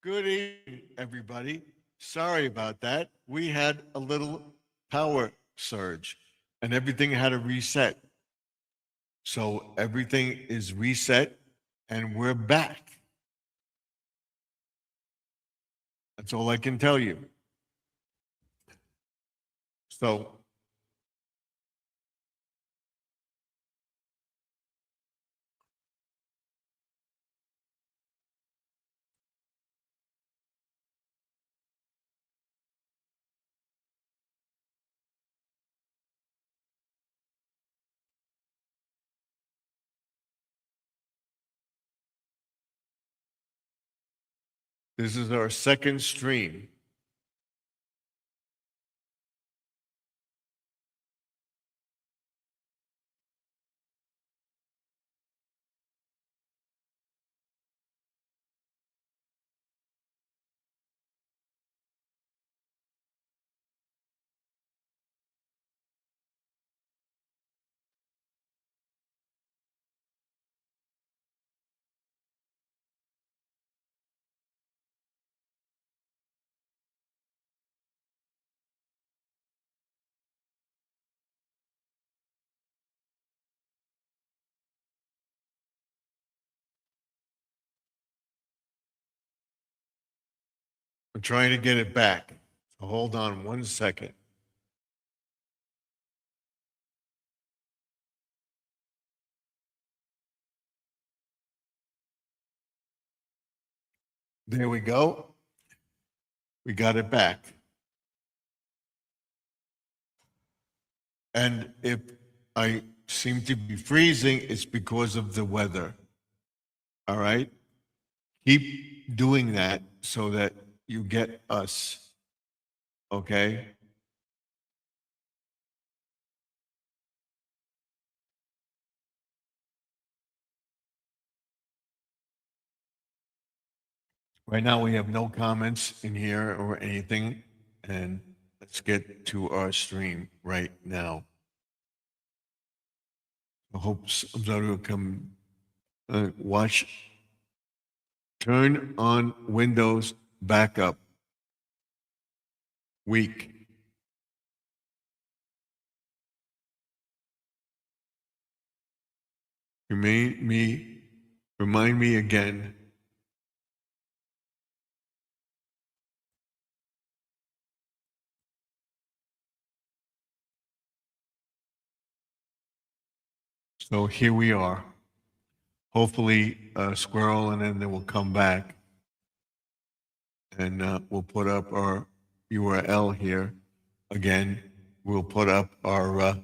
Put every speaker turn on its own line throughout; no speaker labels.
Good evening, everybody. Sorry about that. We had a little power surge and everything had to reset. So everything is reset and we're back. That's all I can tell you. So this is our second stream. I'm trying to get it back. So hold on 1 second. There we go. We got it back. And if I seem to be freezing, it's because of the weather. All right? Keep doing that so that you get us. Okay? Right now, we have no comments in here or anything. And let's get to our stream right now. I hope somebody will come watch. Turn on Windows backup. Weak. Remind me again. So here we are. Hopefully, Squirrel, and then they will come back. And we'll put up our URL here. Again, we'll put up our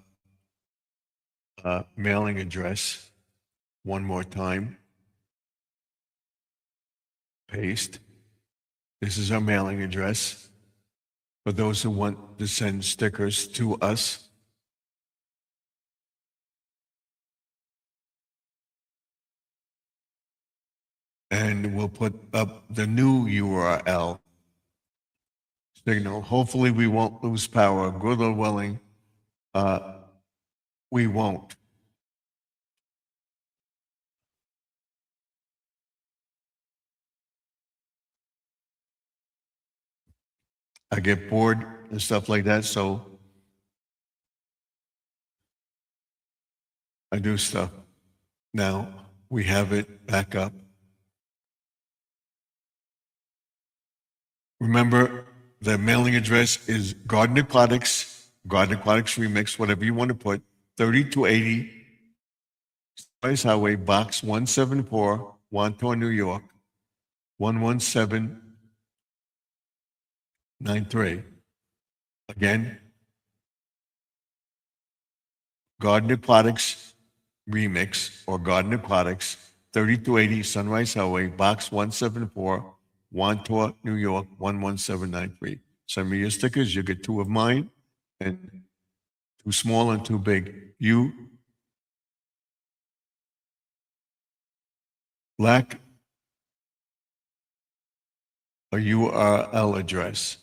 mailing address one more time. Paste. This is our mailing address for those who want to send stickers to us. And we'll put up the new URL signal. Hopefully, we won't lose power. Good or willing, we won't. I get bored and stuff like that, so I do stuff. Now we have it back up. Remember, the mailing address is Garden Aquatics Remix, whatever you want to put, 3280 Sunrise Highway, Box 174, Wantagh, New York, 11793. Again, Garden Aquatics Remix or Garden Aquatics, 3280 Sunrise Highway, Box 174, Wantagh, New York, 11793. Send me your stickers. You get two of mine, and too small and too big. You lack a URL address.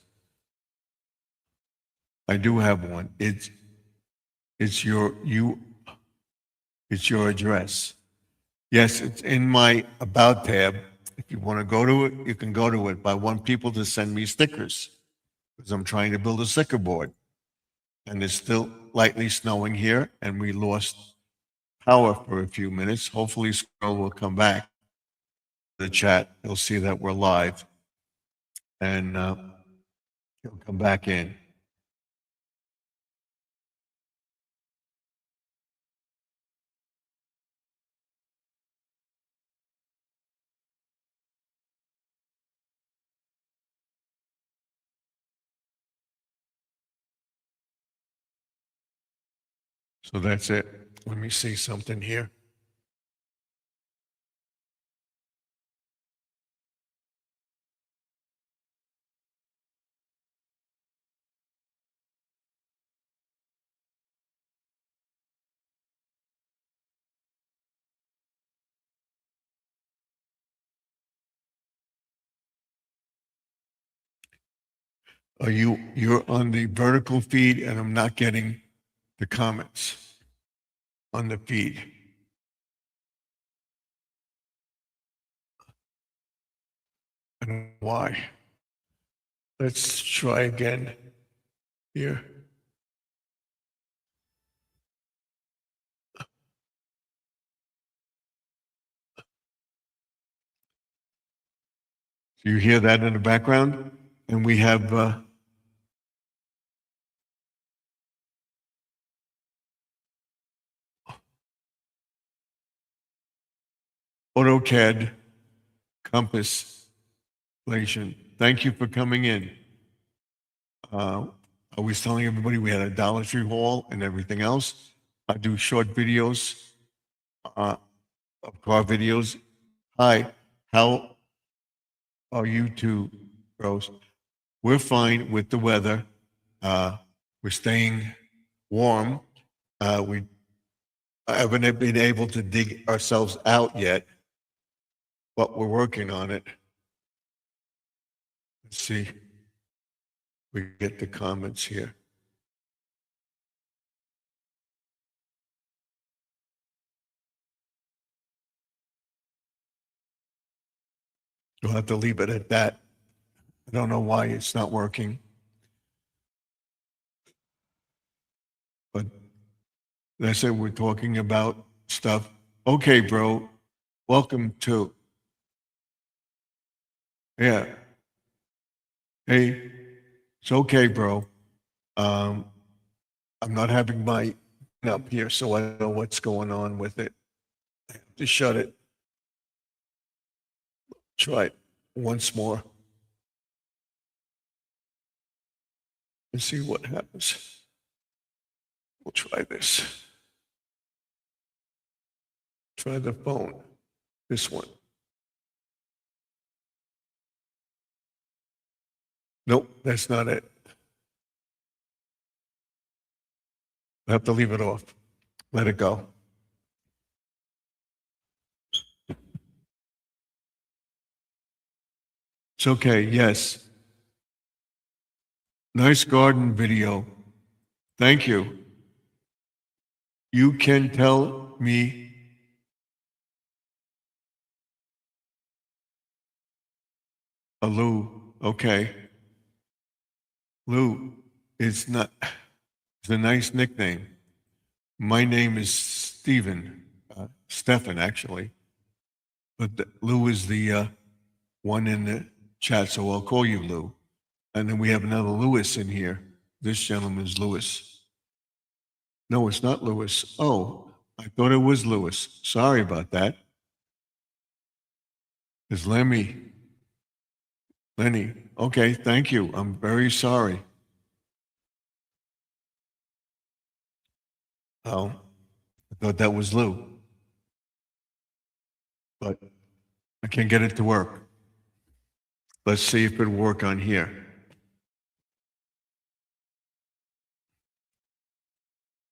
I do have one. It's your address. Yes, it's in my About tab. If you want to go to it, you can go to it. But I want people to send me stickers because I'm trying to build a sticker board. And it's still lightly snowing here, and we lost power for a few minutes. Hopefully, Squirrel will come back to the chat. He'll see that we're live, and he'll come back in. So that's it. Let me see something here. You're on the vertical feed, and I'm not getting the comments on the feed. I don't know why. Let's try again here. Do you hear that in the background? And we have AutoCAD Compass Relation. Thank you for coming in. I was telling everybody we had a Dollar Tree haul and everything else. I do short videos, of car videos. Hi, how are you two, Rose? We're fine with the weather. We're staying warm. We haven't been able to dig ourselves out yet, but we're working on it. Let's see. We get the comments here. You'll have to leave it at that. I don't know why it's not working. But as I said, we're talking about stuff. Okay, bro. Welcome to. Yeah. Hey, it's okay, bro. I'm not having my up here, so I don't know what's going on with it. I have to shut it. Try it once more and see what happens. We'll try this. Try the phone. This one. Nope, that's not it. I have to leave it off. Let it go. It's okay. Yes. Nice garden video. Thank you. You can tell me. Lou. Okay. Lou, it's not, it's a nice nickname. My name is Stephen, Stefan, actually. But Lou is the one in the chat, so I'll call you Lou. And then we have another Lewis in here. This gentleman's Lewis. No, it's not Lewis. Oh, I thought it was Lewis. Sorry about that. It's Lenny. Okay, thank you. I'm very sorry. Oh, I thought that was Lou. But I can't get it to work. Let's see if it'll work on here.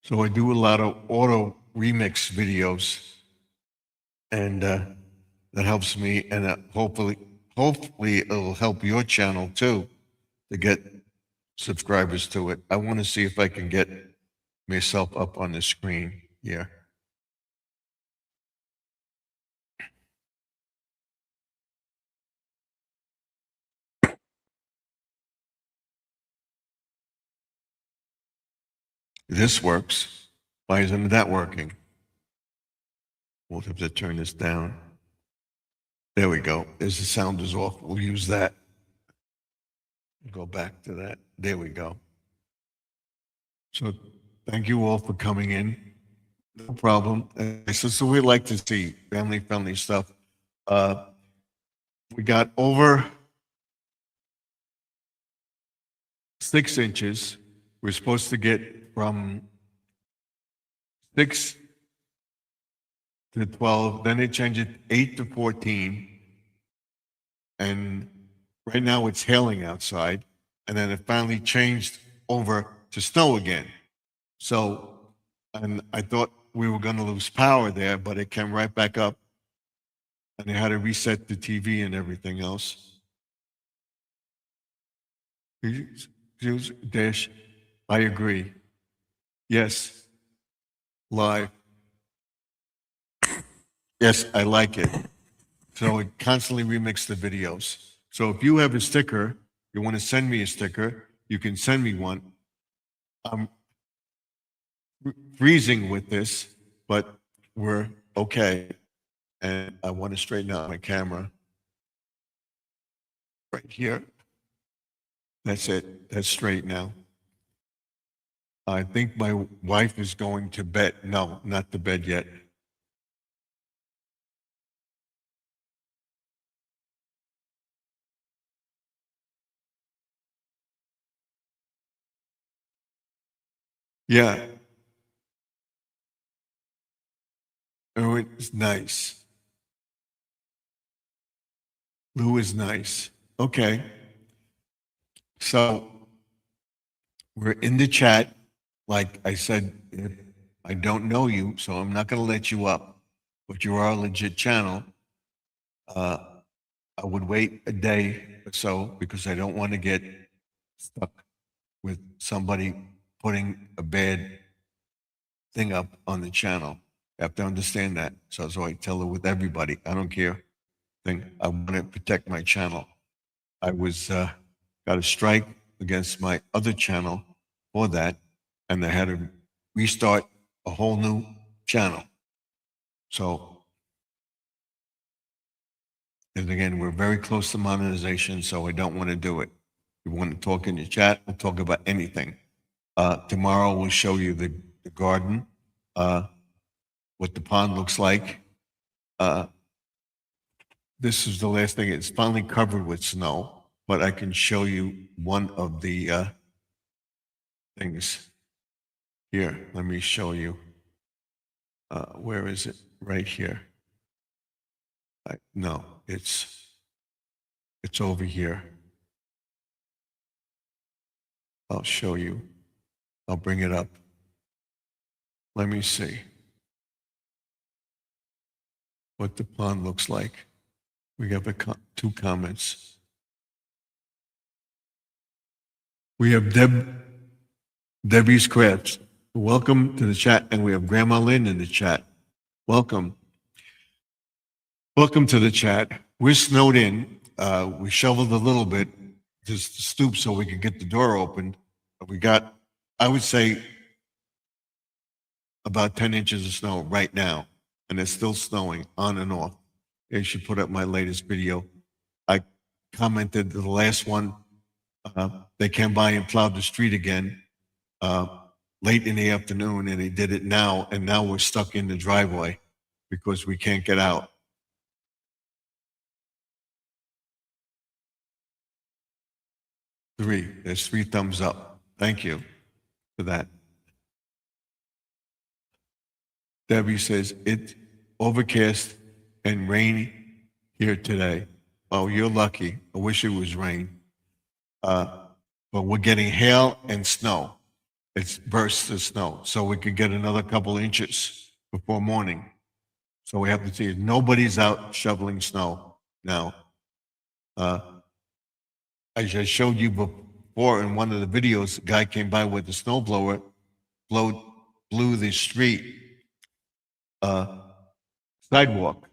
So I do a lot of auto remix videos, and that helps me, and hopefully it'll help your channel too to get subscribers to it. I want to see if I can get myself up on the screen here. This works. Why isn't that working? We'll have to turn this down. There we go. As the sound is off, we'll use that. Go back to that. There we go. So thank you all for coming in. No problem. So we like to see family-friendly stuff. We got over 6 inches. We're supposed to get from 6 to 12. Then they changed it 8 to 14. And right now it's hailing outside. And then it finally changed over to snow again. So, and I thought we were going to lose power there, but it came right back up. And they had to reset the TV and everything else. Dash, I agree. Yes, live. Yes, I like it. So it constantly remixes the videos. So if you have a sticker, you want to send me a sticker, you can send me one. I'm freezing with this, but we're okay. And I want to straighten out my camera right here. That's it. That's straight now. I think my wife is going to bed. No, not to bed yet. Yeah. Oh, it's nice. Lou is nice. Okay. So we're in the chat. Like I said, I don't know you, so I'm not going to let you up. But you are a legit channel. I would wait a day or so because I don't want to get stuck with somebody putting a bad thing up on the channel. You have to understand that. So I tell her with everybody. I don't care. I want to protect my channel. I was got a strike against my other channel for that, and I had to restart a whole new channel. So, and again, we're very close to monetization, so I don't want to do it. You want to talk in the chat, we'll talk about anything. Tomorrow we'll show you the garden, what the pond looks like. This is the last thing. It's finally covered with snow, but I can show you one of the things. Here, let me show you. Where is it? Right here. No, it's over here. I'll show you. I'll bring it up. Let me see what the pond looks like. We have 2 comments. We have Debbie's Crafts. Welcome to the chat, and we have Grandma Lynn in the chat. Welcome. Welcome to the chat. We're snowed in. We shoveled a little bit, just to stoop so we could get the door open. But we got, I would say, about 10 inches of snow right now, and it's still snowing on and off. You should put up my latest video. I commented the last one. They came by and plowed the street again late in the afternoon, and they did it now, and now we're stuck in the driveway because we can't get out. There's 3 thumbs up. Thank you for that. Debbie says, it's overcast and rainy here today. Oh, you're lucky. I wish it was rain. But we're getting hail and snow. It's bursts of snow. So we could get another couple inches before morning. So we have to see. Nobody's out shoveling snow now. As I showed you before in one of the videos, a guy came by with a snowblower, blew the street sidewalk.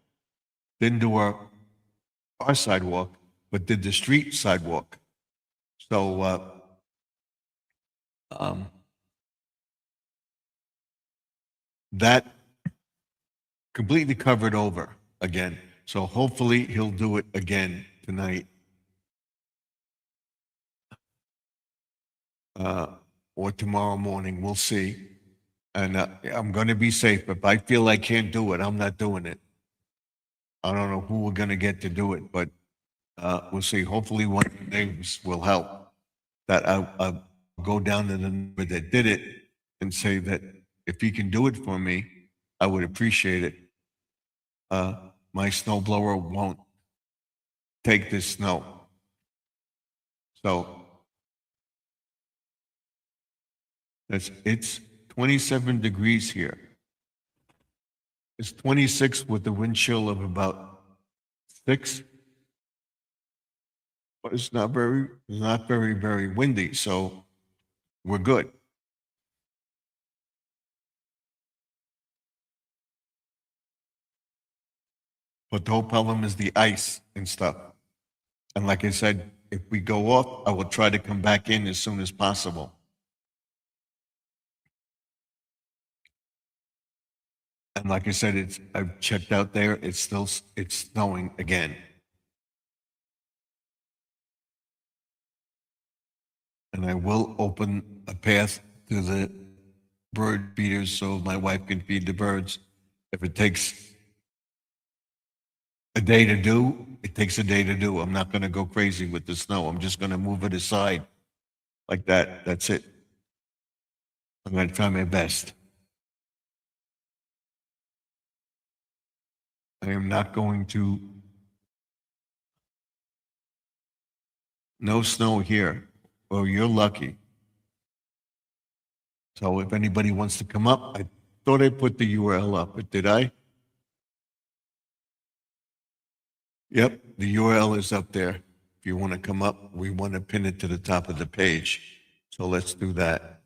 Didn't do our sidewalk, but did the street sidewalk. So that completely covered over again. So hopefully he'll do it again tonight. Or tomorrow morning. We'll see. And I'm going to be safe. If I feel I can't do it, I'm not doing it. I don't know who we're going to get to do it, but we'll see. Hopefully, one of the neighbors will help. That I'll go down to the neighbor that did it and say that if he can do it for me, I would appreciate it. My snowblower won't take this snow. So it's 27 degrees here. It's 26 with the wind chill of about 6. But it's not very windy, so we're good. But the whole problem is the ice and stuff. And like I said, if we go off, I will try to come back in as soon as possible. And like I said, I've checked out there. It's snowing again. And I will open a path to the bird feeders so my wife can feed the birds. If it takes a day to do, it takes a day to do. I'm not going to go crazy with the snow. I'm just going to move it aside like that. That's it. I'm going to try my best. I am not going to. No snow here. Well, you're lucky. So if anybody wants to come up, I thought I put the URL up, but did I? Yep, the URL is up there. If you want to come up, we want to pin it to the top of the page. So let's do that.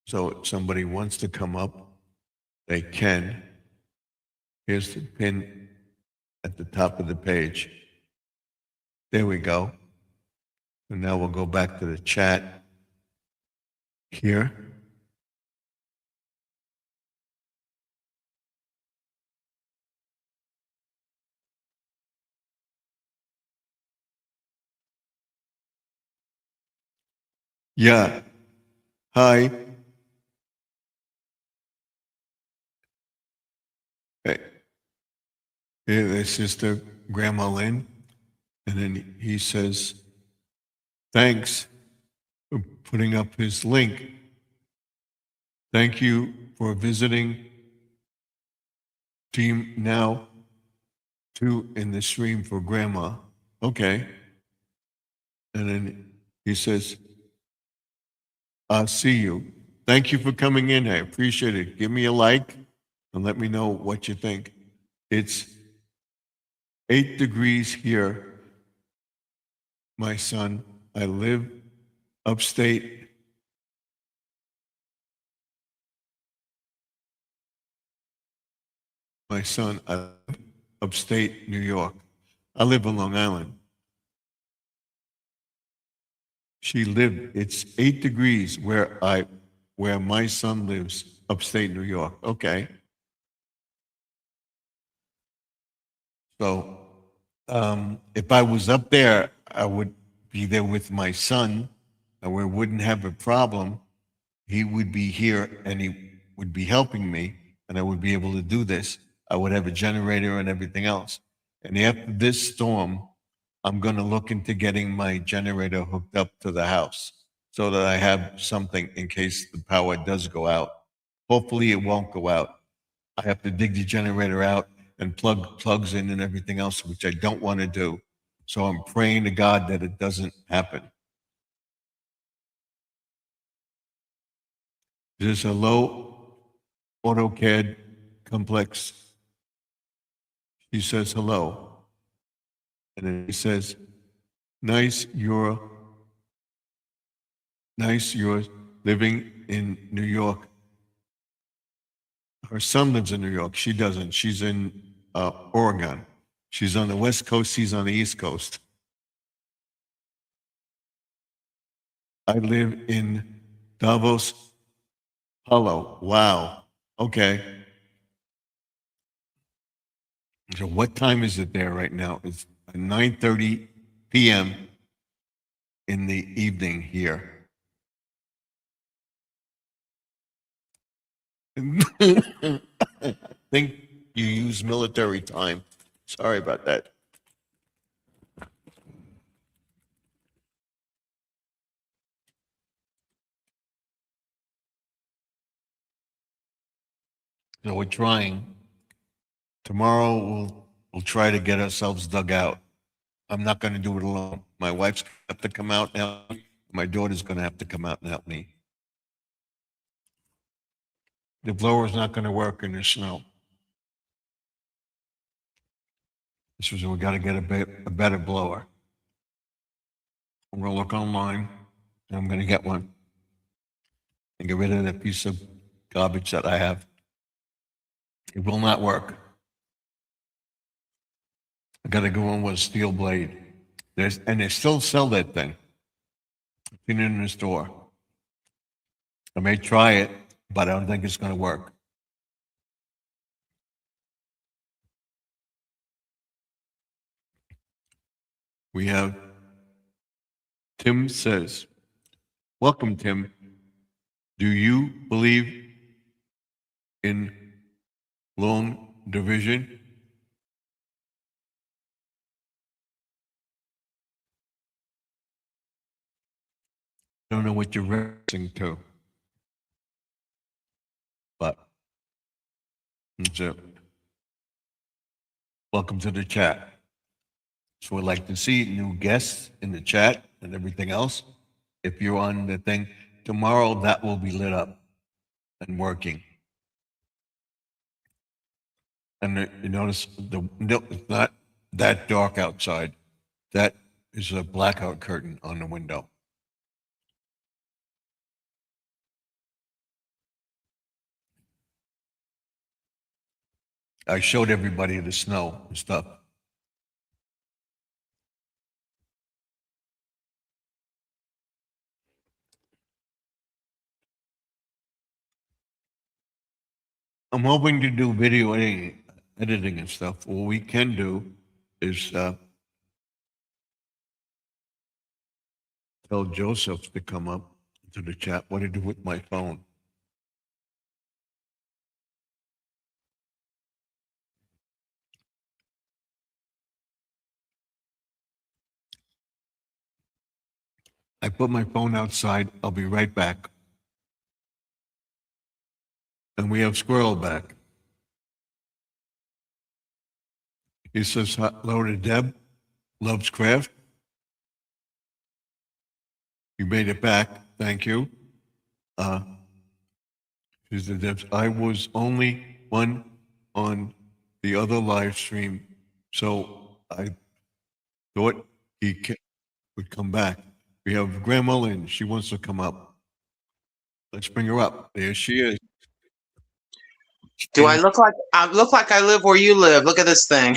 So if somebody wants to come up, they can. Here's the pin at the top of the page. There we go. And now we'll go back to the chat here. Yeah. Hi. Hey. There's Sister Grandma Lynn. And then he says, thanks for putting up his link. Thank you for visiting Team Now 2 in the stream for Grandma. Okay. And then he says, I'll see you. Thank you for coming in. I appreciate it. Give me a like and let me know what you think. It's 8 degrees here, my son. I live upstate. My son, I live upstate New York. I live on Long Island. She lived, it's 8 degrees where my son lives, upstate New York. Okay. So if I was up there, I would be there with my son, and we wouldn't have a problem. He would be here and he would be helping me, and I would be able to do this. I would have a generator and everything else. And after this storm, I'm going to look into getting my generator hooked up to the house so that I have something in case the power does go out. Hopefully, it won't go out. I have to dig the generator out and plug plugs in and everything else, which I don't want to do. So I'm praying to God that it doesn't happen. There's a low AutoCAD complex. He says hello. And then he says, nice you're living in New York. Her son lives in New York. She doesn't. She's in Oregon. She's on the West Coast. He's on the East Coast. I live in Davos, Hello. Wow. Okay. So what time is it there right now? It's 9:30 p.m. in the evening here. I think you use military time. Sorry about that. So we're trying. Tomorrow we'll try to get ourselves dug out. I'm not going to do it alone. My wife's going to have to come out and help me. My daughter's going to have to come out and help me. The blower's not going to work in the snow. This is we got to get a better blower. I'm going to look online and I'm going to get one and get rid of that piece of garbage that I have. It will not work. I got to go in with a steel blade. And they still sell that thing. I've seen it in the store. I may try it, but I don't think it's going to work. We have Tim says, welcome, Tim. Do you believe in long division? I don't know what you're referencing to, but that's it. Welcome to the chat. So we'd like to see new guests in the chat and everything else. If you're on the thing tomorrow, that will be lit up and working. And you notice it's not that dark outside. That is a blackout curtain on the window. I showed everybody the snow and stuff. I'm hoping to do video editing and stuff. What we can do is tell Joseph to come up to the chat. What to do with my phone? I put my phone outside. I'll be right back. And we have Squirrel back. He says hello to Deb. Loves craft. You made it back. Thank you. She said, Deb, I was only one on the other live stream, so I thought he would come back. We have Grandma Lynn. She wants to come up. Let's bring her up. There she is.
Do I look like I live where you live? Look at this thing.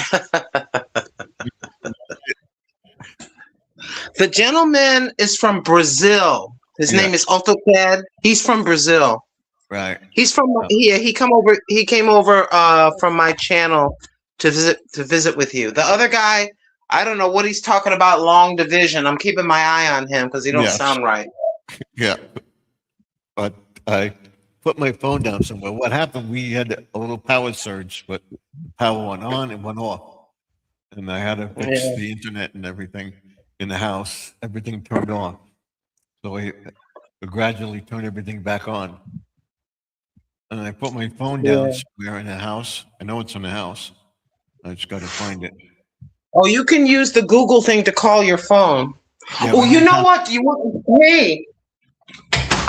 The gentleman is from Brazil. His name is AutoCAD. He's from Brazil.
Right.
He's from he came over from my channel to visit with you. The other guy, I don't know what he's talking about, long division. I'm keeping my eye on him because he don't sound right.
Yeah. But I put my phone down somewhere. What happened? We had a little power surge, but power went on and went off. And I had to fix the internet and everything in the house. Everything turned off. So I gradually turned everything back on. And I put my phone down somewhere in the house. I know it's in the house. I just got to find it.
Oh, you can use the Google thing to call your phone. Yeah, oh, you know what? You want me?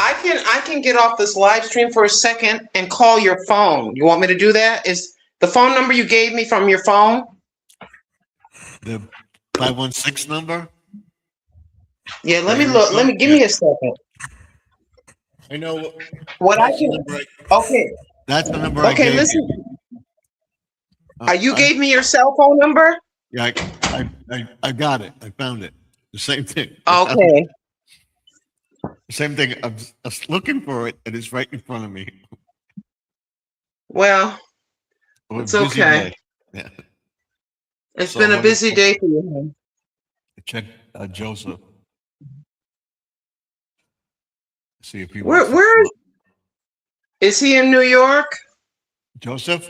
I can get off this live stream for a second and call your phone. You want me to do that? Is the phone number you gave me from your phone?
The 516 number?
Yeah, let me look. Let me give me a second.
I know
what I can. Okay.
That's the number I gave. Okay, listen.
You gave me your cell phone number?
Yeah, I got it. I found it. The same thing.
Okay.
Same thing. I was looking for it, and it's right in front of me.
Well,
It was
it's
a busy
okay.
day. Yeah.
It's
So
been
I'm
a
gonna
busy day for you.
check Joseph. See if he
Where
wants to
where
come up.
is he in New York?
Joseph?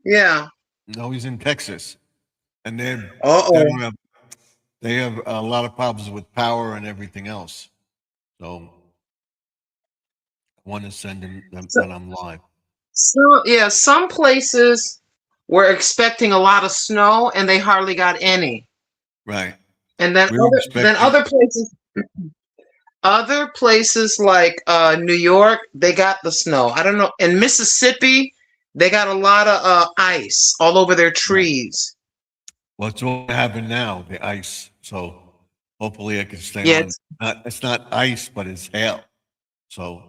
Yeah.
No, he's in Texas, and they
Uh-oh.
don't have they have a lot of problems with power and everything else. So I want to send him them
So,
when I'm live.
yeah, some places were expecting a lot of snow and they hardly got any.
Right.
And then
We were expecting.
other places like New York, they got the snow. I don't know. In Mississippi, they got a lot of ice all over their trees.
What's what happened now? The ice. So hopefully I can stay
Yeah,
on. It's not ice, but it's hail. So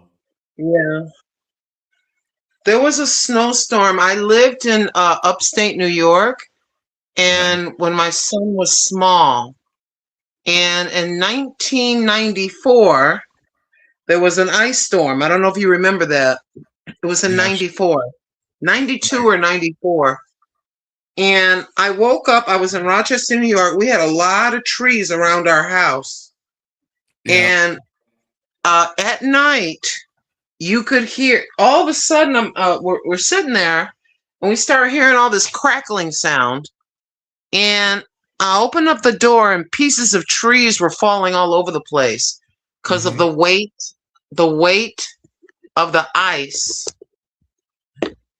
yeah. There was a snowstorm. I lived in upstate New York,
right.
and when my son was small, and in 1994, there was an ice storm. I don't know if you remember that. It was in
Yes.
94, 92
Right.
or 94. And I woke up, I was in Rochester, New York. We had a lot of trees around our house.
Yeah.
And at night, you could hear, all of a sudden, we're sitting there and we start hearing all this crackling sound. And I opened up the door and pieces of trees were falling all over the place because of
Hmm.
the weight of the ice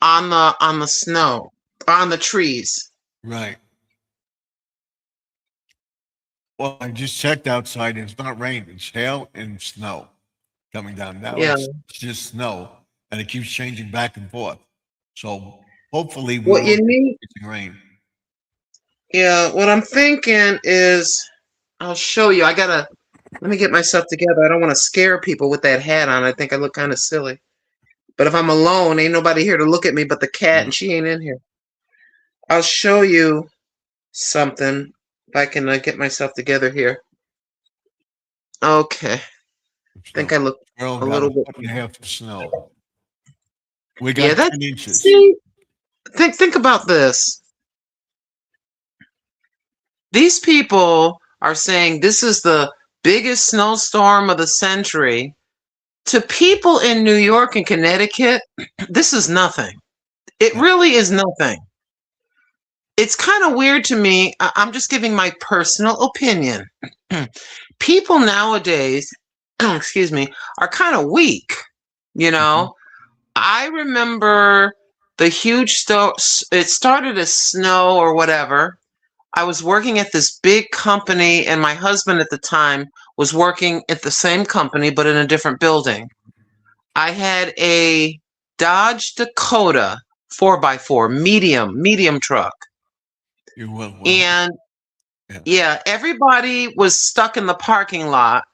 on the snow, on the trees.
Right. Well, I just checked outside. And it's not rain. It's hail and snow coming down. Now
Yeah.
it's just snow, and it keeps changing back and forth. So hopefully we
What you
won't be
need,
getting rain.
yeah, what I'm thinking is I'll show you. Let me get myself together. I don't want to scare people with that hat on. I think I look kind of silly. But if I'm alone, ain't nobody here to look at me but the cat,
Mm.
and she ain't in here. I'll show you something if I can get myself together here. Okay. I think I look
Girl
a
got
little
a
bit.
foot and a half of snow. We
Yeah,
got
that
10 inches.
see, think about this. These people are saying this is the biggest snowstorm of the century. To people in New York and Connecticut, this is nothing. It
Yeah.
really is nothing. It's kind of weird to me. I'm just giving my personal opinion. People nowadays, excuse me, are kind of weak. You
Mhm.
know, I remember the huge it started as snow or whatever. I was working at this big company, and my husband at the time was working at the same company, but in a different building. I had a Dodge Dakota 4x4, medium truck.
You will. Well,
And
yeah.
yeah, everybody was stuck in the parking lot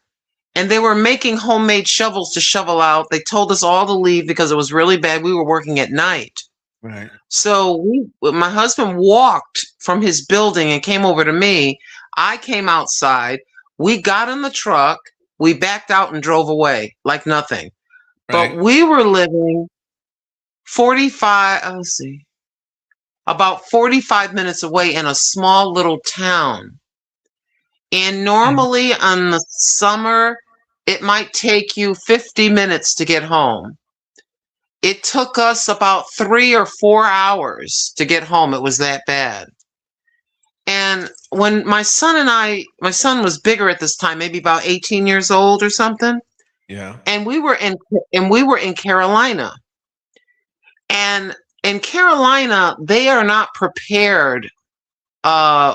and they were making homemade shovels to shovel out. They told us all to leave because it was really bad. We were working at night.
Right.
So my husband walked from his building and came over to me. I came outside. We got in the truck. We backed out and drove away like nothing. But
Right.
we were living 45, let's see, about 45 minutes away in a small little town. And normally on the summer, it might take you 50 minutes to get home. It took us about 3 or 4 hours to get home. It was that bad. And when my son was bigger at this time, maybe about 18 years old or something.
Yeah.
And we were in Carolina. And in Carolina, they are not prepared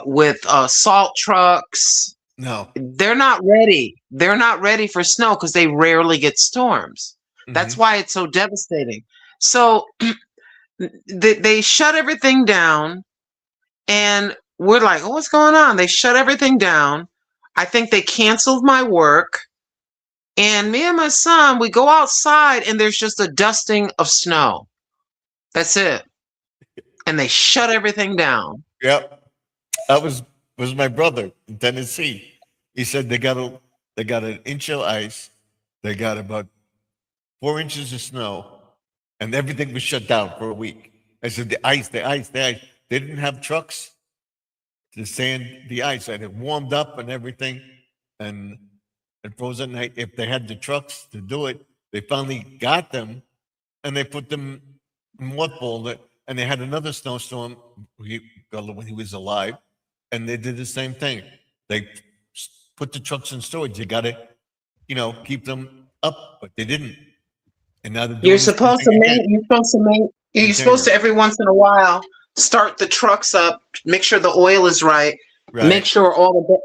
with salt trucks.
No.
They're not ready. They're not ready for snow because they rarely get storms. That's
Mhm.
why it's so devastating. So they shut everything down, and we're like, oh, what's going on? They shut everything down. I think they canceled my work. And me and my son, we go outside and there's just a dusting of snow. That's it. And they shut everything down.
Yep. That was my brother in Tennessee. He said they got an inch of ice they got about 4 inches of snow, and everything was shut down for a week. I said, the ice. They didn't have trucks to sand the ice. And it warmed up and everything. And it frozen night. If they had the trucks to do it, they finally got them, and they put them mothballed it. And they had another snowstorm when he was alive, and they did the same thing. They put the trucks in storage. You got to, keep them up, but they didn't. And now they're doing
You're
the same
supposed to
thing
make,
again.
you're supposed to every once in a while start the trucks up, make sure the oil is right,
Right.
make sure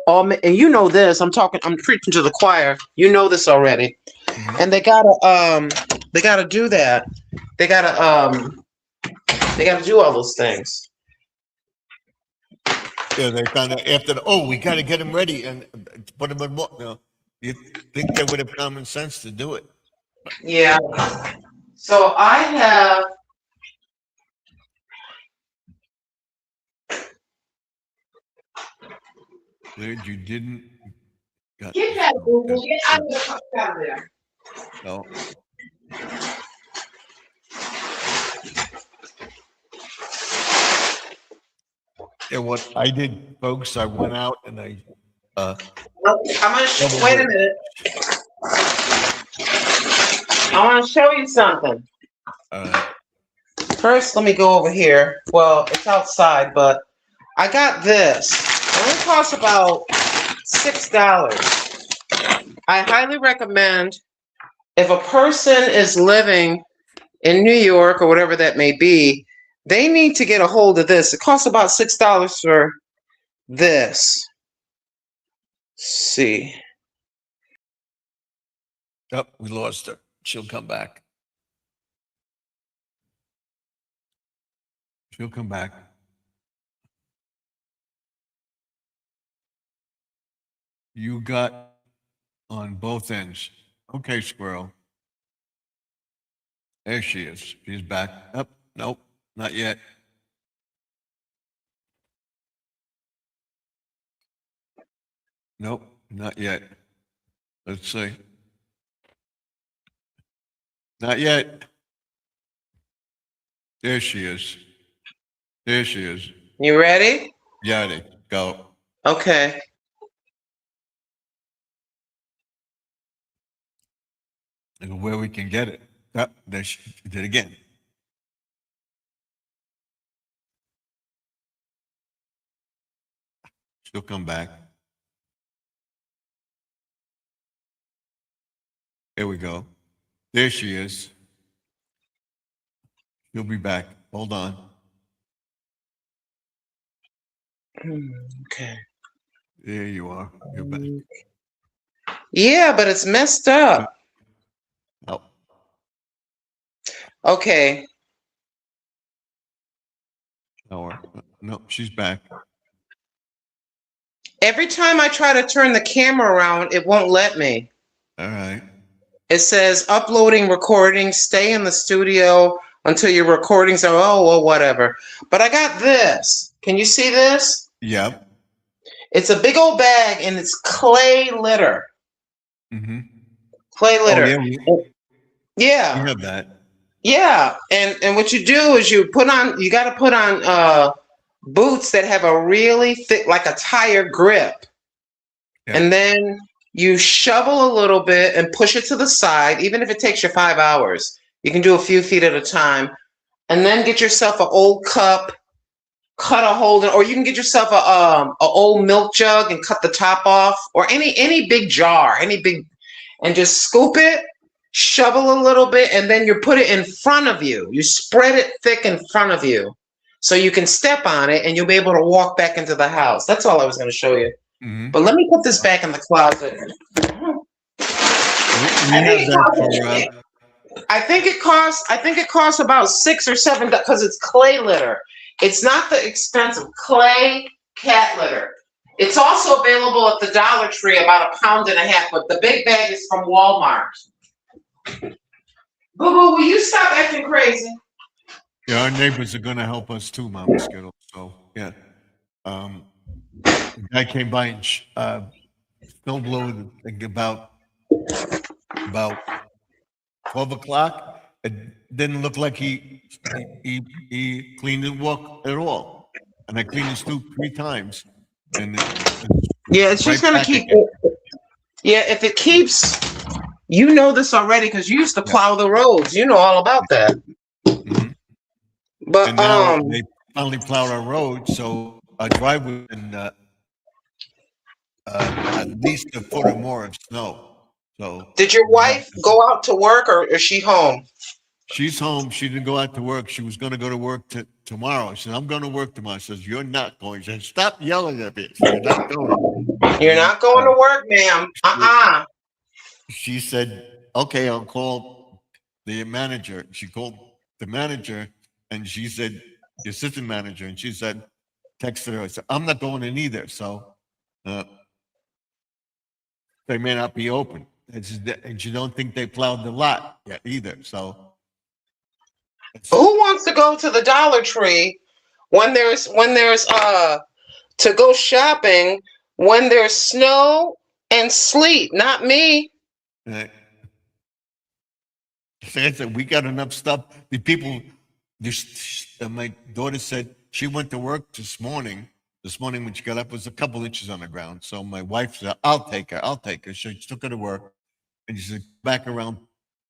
and you know this, I'm preaching to the choir. You know this already.
Mhm.
And they gotta do that. They gotta do all those things.
Yeah, they found out after we got to get them ready and put them in what? You think they would have common sense to do it?
Yeah. So I have.
Dude, you didn't.
Get that, Google. Get out of there.
No. And what I did, folks, I went out and I.
I'm gonna wait a minute. I want to show you something. First, let me go over here. Well, it's outside, but I got this. It only costs about $6. I highly recommend if a person is living in New York or whatever that may be, they need to get a hold of this. It costs about $6 for this. Let's see.
Oh, we lost her. She'll come back. She'll come back. You got on both ends. Okay, squirrel. There she is. She's back. Up. Nope, not yet. Nope, not yet. Let's see. Not yet. There she is. There she is.
You ready?
Got it. Go.
Okay.
And where we can get it. Yep, there she did again. She'll come back. Here we go. There she is. She'll be back. Hold on.
Okay.
There you are. You're back.
Yeah, but it's messed up.
Oh,
Okay.
no, she's back.
Every time I try to turn the camera around, it won't let me.
All right.
It says uploading recording, stay in the studio until your recordings are, well, whatever. But I got this. Can you see this?
Yep.
It's a big old bag and it's clay litter.
Mm-hmm.
Clay litter.
Oh,
yeah.
You have that.
Yeah. And what you do is you got to put on boots that have a really thick, like a tire grip. Yeah. And then you shovel a little bit and push it to the side, even if it takes you 5 hours. You can do a few feet at a time. And then get yourself an old cup, cut a hole in, or you can get yourself a old milk jug and cut the top off, or any big jar, and just scoop it, shovel a little bit, and then you put it in front of you. You spread it thick in front of you so you can step on it and you'll be able to walk back into the house. That's all I was going to show you. Mm-hmm. But let me put this back in the closet. I think it costs about $6 or $7 because it's clay litter. It's not the expensive clay cat litter. It's also available at the Dollar Tree, about £1.50, but the big bag is from Walmart. Boo Boo, will you stop acting crazy?
Yeah, our neighbors are going to help us too, Mama Skittle. So yeah, the guy came by and snowblowed about about 12 o'clock. It didn't look like he cleaned the walk at all. And I cleaned the stoop 3 times, and it's
Yeah, it's just
right
gonna
back
keep.
again.
Yeah, if it keeps, you know this already because you used to
Yeah.
plow the roads. You know all about that.
Mhm.
But
And now they finally plowed our road, so our driveway and at least a foot or more of snow. So
did your
we have
wife go out to work or is she home?
she's home. She didn't go out to work. She was going to go to work tomorrow. She said, "I'm going to work tomorrow." I says, "You're not going." She said, "Stop yelling at me." You're not going.
You're
And
not going to work, ma'am.
she said, "Okay, I'll call the manager." She called the manager, and she said, "The assistant manager," and she said, texted her. I said, "I'm not going in either." So uh, they may not be open. And you don't think they plowed the lot yet either. So it's,
Who wants to go to the Dollar Tree when there's to go shopping when there's snow and sleet? Not me.
uh, like I said, we got enough stuff. The people, my daughter said she went to work this morning. This morning when she got up was a couple inches on the ground. So my wife said, "I'll take her. I'll take her." So she took her to work, and she said back around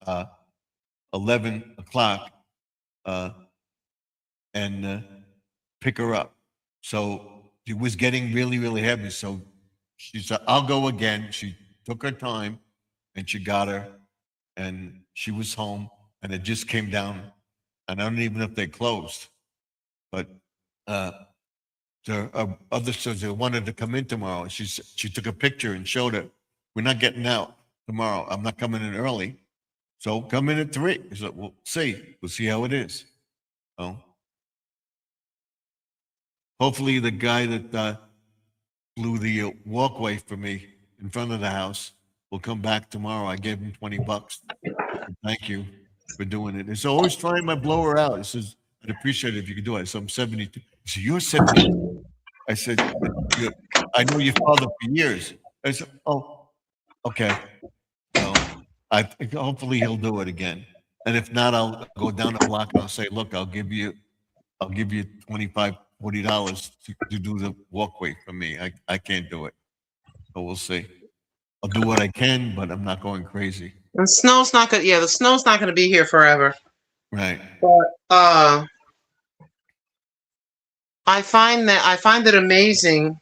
uh, 11 o'clock uh, and pick her up. So it was getting really, really heavy. So she said, "I'll go again." She took her time, and she got her, and she was home, and it just came down. And I don't even know if they closed, but uh, the other stores, they wanted to come in tomorrow. She took a picture and showed it. "We're not getting out tomorrow. I'm not coming in early. So come in at 3." I said, "We'll see. We'll see how it is." So hopefully the guy that blew the walkway for me in front of the house will come back tomorrow. I gave him $20. Thank you for doing it. It's always trying my blower out. He says, "I'd appreciate it if you could do it." So I'm 72. He said, "You're 72." I said, "You- I know your father for years." I said, "Oh, okay." So I think hopefully he'll do it again. And if not, I'll go down the block and I'll say, "Look, I'll give you 25, $40 to do the walkway for me. I can't do it." So we'll see. I'll do what I can, but I'm not going crazy.
And snow's not gonna. Yeah, the snow's not gonna be here forever.
Right.
But I find it amazing.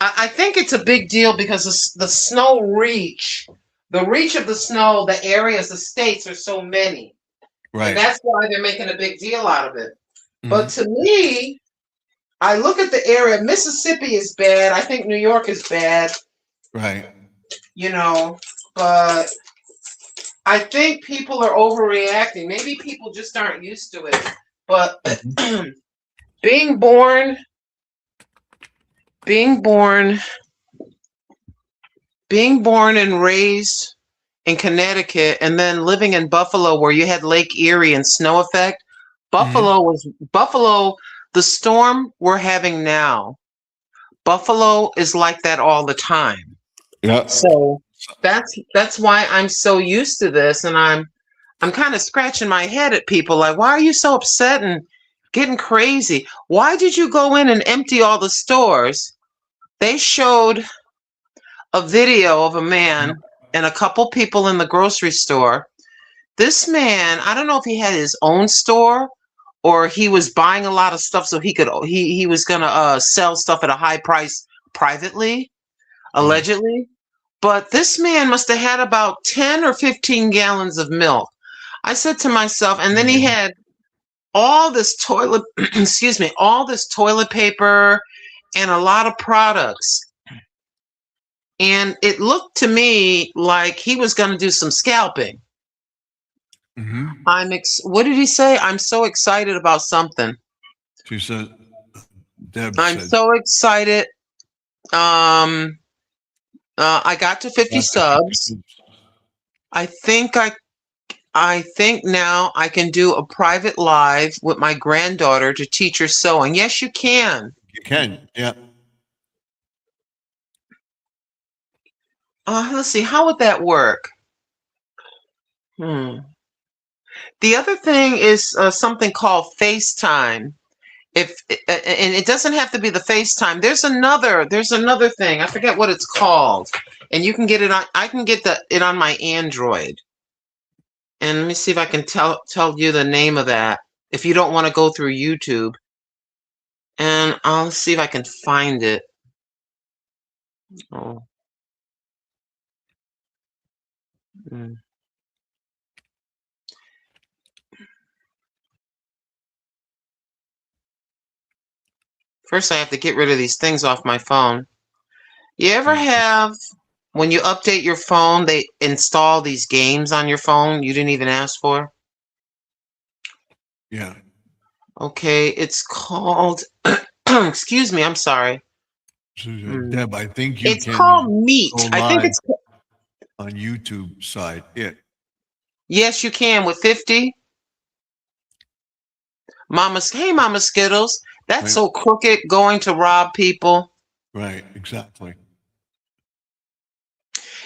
I think it's a big deal because the snow reach, the reach of the snow, the areas, the states are so many, and
Right.
that's why they're making a big deal out of it. But
Mhm.
to me, I look at the area. Mississippi is bad. I think New York is bad.
Right.
You know, but I think people are overreacting. Maybe people just aren't used to it. But
Mhm.
being born, being born, being born and raised in Connecticut and then living in Buffalo where you had Lake Erie and snow effect.
Mhm.
Buffalo, the storm we're having now. Buffalo is like that all the time.
Yeah.
So that's why I'm so used to this and I'm kind of scratching my head at people like, why are you so upset and getting crazy? Why did you go in and empty all the stores? They showed a video of a man and a couple people in the grocery store. This man, I don't know if he had his own store or he was buying a lot of stuff so he was gonna sell stuff at a high price privately,
Right.
allegedly. But this man must have had about 10 or 15 gallons of milk. I said to myself, and then he
Mhm.
had all this toilet, excuse me, all this toilet paper and a lot of products. And it looked to me like he was going to do some scalping.
Mhm.
What did he say? I'm so excited about something.
She said, Deb
I'm
said,
so excited. Um, I got to 50
got the 50
subs.
soups.
I think I think now I can do a private live with my granddaughter to teach her sewing. Yes, you can.
You can. Yeah.
Let's see, how would that work? Hmm. The other thing is something called FaceTime. And it doesn't have to be the FaceTime. There's another thing. I forget what it's called. And you can get it on. I can get it on my Android. And let me see if I can tell you the name of that. If you don't want to go through YouTube, and I'll see if I can find it. Oh. Mm. First, I have to get rid of these things off my phone. You ever have, when you update your phone, they install these games on your phone you didn't even ask for?
Yeah.
Okay, it's called, excuse me, I'm sorry.
So, Deb, I think you
It's
can
called Meet.
go
I think
live
it's,
on YouTube side. Yeah.
yes, you can with 50. Hey, Mama Skittles. That's
Right.
so crooked going to rob people.
Right. Exactly.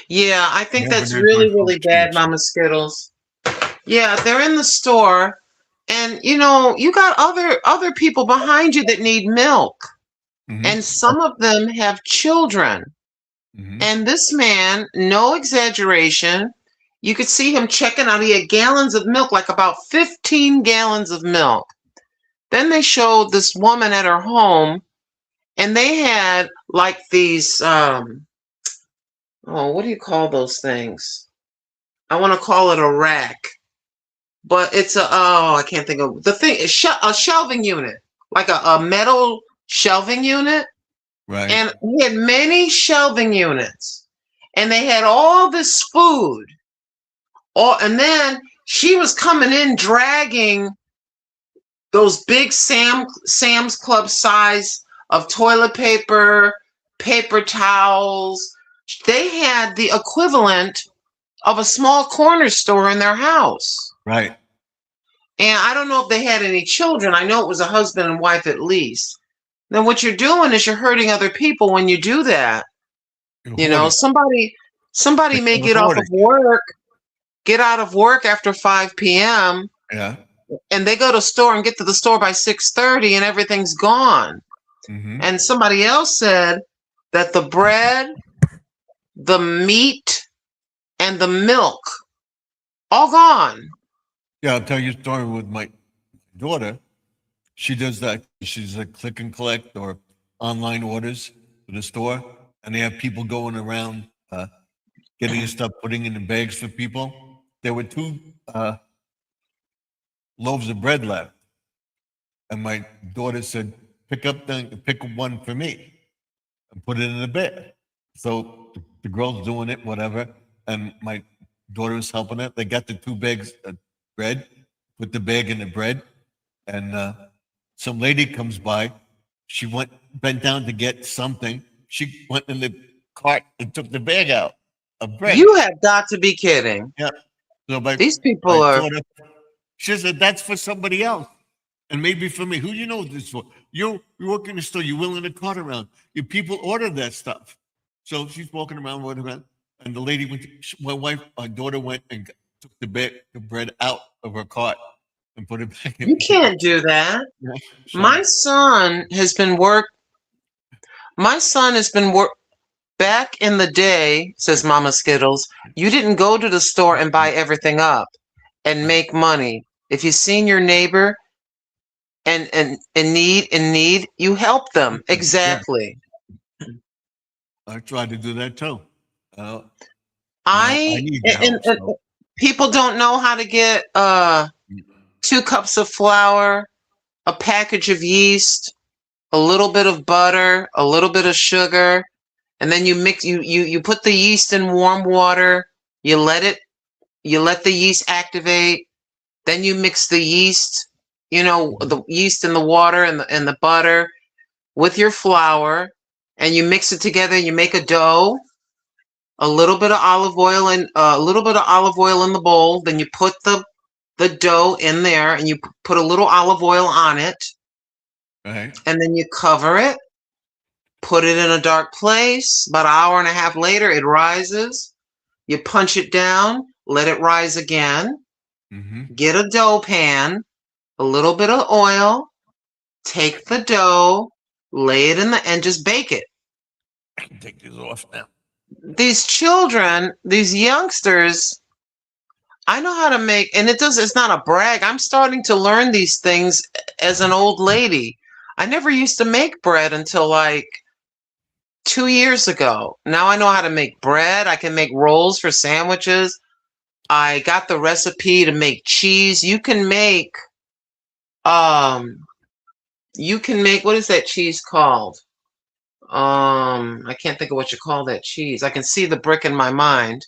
Yeah, I think
Yeah, but
that's
there's no
really, really bad,
cheats.
Mama Skittles. Yeah, they're in the store, and you got other people behind you that need milk, and
Mm-hmm.
some of them have children.
Mm-hmm.
And this man, no exaggeration, you could see him checking out. He had gallons of milk, like about 15 gallons of milk. Then they showed this woman at her home, and they had like these what do you call those things? I want to call it a rack, but it's I can't think of the thing. A shelving unit, like a metal shelving unit.
Right.
And we had many shelving units, and they had all this food. And then she was coming in dragging those big Sam's Club size of toilet paper, paper towels. They had the equivalent of a small corner store in their house.
Right.
And I don't know if they had any children. I know it was a husband and wife at least. Then what you're doing is you're hurting other people when you do that. Somebody may get out of work after 5 p.m.
Yeah.
and they go to store and get to the store by 6:30 and everything's gone.
Mm-hmm.
And somebody else said that the bread, the meat, and the milk all gone.
Yeah, I'll tell you a story with my daughter. She does that. She's a click and collect or online orders for the store, and they have people going around getting stuff, putting in the bags for people. There were 2 loaves of bread left, and my daughter said, pick one for me and put it in the bag. So the girl's doing it, whatever, and my daughter was helping her. They got the 2 bags of bread, put the bag in the bread, and some lady comes by. She bent down to get something. She went in the cart and took the bag out of bread.
You have got to be kidding.
Yeah. So
these people are.
She said, that's for somebody else. And maybe for me. Who do you know this for? You work in the store. You're wheeling the cart around. Your people order that stuff. So she's walking around, and the lady my daughter went and took the bread out of her cart and put it back in.
You can't do that.
Yeah.
My son has been back in the day, says Mama Skittles, you didn't go to the store and buy everything up and make money. If you seen your neighbor and in need, you help them. Exactly.
Yeah. I tried to do that too.
I need help, so. People don't know how to get 2 cups of flour, a package of yeast, a little bit of butter, a little bit of sugar, and then you mix. You put the yeast in warm water. You let the yeast activate. Then you mix the yeast, the yeast in the water and the butter with your flour, and you mix it together. And you make a dough. A little bit of olive oil in the bowl. Then you put the dough in there, and you put a little olive oil on it.
Right.
And then you cover it, put it in a dark place. About an hour and a half later, it rises. You punch it down, let it rise again,
Mm-hmm.
get a dough pan, a little bit of oil, take the dough, lay it in and just bake it.
Take this off now.
These children, these youngsters, I know how to make, and it's not a brag. I'm starting to learn these things as an old lady. I never used to make bread until like 2 years ago. Now I know how to make bread. I can make rolls for sandwiches. I got the recipe to make cheese. You can make, what is that cheese called? I can't think of what you call that cheese. I can see the brick in my mind.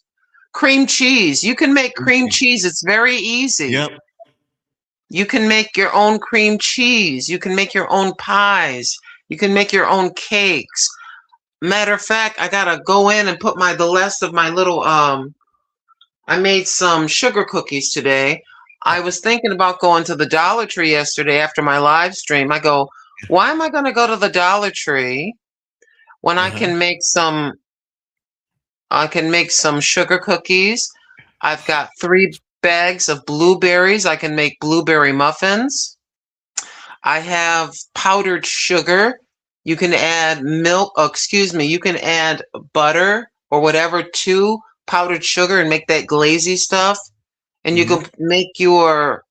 Cream cheese. You can make cream cheese. It's very easy.
Yep.
You can make your own cream cheese. You can make your own pies. You can make your own cakes. Matter of fact, I gotta go in and put the last of my little I made some sugar cookies today. I was thinking about going to the Dollar Tree yesterday after my live stream. I go, why am I gonna go to the Dollar Tree when I can make some sugar cookies? I've got 3 bags of blueberries. I can make blueberry muffins. I have powdered sugar. You can add milk, you can add butter or whatever to powdered sugar and make that glazy stuff. And you can make your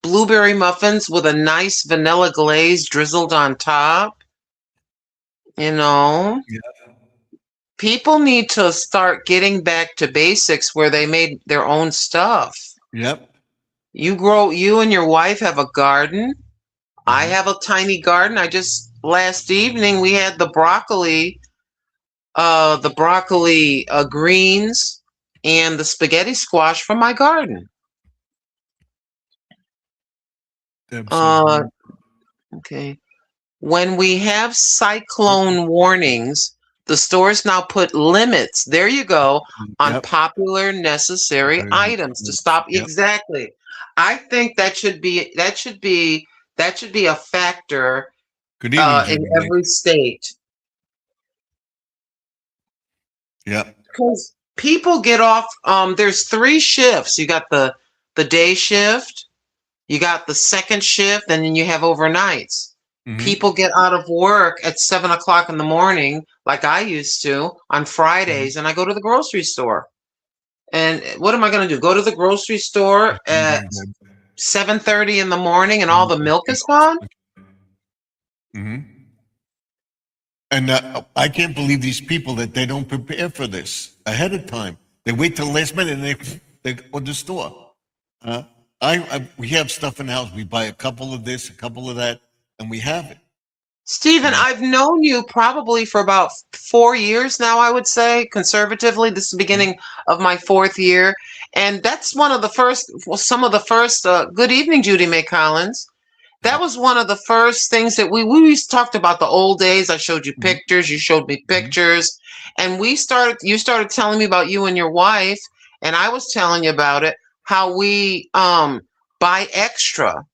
blueberry muffins with a nice vanilla glaze drizzled on top. You know, people need to start getting back to basics where they made their own stuff.
Yep.
You and your wife have a garden. I have a tiny garden. Last evening we had the broccoli greens and the spaghetti squash from my garden. Okay. When we have cyclone warnings, the stores now put limits. There you go, on popular necessary items to stop. Exactly. I think that should be a factor
Good evening,
in
Judy.
every state.
Yeah.
Because people get off. There's 3 shifts. You got the day shift, you got the second shift, and then you have overnights. People get out of work at 7 o'clock in the morning, like I used to on Fridays, and I go to the grocery store. And what am I going to do? Go to the grocery store at 7:30 in the morning, and all the milk is gone?
And I can't believe these people that they don't prepare for this ahead of time. They wait till the last minute and they go to the store. We have stuff in the house. We buy a couple of this, a couple of that, and we have it.
Stephen, I've known you probably for about 4 years now, I would say, conservatively. This is the beginning of my 4th year. And that's some of the first, good evening, Judy May Collins. That was one of the first things that we talked about the old days. I showed you pictures, you showed me pictures, and you started telling me about you and your wife, and I was telling you about it, how we buy extra,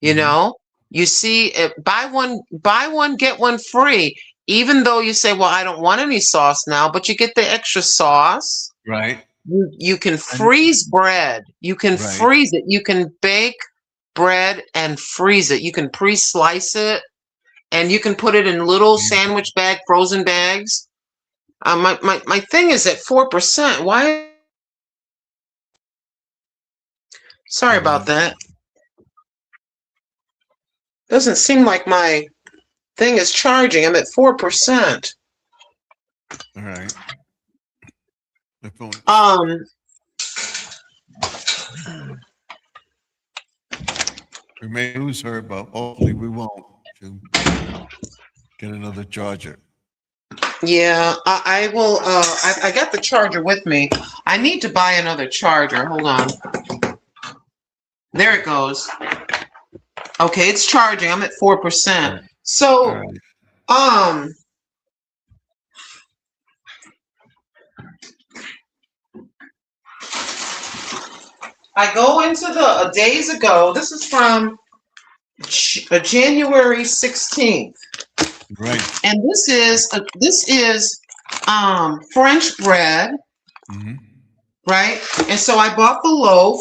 you know? You see, buy one, get one free, even though you say, well, I don't want any sauce now, but you get the extra sauce.
Right.
You can freeze bread. You can freeze it. You can bake bread and freeze it. You can pre-slice it, and you can put it in little sandwich bag, frozen bags. My thing is at 4%. Why? Sorry about that. Doesn't seem like my thing is charging. I'm at 4%.
All right. The phone. We may lose her, but hopefully we won't. To get another charger.
Yeah, I will. I got the charger with me. I need to buy another charger. Hold on. There it goes. Okay, it's charging. I'm at 4%. So, I go into the days ago. This is from January 16th.
Right.
And this is French bread, right? And so I bought the loaf,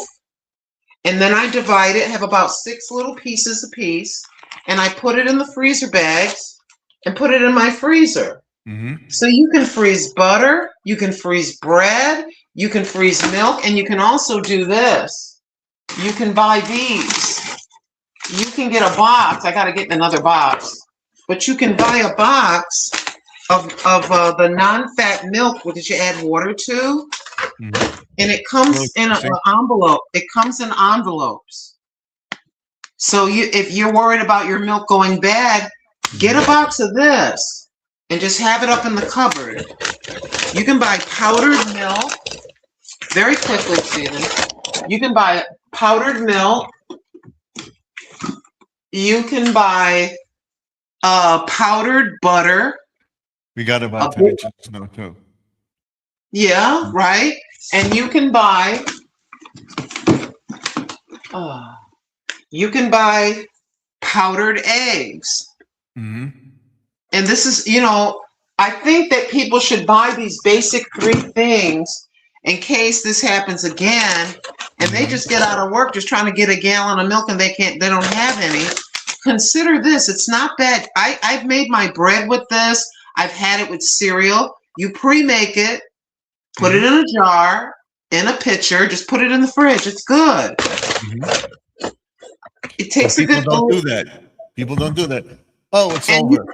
and then I divide it, have about 6 little pieces apiece, and I put it in the freezer bags and put it in my freezer.
Mm-hmm.
So you can freeze butter, you can freeze bread, you can freeze milk, and you can also do this. You can buy these. You can get a box. I got to get another box. But you can buy a box of the non-fat milk that you add water to.
Mm-hmm.
And it comes in an envelope. It comes in envelopes. So if you're worried about your milk going bad, get a box of this and just have it up in the cupboard. You can buy powdered milk very quickly, Stephen. You can buy powdered milk. You can buy powdered butter.
We got about 10 inches of snow too.
Yeah, right. And you can buy powdered eggs.
Mm-hmm.
And this is, I think that people should buy these basic 3 things in case this happens again, and they just get out of work just trying to get a gallon of milk and they don't have any. Consider this. It's not bad. I've made my bread with this. I've had it with cereal. You pre-make it, put it in a jar, in a pitcher, just put it in the fridge. It's good.
Mm-hmm.
It takes a good.
People don't do that. People don't do that. Oh, it's over.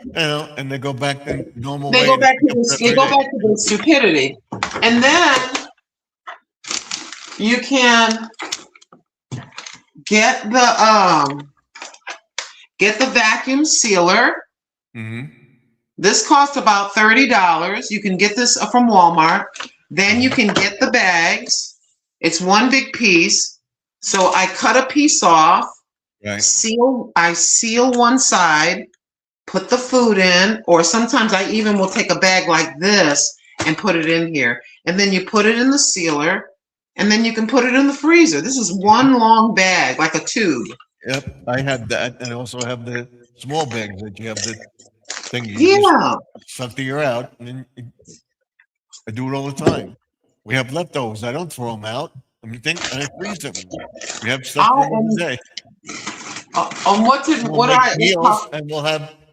And they go back to normal.
They go back to the stupidity, and then you can get the vacuum sealer.
Mm-hmm.
This costs about $30. You can get this from Walmart. Then you can get the bags. It's one big piece. So I cut a piece off.
Right.
I seal one side, put the food in, or sometimes I even will take a bag like this and put it in here. And then you put it in the sealer, and then you can put it in the freezer. This is one long bag, like a tube.
Yep, I have that, and I also have the small bags that you have the thing. You
Yeah.
just suck the air out, and then I do it all the time. We have leftovers. I don't throw them out. I freeze them. We have stuff for the day. And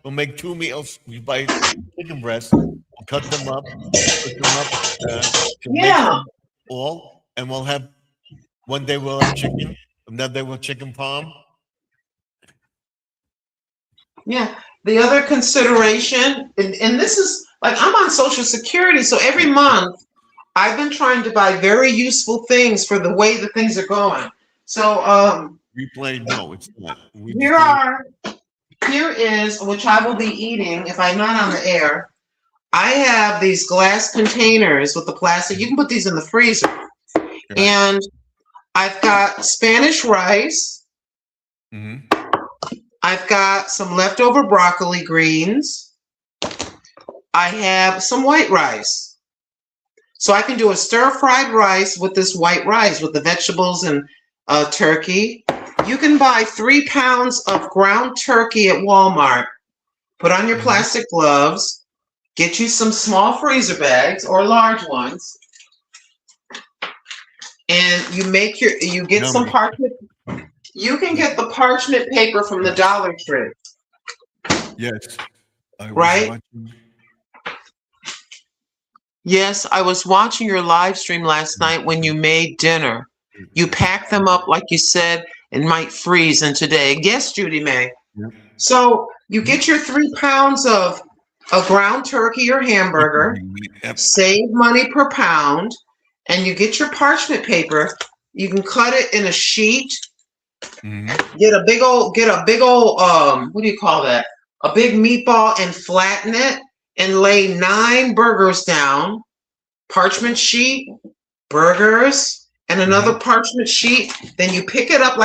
we'll make 2 meals. We buy chicken breasts. We'll cut them up, all, and we'll have one day we'll have chicken, another day we'll chicken parm.
Yeah. The other consideration, and this is like I'm on Social Security, so every month I've been trying to buy very useful things for the way the things are going. So
No, it's not.
Here is, which I will be eating if I'm not on the air. I have these glass containers with the plastic. You can put these in the freezer. Okay. And I've got Spanish rice.
Mm-hmm.
I've got some leftover broccoli greens. I have some white rice. So I can do a stir-fried rice with this white rice with the vegetables and turkey. You can buy 3 pounds of ground turkey at Walmart. Put on your plastic gloves. Get you some small freezer bags or large ones. And you get some parchment. You can get the parchment paper from the Dollar Tree.
Yes.
Right? Yes, I was watching your live stream last night when you made dinner. You pack them up, like you said, and might freeze in today. Yes, Judy May. Yep. So you get your 3 pounds of a ground turkey or hamburger, save money per pound, and you get your parchment paper. You can cut it in a sheet. Mm-hmm. Get a big old, what do you call that? A big meatball and flatten it and lay 9 burgers down. Parchment sheet, burgers, and another parchment sheet. Then you pick it up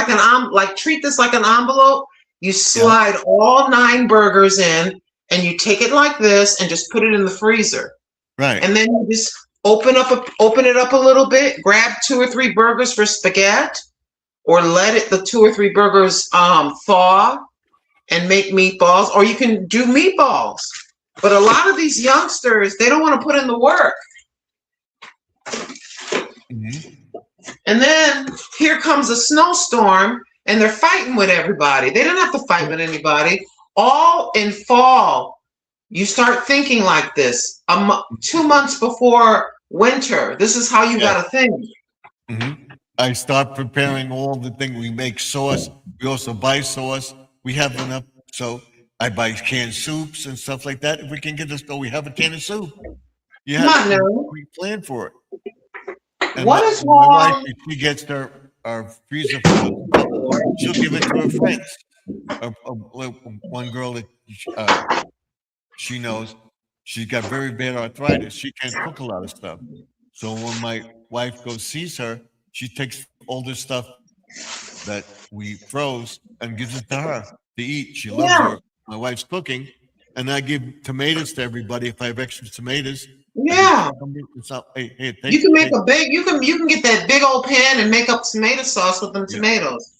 treat this like an envelope. You slide all 9 burgers in and you take it like this and just put it in the freezer. Right. And then you just open it up a little bit, grab 2 or 3 burgers for spaghetti, or let the 2 or 3 burgers thaw and make meatballs, or you can do meatballs. But a lot of these youngsters, they don't want to put in the work.
Mhm.
And then here comes a snowstorm and they're fighting with everybody. They don't have to fight with anybody. All in fall, you start thinking like this. 2 months before winter, this is how you
Yes.
got to think.
I start preparing all the thing. We make sauce. We also buy sauce. We have enough. So I buy canned soups and stuff like that. If we can get this, though, we have a can of soup. You
Come
have
on
to
now.
plan for it. And
What is
my wife,
wrong?
if she gets our freezer full of stuff, she'll give it to her friends. One girl that she knows, she's got very bad arthritis. She can't cook a lot of stuff. So when my wife goes sees her, she takes all this stuff that we froze and gives it to her to eat. She loves
Yeah.
her. My wife's cooking, and I give tomatoes to everybody if I have extra tomatoes.
Yeah.
Hey,
You can make a big. You can get that big old pan and make up tomato sauce with them tomatoes.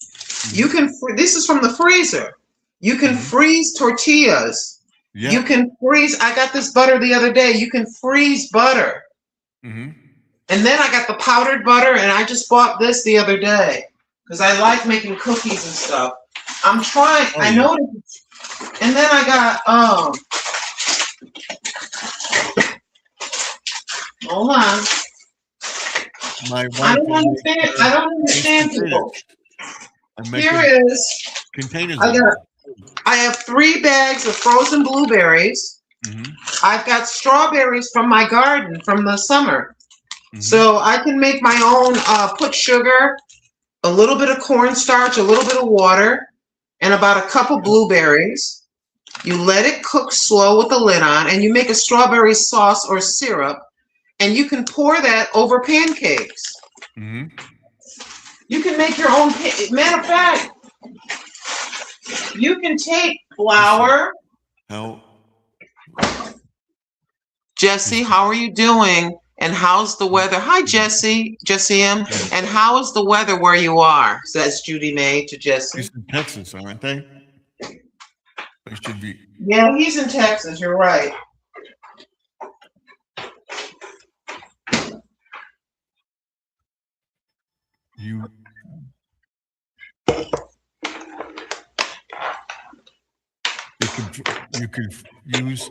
You can. This is from the freezer. You can freeze tortillas.
Yeah.
You can freeze. I got this butter the other day. You can freeze butter. And then I got the powdered butter, and I just bought this the other day because I like making cookies and stuff. I'm trying. I noticed. And then I got hold on.
My wife
I don't understand. I don't understand people. Here is.
Containers.
I have 3 bags of frozen blueberries. I've got strawberries from my garden from the summer. So I can make my own, put sugar, a little bit of cornstarch, a little bit of water, and about a cup of blueberries. You let it cook slow with the lid on, and you make a strawberry sauce or syrup, and you can pour that over pancakes. You can make your own, matter of fact, you can take flour. Jesse, how are you doing? And how's the weather? Hi, Jesse, Jesse M. And how is the weather where you are? Says Judy May to Jesse.
He's in Texas, aren't they? They should be.
Yeah, he's in Texas. You're right.
You can use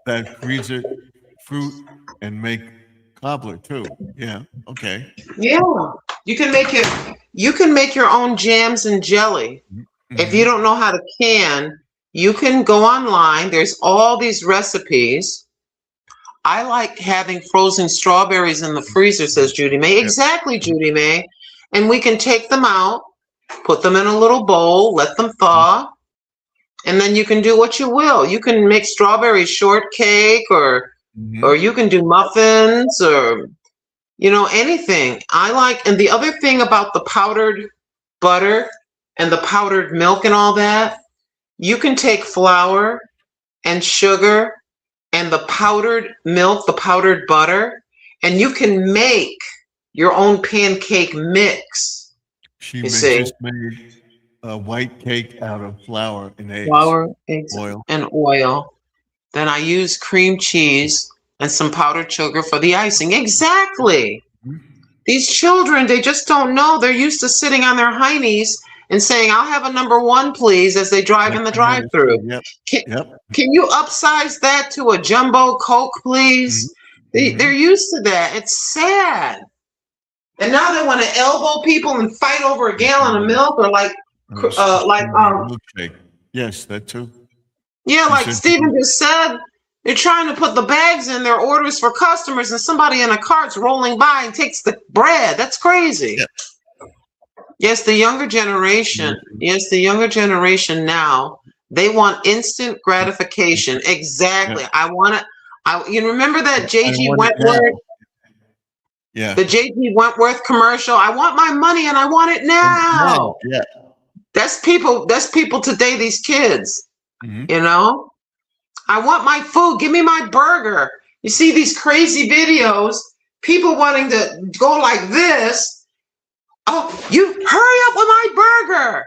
that freezer fruit and make cobbler too. Yeah. Okay.
Yeah. You can make it. You can make your own jams and jelly. If you don't know how to can, you can go online. There's all these recipes. I like having frozen strawberries in the freezer, says Judy May. Exactly, Judy May. And we can take them out, put them in a little bowl, let them thaw, and then you can do what you will. You can make strawberry shortcake, or you can do muffins, or anything. I like. And the other thing about the powdered butter and the powdered milk and all that, you can take flour and sugar and the powdered milk, the powdered butter, and you can make your own pancake mix.
She just made a white cake out of flour and eggs.
Flour, eggs, and oil. Then I use cream cheese and some powdered sugar for the icing. Exactly. These children, they just don't know. They're used to sitting on their heinies and saying, "I'll have a number 1, please," as they drive in the drive-through. Can you upsize that to a jumbo Coke, please? They're used to that. It's sad. And now they want to elbow people and fight over a gallon of milk, or
yes, that too.
Yeah, like Stephen just said, they're trying to put the bags in their orders for customers, and somebody in a cart's rolling by and takes the bread. That's crazy. Yeah. Yes, the younger generation. Yes, the younger generation now, they want instant gratification. Exactly. Yeah. You remember that J.G. Wentworth?
Yeah.
The J.G. Wentworth commercial. I want my money and I want it now.
Yeah.
That's people today, these kids. I want my food. Give me my burger. You see these crazy videos, people wanting to go like this. "Oh, you hurry up with my burger.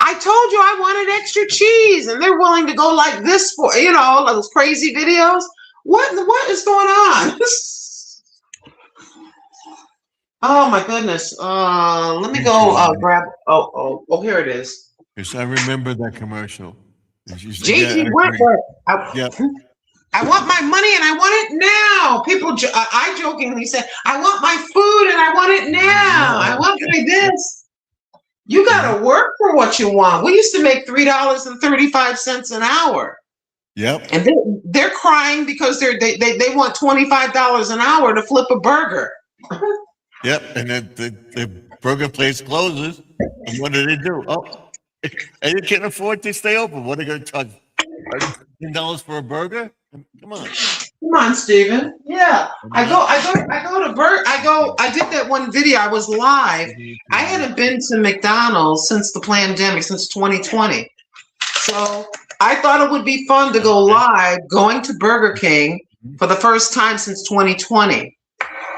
I told you I wanted extra cheese." And they're willing to go like this for, those crazy videos. What is going on? Oh my goodness. Let me go grab. Oh, here it is.
Yes, I remember that commercial. And she said, "Yeah,
JG
I agree."
Wentworth.
Yeah,
I want my money and I want it now. People, I jokingly said, I want my food and I want it now. I want my this. You got to work for what you want. We used to make $3.35 an hour.
yep,
And they're crying because they want $25 an hour to flip a burger.
yep. And then the burger place closes. And what do they do? Oh, and you can't afford to stay open. What are they going to charge? $10 for a burger? Come on.
Come on, Steven. Yeah. I did that one video. I was live. I hadn't been to McDonald's since the pandemic, since 2020. So I thought it would be fun to go live going to Burger King for the first time since 2020.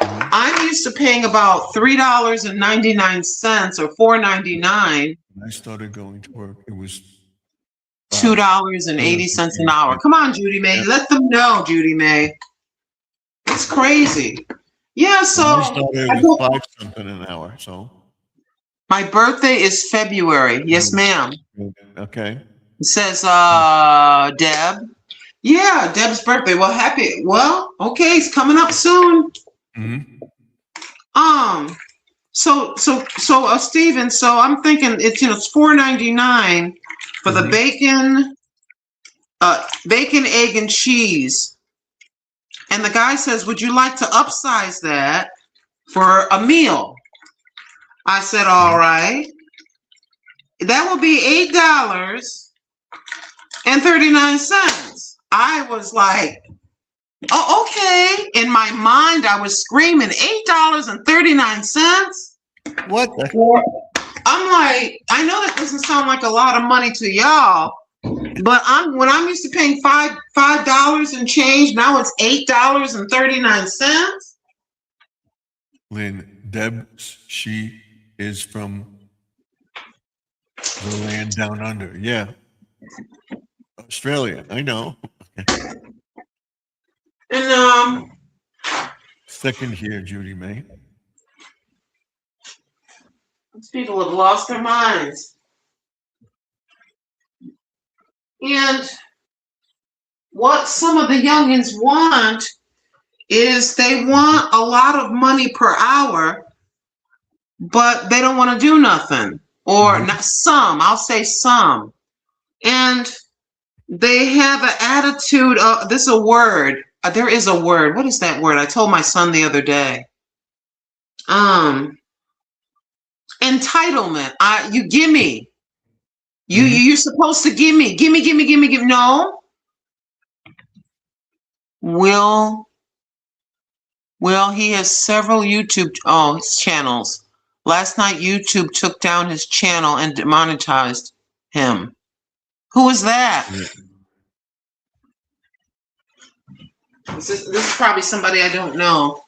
I'm used to paying about $3.99 or $4.99.
When I started going to work, it was
$2.80 an hour. Come on, Judy May. Let them know, Judy May. It's crazy. Yeah, so
I started with $5 something an hour. So
my birthday is February. Yes, ma'am.
okay.
It says Deb. Yeah, Deb's birthday. Well, okay, it's coming up soon. So Steven, so I'm thinking it's it's $4.99 for the bacon, egg, and cheese. And the guy says, would you like to upsize that for a meal? I said, all right. That will be $8.39. I was like, oh, okay. In my mind, I was screaming, $8.39?
What the?
I'm like, I know that doesn't sound like a lot of money to y'all, but when I'm used to paying $5 and change, now it's $8.39.
Lynn, Deb, she is from the land down under. Yeah. Australia. I know.
And
second here, Judy May.
these people have lost their minds. And what some of the youngins want is they want a lot of money per hour, but they don't want to do nothing. Or not some, I'll say some. And they have an attitude of, this is a word. There is a word. What is that word? I told my son the other day. Entitlement. You give me. You're supposed to give me. Give me. No. Will, he has several YouTube channels. Last night, YouTube took down his channel and demonetized him. Who is that? This is probably somebody I don't know.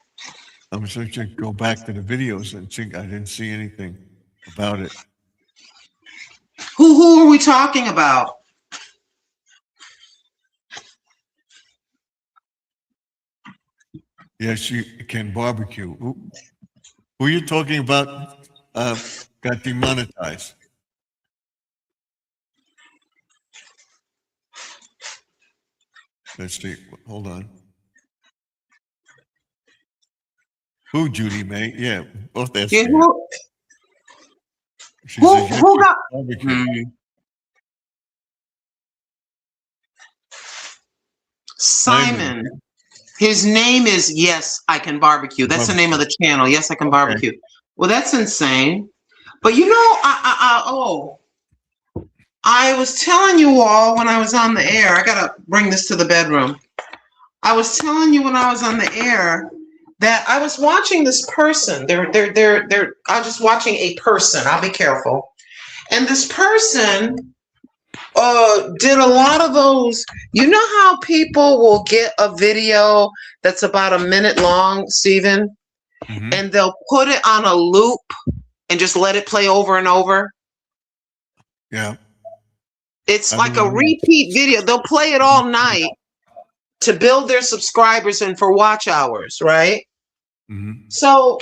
I'm supposed to go back to the videos and think I didn't see anything about it.
Who are we talking about?
Yes, you can barbecue. Who are you talking about? Got demonetized. Let's see. Hold on. Who, Judy May? Yeah, both asked.
Yeah,
She
who
said, yes,
got?
barbecue.
Simon. His name is Yes, I Can Barbecue. That's the name of the channel. Yes, I Can Barbecue. Well, that's insane. But you know, I was telling you all when I was on the air. I gotta bring this to the bedroom. I was telling you when I was on the air that I was watching this person. I'm just watching a person. I'll be careful. And this person did a lot of those. You know how people will get a video that's about a minute long, Steven, and they'll put it on a loop and just let it play over and over?
Yeah.
It's like a repeat video. They'll play it all night to build their subscribers and for watch hours, right? So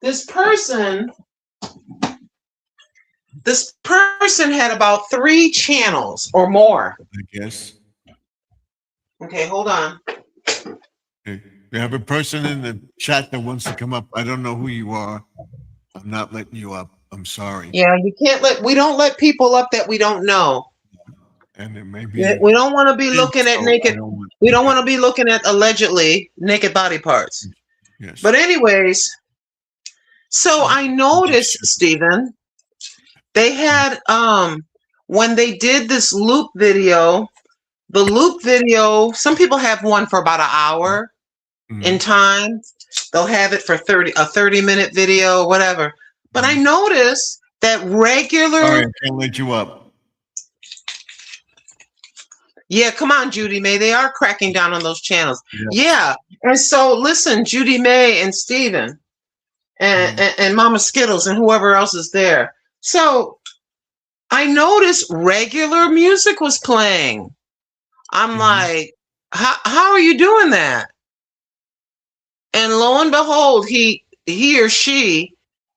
this person had about 3 channels or more.
I guess.
Okay, hold on.
Okay. We have a person in the chat that wants to come up. I don't know who you are. I'm not letting you up. I'm sorry.
Yeah, we don't let people up that we don't know.
And it may be.
Yeah, we don't want to be looking at
So
naked. We don't want to be looking at allegedly naked body parts.
Yes.
But anyways, so I noticed, Stephen, they had when they did this loop video, the loop video, some people have one for about an hour in time. They'll have it for a 30-minute video, whatever. But I noticed that regular.
Sorry, I can't let you up.
Yeah, come on, Judy May. They are cracking down on those channels. Yeah. And so listen, Judy May and Steven and Mama Skittles and whoever else is there. So I noticed regular music was playing. I'm like, how are you doing that? And lo and behold, he or she,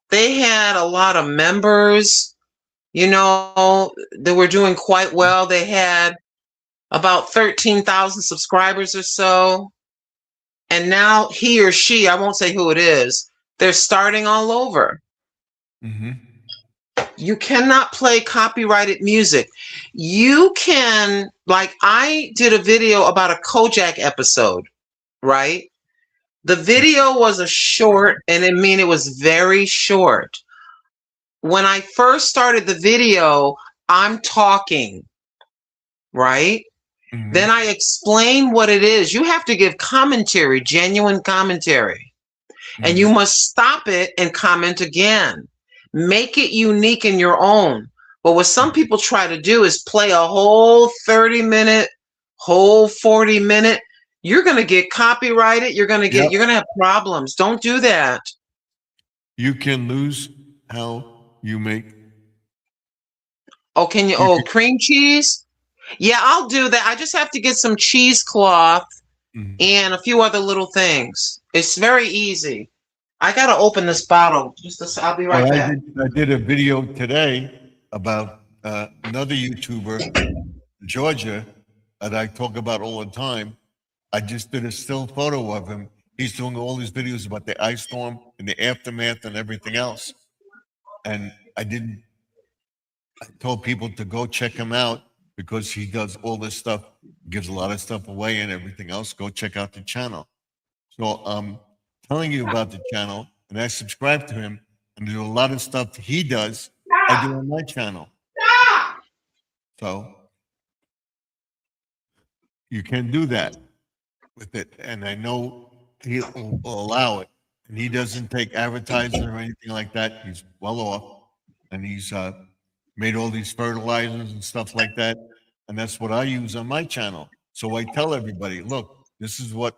they had a lot of members, you know, they were doing quite well. They had about 13,000 subscribers or so. And now he or she, I won't say who it is, they're starting all over. You cannot play copyrighted music. You can, like I did a video about a Kojak episode, right? The video was a short, and I mean, it was very short. When I first started the video, I'm talking, right? Then I explain what it is. You have to give commentary, genuine commentary. And you must stop it and comment again. Make it unique in your own. But what some people try to do is play a whole 30-minute, whole 40-minute. You're going to get copyrighted. You're going to have problems. Don't do that.
You can lose how you make.
Oh, can you? Oh, cream cheese? Yeah, I'll do that. I just have to get some cheesecloth and a few other little things. It's very easy. I got to open this bottle. I'll be right back.
I did a video today about another YouTuber, Georgia, that I talk about all the time. I just did a still photo of him. He's doing all these videos about the ice storm and the aftermath and everything else. And I told people to go check him out because he does all this stuff, gives a lot of stuff away and everything else. Go check out the channel. So I'm telling you about the channel, and I subscribe to him, and there's a lot of stuff he does I do on my channel. So you can do that with it, and I know he will allow it. And he doesn't take advertising or anything like that. He's well off, and he's made all these fertilizers and stuff like that, and that's what I use on my channel. So I tell everybody, look, this is what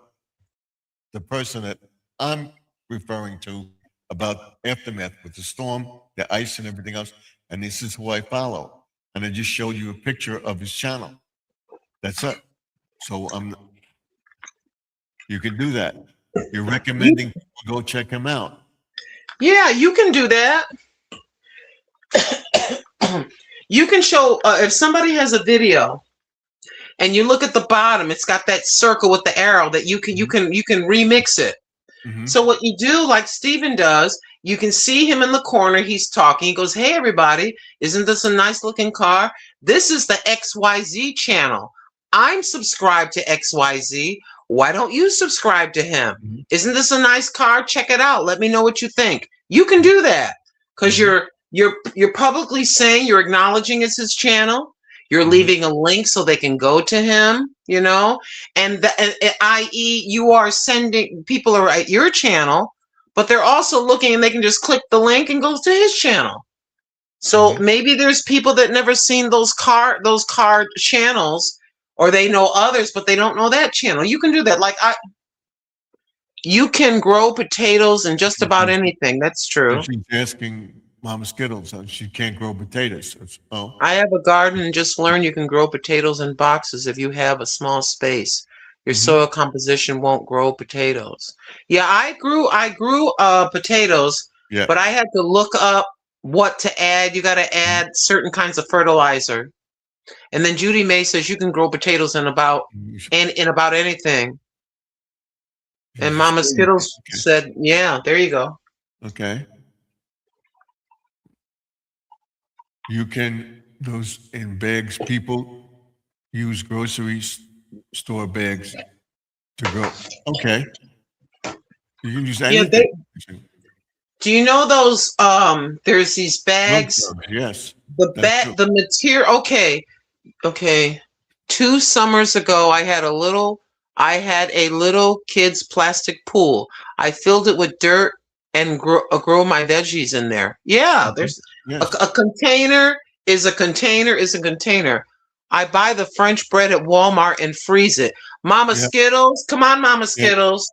the person that I'm referring to about aftermath with the storm, the ice and everything else, and this is who I follow. And I just showed you a picture of his channel. That's it. So you can do that. You're recommending people go check him out.
Yeah, you can do that. You can show if somebody has a video and you look at the bottom, it's got that circle with the arrow that you can remix it. So what you do, like Steven does, you can see him in the corner, he's talking, he goes, hey everybody, isn't this a nice looking car? This is the XYZ channel. I'm subscribed to XYZ. Why don't you subscribe to him? Isn't this a nice car? Check it out. Let me know what you think. You can do that because you're publicly saying, you're acknowledging it's his channel. You're leaving a link so they can go to him, you know, and i.e. you are sending people are at your channel, but they're also looking and they can just click the link and go to his channel. So maybe there's people that never seen those car channels, or they know others, but they don't know that channel. You can do that. Like you can grow potatoes and just about anything. That's true.
She's asking Mama Skittles, she can't grow potatoes. Oh.
I have a garden and just learned you can grow potatoes in boxes if you have a small space. Your soil composition won't grow potatoes. Yeah, I grew potatoes,
Yeah.
but I had to look up what to add. You got to add certain kinds of fertilizer. And then Judy May says you can grow potatoes in about anything. And Mama Skittles said, yeah, there you go.
Okay. You can, those in bags, people use grocery store bags to grow. Okay. You can use
Yeah,
anything.
do you know those there's these bags?
Yes.
The material, okay. 2 summers ago I had a little kid's plastic pool. I filled it with dirt and grow my veggies in there. Yeah, there's a container is a container is a container. I buy the French bread at Walmart and freeze it. Mama Skittles, come on, Mama Skittles.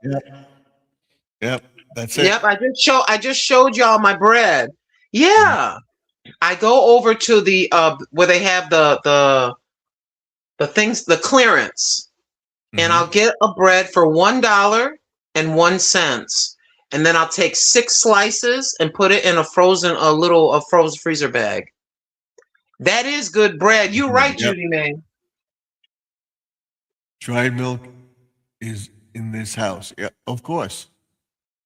Yep, that's it.
Yep, I just showed y'all my bread. Yeah. I go over to the where they have the things, the clearance, and I'll get a bread for $1.01. And then I'll take 6 slices and put it in a frozen freezer bag. That is good bread. You're right, Judy May.
Dried milk is in this house. Yeah, of course.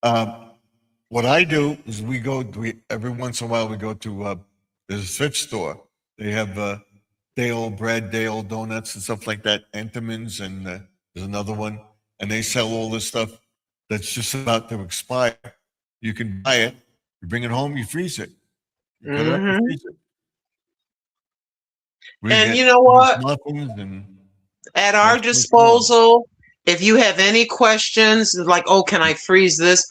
What I do is every once in a while we go to there's a thrift store. They have day old bread, day old donuts and stuff like that. Entenmann's and there's another one, and they sell all this stuff that's just about to expire. You can buy it, you bring it home, you freeze it. You cut it up and freeze it.
And you know what? At our disposal, if you have any questions, like, oh, can I freeze this?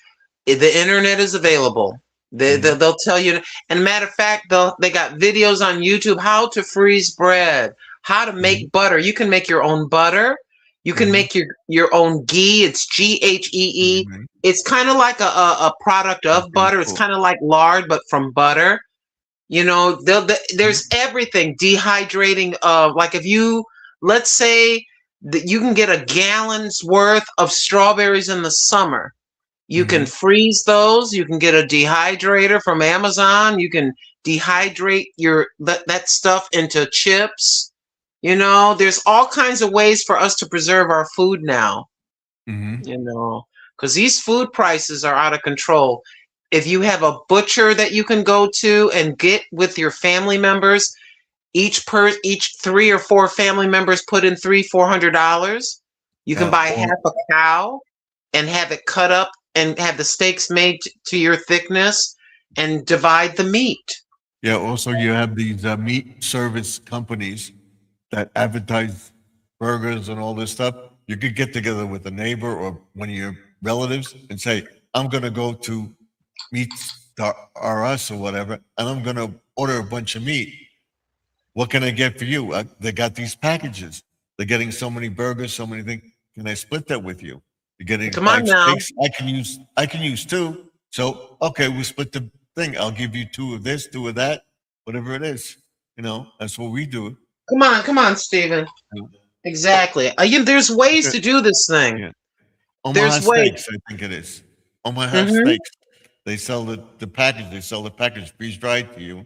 The internet is available. They'll tell you. And matter of fact, they got videos on YouTube how to freeze bread, how to make butter. You can make your own butter. You can make your own ghee. It's Ghee. It's kind of like a product of butter. It's kind of like lard, but from butter. You know, there's everything. Dehydrating like if you, let's say that you can get a gallon's worth of strawberries in the summer. You can freeze those. You can get a dehydrator from Amazon. You can dehydrate that stuff into chips. You know, there's all kinds of ways for us to preserve our food now. You know, because these food prices are out of control. If you have a butcher that you can go to and get with your family members, each 3 or 4 family members put in $300-400. You can buy half a cow and have it cut up and have the steaks made to your thickness and divide the meat.
Yeah, also you have these meat service companies that advertise burgers and all this stuff. You could get together with a neighbor or one of your relatives and say, I'm going to go to Meats R Us or whatever, and I'm going to order a bunch of meat. What can I get for you? They got these packages. They're getting so many burgers, so many things. Can I split that with you? You're getting 5 steaks. I can use 2. So, okay, we split the thing. I'll give you 2 of this, 2 of that, whatever it is. You know, that's what we do.
Come on, Stephen. Exactly. There's ways to do this thing.
Yeah. Omaha Steaks, I think it is. Omaha Steaks. They sell the package. They sell the package freeze-dried to you.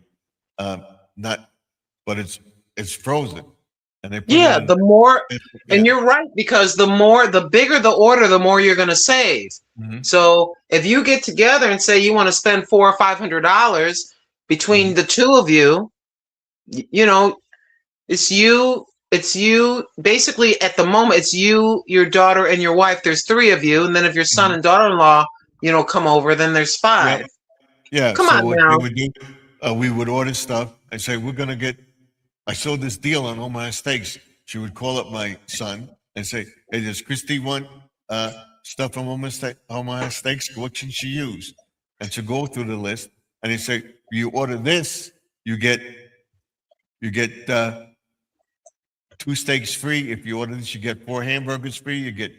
But it's frozen. And they put
the more, and you're right, because the bigger the order, the more you're going to save. So if you get together and say you want to spend $400 or $500 between the 2 of you, you know, it's you. Basically, at the moment, it's you, your daughter, and your wife. There's 3 of you, and then if your son and daughter-in-law, you know, come over, then there's 5.
Yeah.
Come on now.
We would order stuff. I say I saw this deal on Omaha Steaks. She would call up my son and say, hey, does Christy want stuff from Omaha Steaks? What should she use? And she'd go through the list, and he'd say, you order this, you get 2 steaks free. If you order this, you get 4 hamburgers free. You get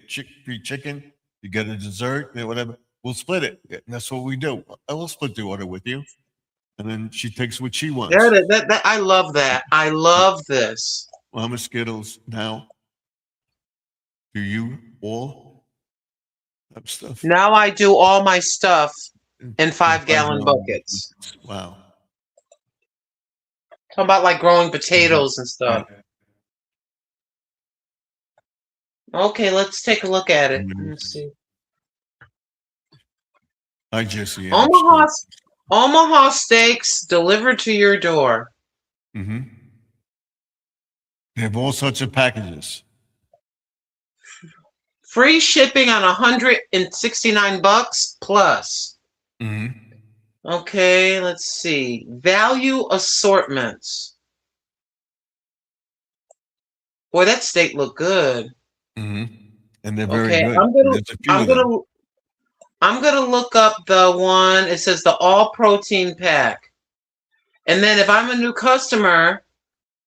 free chicken. You get a dessert, whatever. We'll split it. And that's what we do. I will split the order with you. And then she takes what she wants.
I love that. I love this.
Mama Skittles, now, do you all have stuff?
Now I do all my stuff. in 5-gallon
5 gallon
buckets.
buckets. Wow.
How about like growing potatoes and stuff?
Right.
Okay, let's take a look at it.
Mhm.
Let's see.
Hi, Jesse.
Omaha steaks delivered to your door.
Mm-hmm. They have all sorts of packages.
Free shipping on $169 plus.
Mm-hmm.
Okay, let's see. Value assortments. Boy, that steak looked good.
Mm-hmm. And they're very
Okay,
good. There's a few of them.
I'm gonna look up the one. It says the all protein pack. And then if I'm a new customer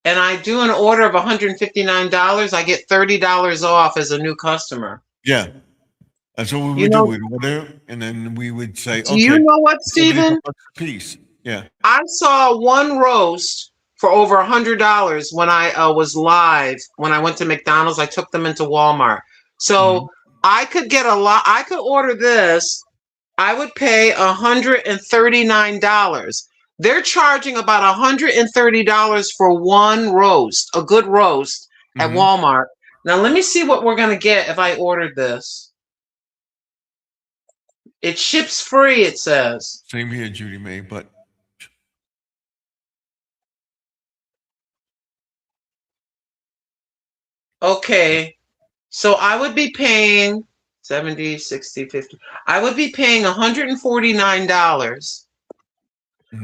and I do an order of $159, I get $30 off as a new customer.
Yeah. That's what we would do. We'd order, and then we would say,
Do you know what, Stephen?
$70 a piece. Yeah.
I saw one roast for over $100 when I was live. When I went to McDonald's, I took them into Walmart. So I could get a lot. I could order this. I would pay $139. They're charging about $130 for one roast, a good roast at Walmart. Now let me see what we're gonna get if I ordered this. It ships free, it says.
Same here, Judy May, but
okay. So I would be paying 70, 60, 50. I would be paying $149.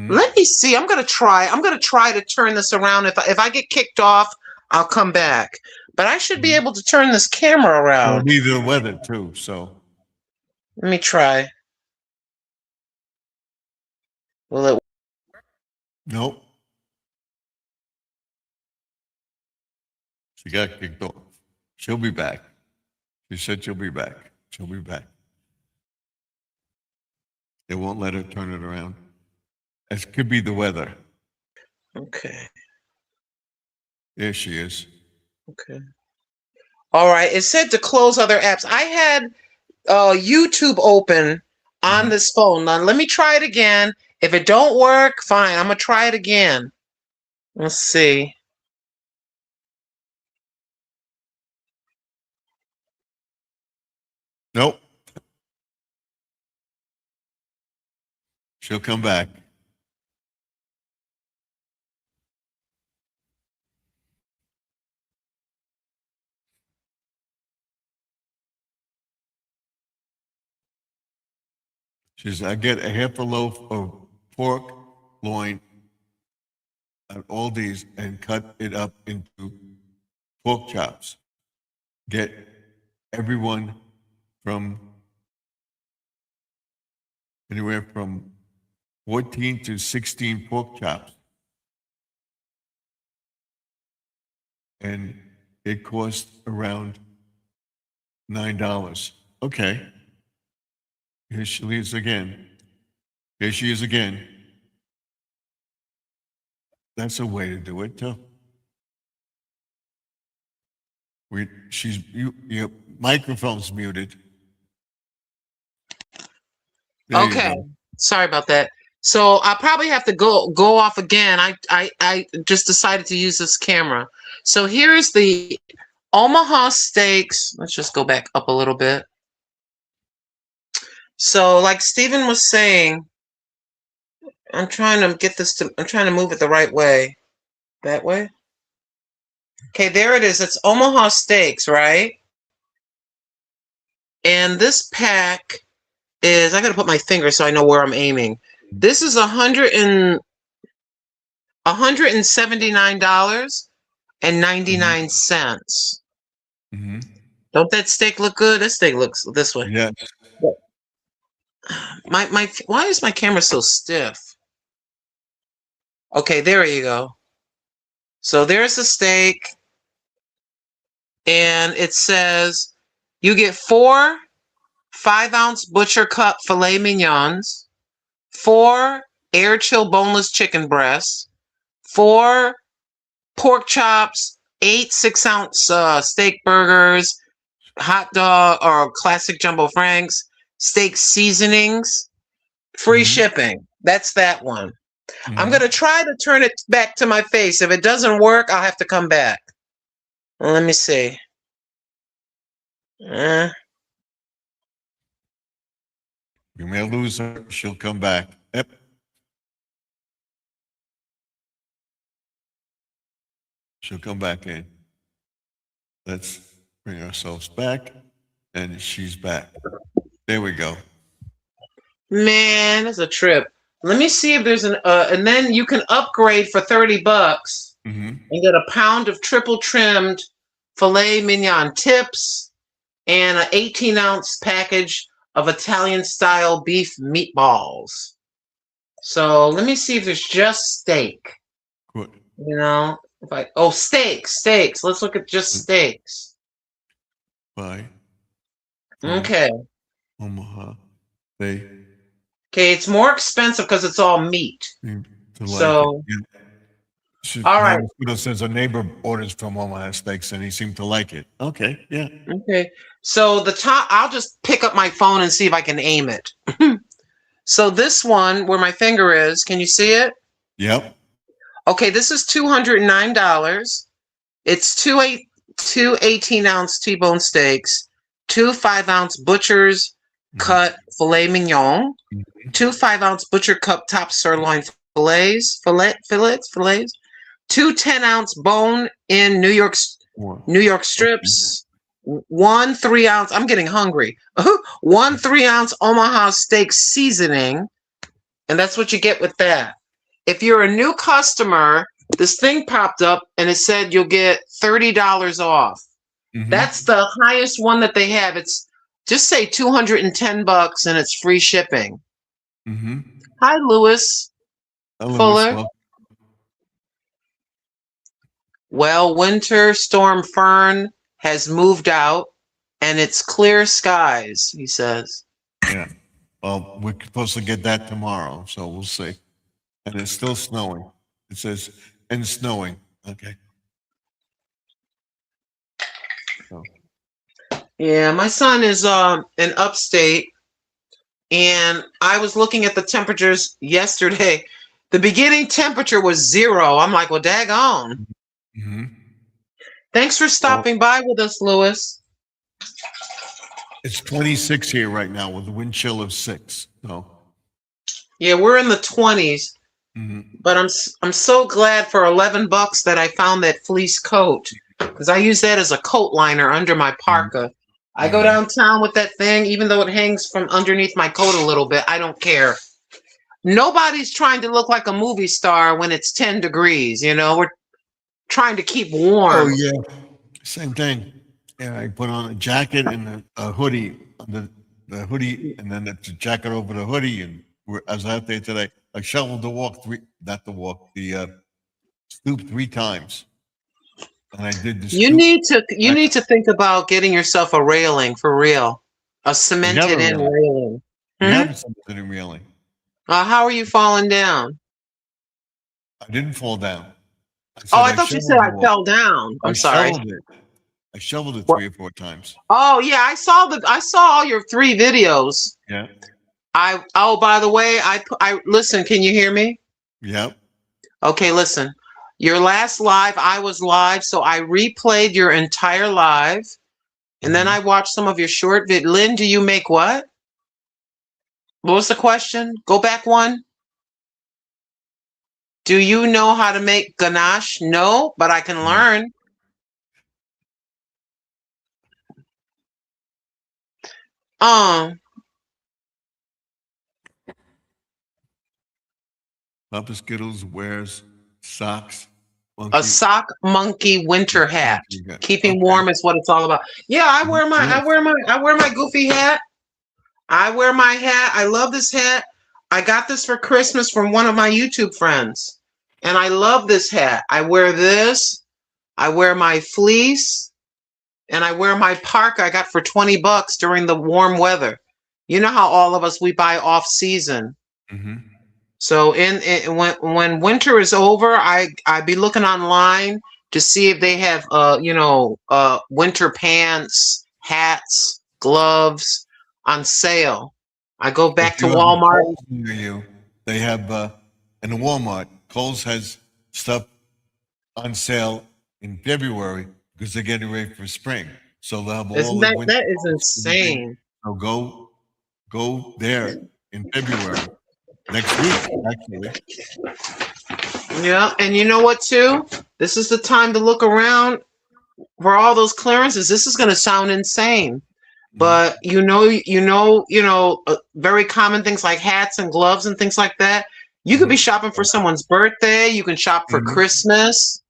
Let me see. I'm gonna try to turn this around. If I get kicked off, I'll come back. But I should be able to turn this camera around.
it'll be the weather too, so.
Let me try. Will it?
Nope. She got kicked off. She'll be back. She said she'll be back. She'll be back. They won't let her turn it around. It could be the weather.
Okay.
There she is.
Okay. All right. It said to close other apps. I had YouTube open on this phone. Now let me try it again. If it don't work, fine. I'm gonna try it again. Let's see.
Nope. She'll come back. She says, I get a half a loaf of pork loin at Aldi's and cut it up into pork chops. Get everyone from anywhere from 14 to 16 pork chops. And it cost around $9. Okay. Here she is again. Here she is again. That's a way to do it, too. Your microphone's muted. There
Okay. Sorry about that. So I probably have to go off again. I just decided to use this camera. So here's the Omaha Steaks. Let's just go back up a little bit. So like Stephen was saying, I'm trying to move it the right way. That way? Okay, there it is. It's Omaha Steaks, right? And this pack is, I gotta put my finger so I know where I'm aiming. This is $179.99. Don't that steak look good? This steak looks this way.
Yeah.
Why is my camera so stiff? Okay, there you go. So there's the steak. And it says you get 4 5-ounce butcher cut filet mignons, 4 air chill boneless chicken breasts, 4 pork chops, 8 6-ounce steak burgers, hot dog or classic jumbo franks, steak seasonings, Free
Mhm.
shipping. That's that one. I'm
Mhm.
going to try to turn it back to my face. If it doesn't work, I'll have to come back. Let me see. Uh,
You may lose her. She'll come back. Yep. She'll come back in. Let's bring ourselves back. And she's back. There we go.
Man, it's a trip. Let me see if there's and then you can upgrade for $30
Mm-hmm.
and get a pound of triple trimmed filet mignon tips and an 18-ounce package of Italian style beef meatballs. So let me see if there's just steak.
Good.
You know, steaks. Let's look at just steaks.
Bye.
Okay.
Omaha. They
Okay, it's more expensive because it's all meat.
seem to like
So,
it. Yeah.
all right.
Mosquito says a neighbor orders from Omaha Steaks and he seemed to like it. Okay, yeah.
Okay. So the top, I'll just pick up my phone and see if I can aim it. So this one where my finger is, can you see it?
Yep.
Okay, this is $209. It's two 18-ounce T-bone steaks, 2 5-ounce butcher's cut filet mignon, 2 5-ounce butcher cup top sirloin fillets, 2 10-ounce bone-in New York strips, 1 3-ounce. I'm getting hungry. 1 3-ounce Omaha steak seasoning, and that's what you get with that. If you're a new customer, this thing popped up and it said you'll get $30 off.
Mhm.
That's the highest one that they have. It's just say $210 and it's free shipping.
Mm-hmm.
Hi, Lewis.
Hello,
Fuller.
Miss Love.
Well, Winter Storm Fern has moved out and it's clear skies, he says.
Yeah. Well, we're supposed to get that tomorrow, so we'll see. And it's still snowing. It says, and snowing. Okay. So,
Yeah, my son is in upstate, and I was looking at the temperatures yesterday. The beginning temperature was 0. I'm like, well, daggone.
mhm.
Thanks for stopping by with us, Lewis.
It's 26 here right now with a wind chill of 6. So,
Yeah, we're in the 20s,
mhm.
but I'm so glad for $11 that I found that fleece coat because I use that as a coat liner under my parka. I go downtown with that thing, even though it hangs from underneath my coat a little bit. I don't care. Nobody's trying to look like a movie star when it's 10 degrees. You know, we're trying to keep warm.
Oh, yeah. Same thing. Yeah, I put on a jacket and a hoodie under the hoodie, and then the jacket over the hoodie. And I was out there today. I shoveled the stoop 3 times. And I did the
You
stoop.
need to think about getting yourself a railing for real, a cemented in railing.
We have something in railing.
How are you falling down?
I didn't fall down.
I thought you said I fell down. I'm sorry.
I shoveled it 3 or 4 times.
Oh yeah, I saw all your 3 videos.
Yeah.
By the way, I listen, can you hear me?
Yep.
Okay, listen. Your last live, I was live, so I replayed your entire live, and then I watched some of your short vid. Lynn, do you make what? What was the question? Go back one. Do you know how to make ganache? No, but I can learn.
Papa Skittles wears socks.
A sock monkey winter hat. Keeping
Okay.
warm is what it's all about. Yeah, I wear my goofy hat. I wear my hat. I love this hat. I got this for Christmas from one of my YouTube friends. And I love this hat. I wear this. I wear my fleece. And I wear my parka I got for $20 during the warm weather. You know how all of us, we buy off season.
Mm-hmm.
So when winter is over, I be looking online to see if they have winter pants, hats, gloves on sale. I go
If
back to
you have a
Walmart.
Kohl's near you, they have, in the Walmart, Kohl's has stuff on sale in February because they're getting ready for spring. So they'll have all
Isn't
the
that
winter.
that is
clothes and everything.
insane?
So go there in February, next week, actually.
Yeah, and you know what too? This is the time to look around for all those clearances. This is going to sound insane, but very common things like hats and gloves and things like that. You could be shopping for someone's birthday. You can shop for
Mhm.
Christmas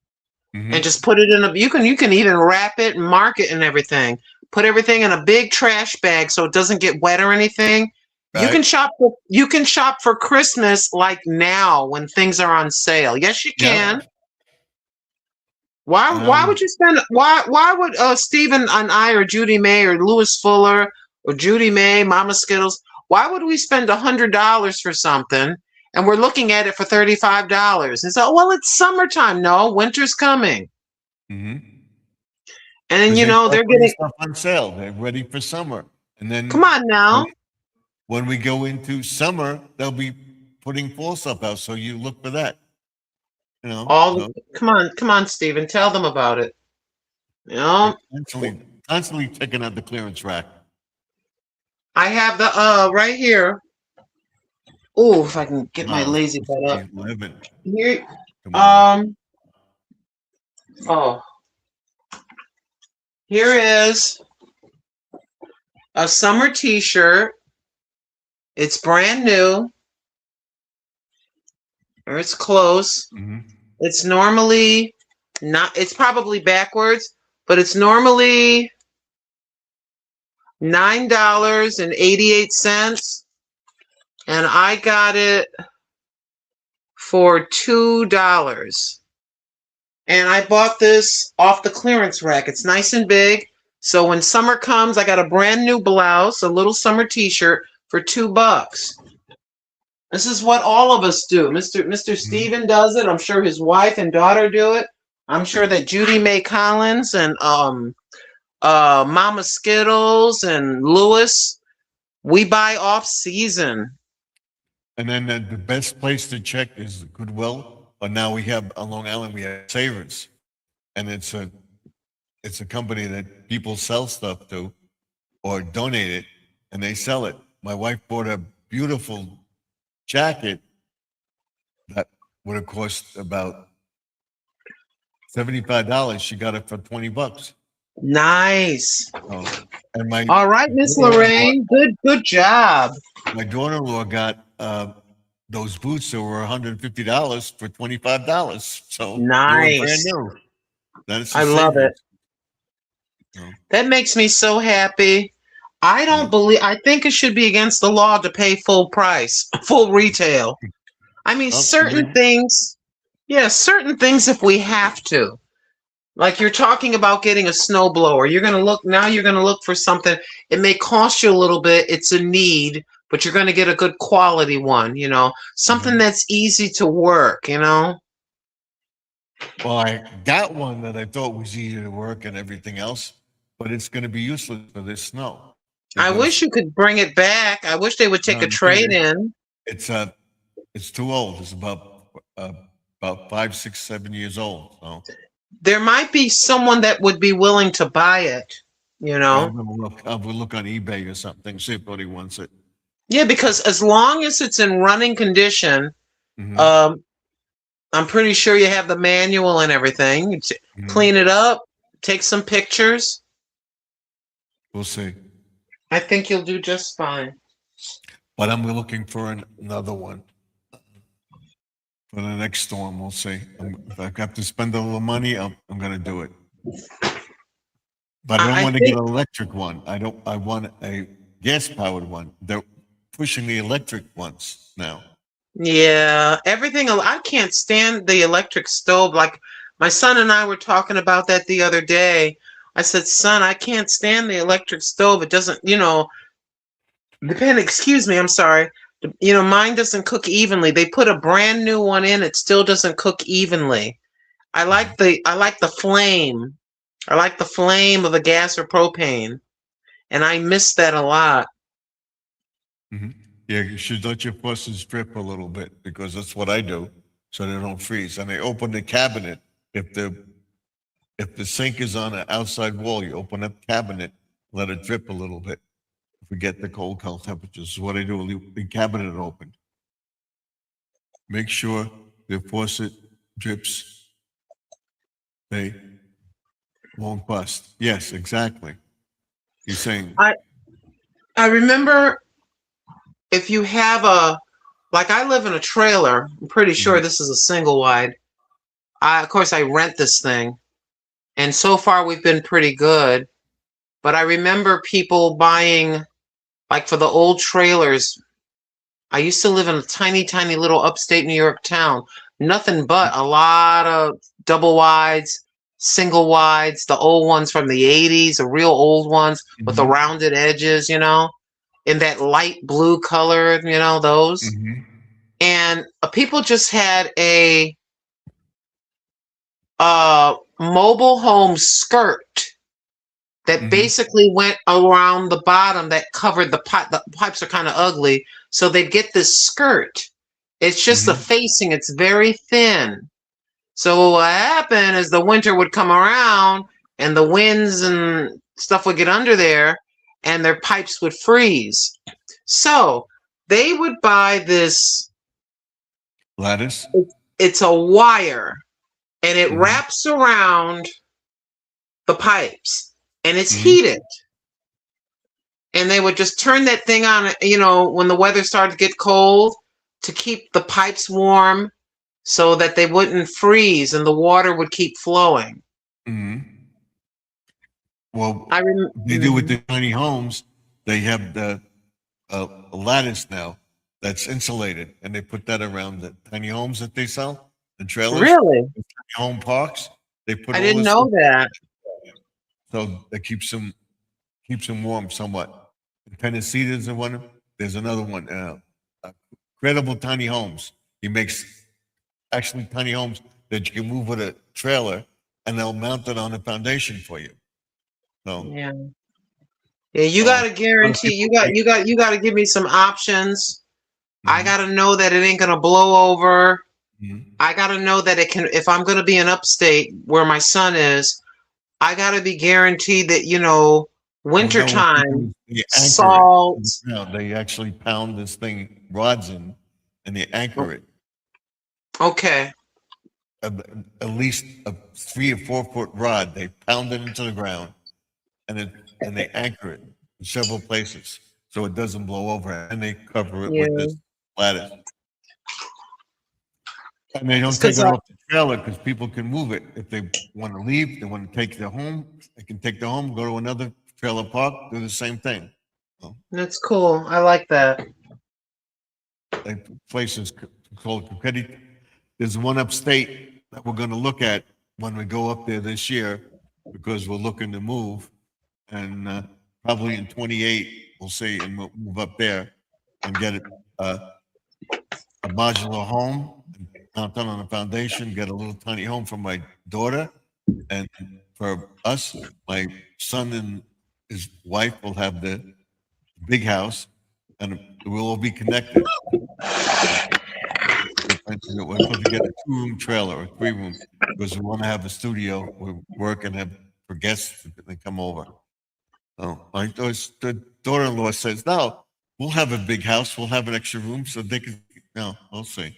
Mhm.
and just put it in a. You can even wrap it and mark it and everything. Put everything in a big trash bag so it doesn't get wet or anything.
Right?
You can shop for Christmas like now when things are on sale. Yes, you
Yeah.
can. Why would you spend why would Stephen and I or Judy May or Lewis Fuller or Judy May, Mama Skittles, why would we spend $100 for something and we're looking at it for $35? And so, well, it's summertime. No, winter's coming.
Mhm.
And then
Because they start
they're
putting
getting,
stuff on sale. They're ready for summer. And
come
then
on now.
when we go into summer, they'll be putting fall stuff out. So you look for that. You know, so
Come on, Stephen, tell them about it. You know,
constantly checking out the clearance rack.
I have the right here. Oh, if I can get my
Wow, it's
lazy
supposed to
butt up.
be 11
Here,
tomorrow.
oh, here is a summer t-shirt. It's brand new, or it's close.
Mhm.
It's normally not, it's probably backwards, but it's normally $9.88. And I got it for $2. And I bought this off the clearance rack. It's nice and big. So when summer comes, I got a brand new blouse, a little summer t-shirt for $2. This is what all of us do. Mr. Steven does it. I'm sure his wife and daughter do it. I'm sure that Judy May Collins and Mama Skittles and Lewis, we buy off season.
And then the best place to check is Goodwill. But now we have on Long Island, we have Savers. And it's a company that people sell stuff to or donate it and they sell it. My wife bought a beautiful jacket that would have cost about $75. She got it for $20.
Nice.
So, and my
All right, Miss
daughter-in-law-
Lorraine. Good job.
my daughter-in-law got those boots that were $150 for $25. So they were brand
Nice.
new. That's
I love it.
So,
That makes me so happy. I think it should be against the law to pay full price, full retail. I mean,
well,
certain things, yeah, certain things if we have to. Like you're talking about getting a snowblower. You're going to look for something. It may cost you a little bit. It's a need, but you're going to get a good quality one, something that's easy to work,
Well, I got one that I thought was easy to work and everything else, but it's going to be useless for this snow.
I wish you could bring it back. I wish they would take a trade in.
It's too old. It's about 5, 6, 7 years old. So
There might be someone that would be willing to buy it,
I will look on eBay or something, see if anybody wants it.
Yeah, because as long as it's in running condition,
Mhm.
I'm pretty sure you have the manual and everything. Clean it up, take some pictures.
We'll see.
I think you'll do just fine.
But I'm looking for another one for the next storm. We'll see. If I have to spend a little money, I'm going to do it. But I don't want to get an electric one. I want a gas powered one. They're pushing the electric ones now.
Yeah, everything. I can't stand the electric stove. Like my son and I were talking about that the other day. I said, son, I can't stand the electric stove. It doesn't, excuse me, I'm sorry. Mine doesn't cook evenly. They put a brand new one in, it still doesn't cook evenly. I like the flame. I like the flame of a gas or propane. And I miss that a lot.
Mm-hmm. Yeah, you should let your faucets drip a little bit because that's what I do, so they don't freeze. And I open the cabinet if the sink is on an outside wall. You open up the cabinet, let it drip a little bit. If we get the cold temperatures, this is what I do. Leave the cabinet open. Make sure the faucet drips. They won't bust. Yes, exactly. You're saying,
I remember if you have like I live in a trailer, I'm pretty sure this is a single wide. Of course, I rent this thing, and so far we've been pretty good. But I remember people buying, like for the old trailers. I used to live in a tiny, tiny little upstate New York town. Nothing but a lot of double wides, single wides, the old ones from the 80s, the real old ones with the
Mhm.
rounded edges, in that light blue color, those. And people just had a mobile home skirt that basically went around the bottom that covered the pipe. The pipes are kind of ugly, so they'd get this skirt. It's just the facing; it's very thin. So what happened is the winter would come around, and the winds and stuff would get under there, and their pipes would freeze. So they would buy this.
lattice.
It's a wire, and it
Mhm.
wraps around the pipes, and it's
Mhm.
heated. And they would just turn that thing on, when the weather started to get cold, to keep the pipes warm so that they wouldn't freeze and the water would keep flowing.
Mhm. Well,
I
they do with
remember.
the tiny homes. They have the a lattice now that's insulated, and they put that around the tiny homes that they sell, the trailers,
Really?
the tiny home parks. They put
I
all
didn't
this
know
stuff
that.
so that keeps them warm somewhat. In Tennessee, there's one. There's another one. Credible Tiny Homes. He makes actually tiny homes that you can move with a trailer, and they'll mount it on a foundation for you. So,
Yeah. Yeah, you
so
got to
a lot of
guarantee
people take.
you got to give me some options. I
Mhm,
got to know that it ain't going to blow over.
mhm.
I got to know that it can, if I'm going to be in upstate where my son is, I got to be guaranteed that,
Well, no, what they do
wintertime,
is they anchor it
salt.
to the ground. They actually pound this thing rods in, and they anchor it
Okay.
at, at least a 3 or 4 foot rod. They pound it into the ground, and it and they anchor it in several places so it doesn't blow over, and they cover it with
Yeah.
this lattice. And they
It's
don't take
because
it off the trailer because people can move it if they want to leave. They want to take their home. They can take their home, go to another trailer park, do the same thing. So,
that's cool. I like that.
they places called Coquetti. There's one upstate that we're going to look at when we go up there this year because we're looking to move, and probably in 28 we'll see and we'll move up there and get a modular home, and mount that on a foundation, get a little tiny home for my daughter, and for us, my son and his wife will have the big house, and we'll all be connected. We're supposed to get a 2 room trailer or 3 room because we want to have a studio where we work and have for guests that come over. Oh, the daughter-in-law says, "No, we'll have a big house. We'll have an extra room so they can." No, we'll see.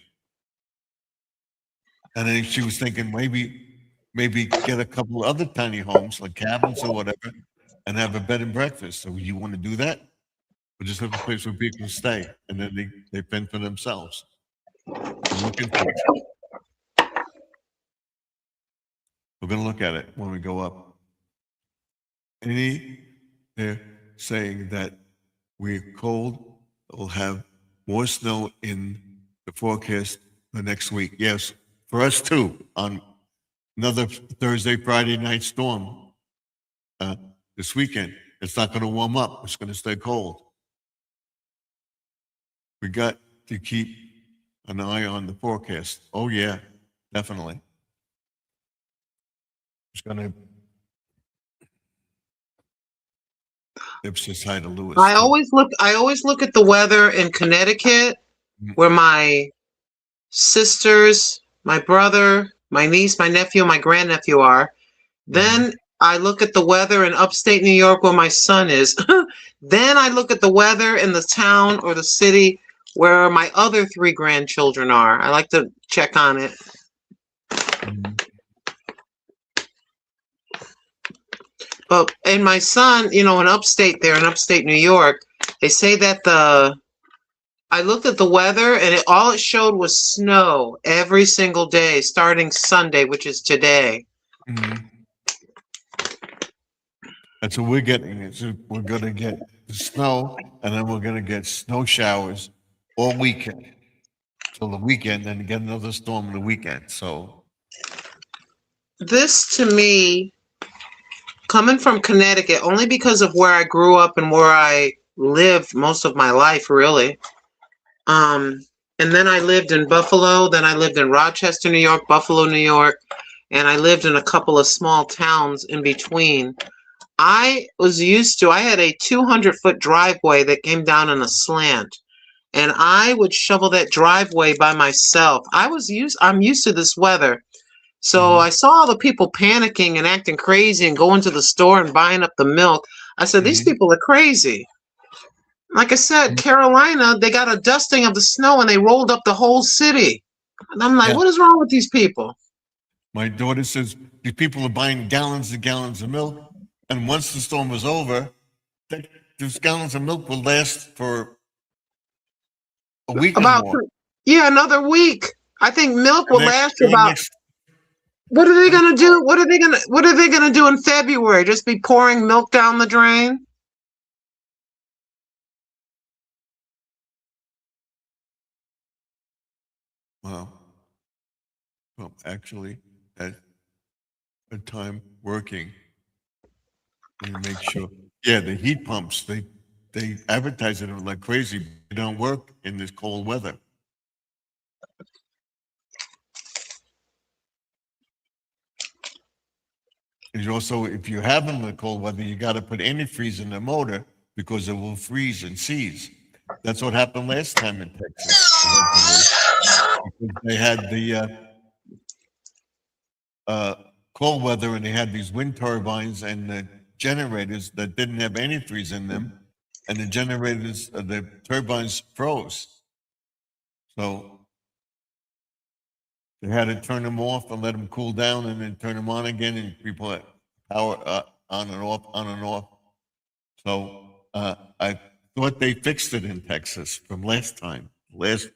And then she was thinking maybe get a couple other tiny homes like cabins or whatever, and have a bed and breakfast. So you want to do that? Or just have a place where people can stay, and then they fend for themselves. We're looking for it. We're going to look at it when we go up. Any they're saying that we're cold. We'll have more snow in the forecast the next week. Yes, for us too. On another Thursday, Friday night storm this weekend. It's not going to warm up. It's going to stay cold. We got to keep an eye on the forecast. Oh yeah, definitely. It's going to Ipsos High Lewis
I
too.
always look at the weather in Connecticut, where my sisters, my brother, my niece, my nephew, my grandnephew are. Then I look at the weather in upstate New York where my son is. Then I look at the weather in the town or the city where my other three grandchildren are. I like to check on it.
Mhm.
But and my son, in upstate there in upstate New York, they say that I looked at the weather and all it showed was snow every single day starting Sunday, which is today.
Mhm. That's what we're getting. We're going to get snow, and then we're going to get snow showers all weekend till the weekend, and get another storm on the weekend. So,
This to me, coming from Connecticut, only because of where I grew up and where I lived most of my life, really. And then I lived in Buffalo, then I lived in Rochester, New York, Buffalo, New York, and I lived in a couple of small towns in between. I had a 200-foot driveway that came down in a slant, and I would shovel that driveway by myself. I'm used to this weather. So I saw all the people panicking and acting crazy and going to the store and buying up the milk. I said, these people are crazy. Like I said, Carolina, they got a dusting of the snow and they rolled up the whole city. And I'm like,
yeah.
what is wrong with these people?
My daughter says these people are buying gallons and gallons of milk, and once the storm is over, those gallons of milk will last for a week or more.
Another week. I think milk will last about.
Next,
What are they gonna do? What are they gonna do in February? Just be pouring milk down the drain?
well, actually, at a time working, and make sure. Yeah, the heat pumps. They advertise it like crazy. They don't work in this cold weather. And also, if you have them in the cold weather, you got to put antifreeze in the motor because it will freeze and seize. That's what happened last time in Texas. Because they had the cold weather and they had these wind turbines and the generators that didn't have antifreeze in them, and the generators, the turbines froze. So they had to turn them off and let them cool down, and then turn them on again, and people had power on and off, on and off. So I thought they fixed it in Texas from last time.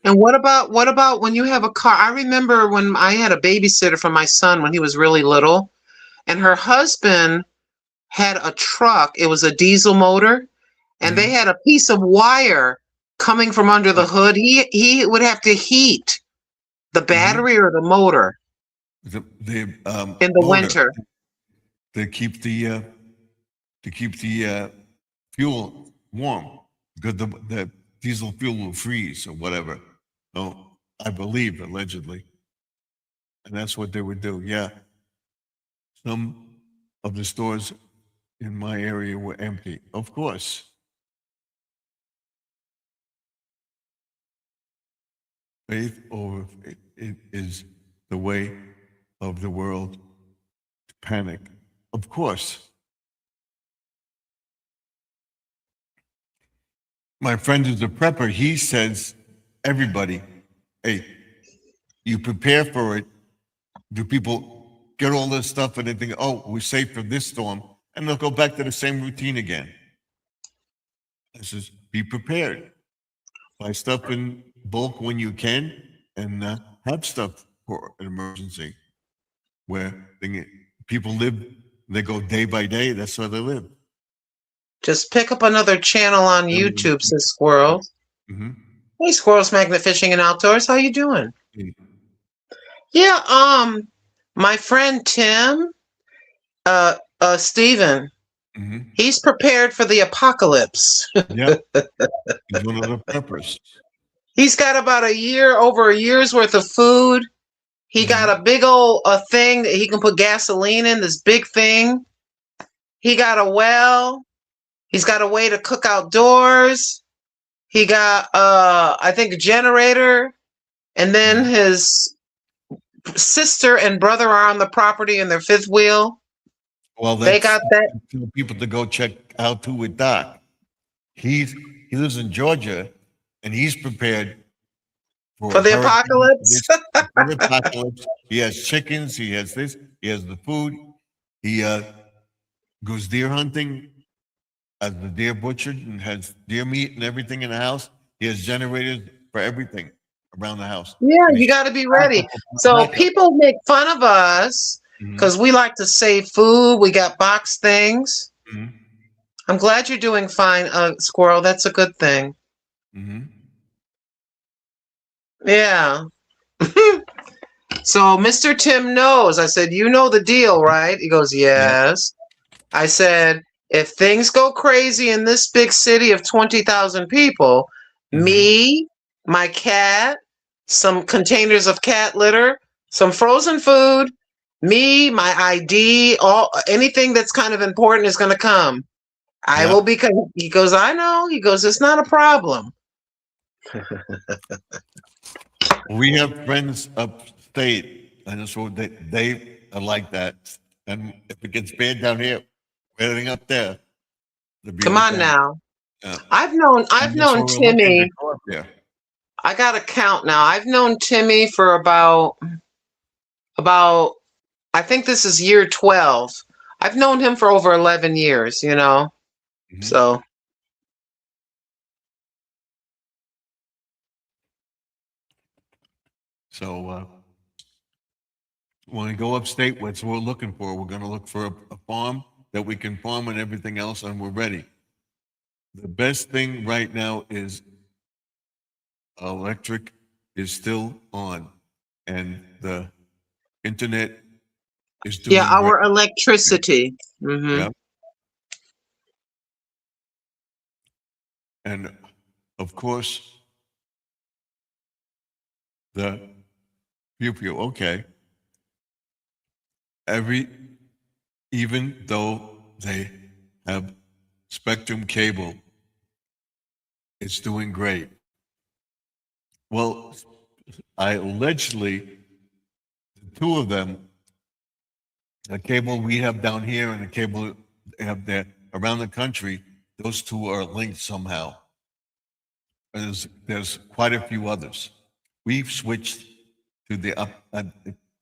And what about when you have a car? I remember when I had a babysitter for my son when he was really little, and her husband had a truck. It was a diesel motor, and they had a piece of wire coming from under the hood. He would have to heat the battery or the motor
The
in the
motor
winter.
to keep the fuel warm, because the diesel fuel will freeze or whatever. So I believe allegedly, and that's what they would do. Yeah, some of the stores in my area were empty. Of course. Faith over it is the way of the world to panic. Of course. My friend is a prepper. He says, everybody, hey, you prepare for it. Do people get all this stuff and they think, oh, we're safe from this storm? And they'll go back to the same routine again. I says, be prepared. Buy stuff in bulk when you can, and have stuff for an emergency where people live, they go day by day. That's how they live.
Just pick up another channel on YouTube, says Squirrel. Hey, Squirrels Magnet Fishing and Outdoors. How you doing? Yeah, my friend Tim, Steven, he's prepared for the apocalypse.
Yeah, he's one of the preppers.
He's got about over a year's worth of food. He got a big old thing that he can put gasoline in, this big thing. He got a well. He's got a way to cook outdoors. He got I think a generator, and then his sister and brother are on the property in their fifth wheel.
Well,
They
that's
got that
tell people to go check out too with Doc. He lives in Georgia, and he's prepared
for
for
the
hurricane,
apocalypse.
for the apocalypse. He has chickens. He has this. He has the food. He goes deer hunting, has the deer butchered, and has deer meat and everything in the house. He has generators for everything around the house.
Yeah,
And
you
he's
got to be ready. So
backup.
people make fun of us
Mhm,
because we like to save food. We got box things.
mhm,
I'm glad you're doing fine, Squirrel. That's a good thing.
mhm.
Yeah. So Mr. Tim knows. I said, you know the deal, right? He goes,
Yeah.
yes. I said, if things go crazy in this big city of 20,000 people,
Mhm.
me, my cat, some containers of cat litter, some frozen food, me, my ID, all anything that's kind of important is going to come. I
Yeah.
will be. He goes, I know. He goes, it's not a problem.
We have friends upstate, and so they are like that. And if it gets bad down here, we're heading up there to be
Come
with
on
them.
now.
Yeah.
I've
And that's
known
why we're looking to
Timmy.
go up there.
I got to count now. I've known Timmy for about I think this is year 12. I've known him for over 11 years, you know.
Mhm.
So,
So when we go upstate, what's we're looking for? We're going to look for a farm that we can farm and everything else, and we're ready. The best thing right now is electric is still on, and the internet is
yeah,
doing great.
our electricity.
Yeah.
Mhm.
And of course, the pew pew. Okay. Every even though they have Spectrum cable, it's doing great. Well, I allegedly the two of them, the cable we have down here and the cable they have there around the country, those two are linked somehow. There's quite a few others. We've switched to the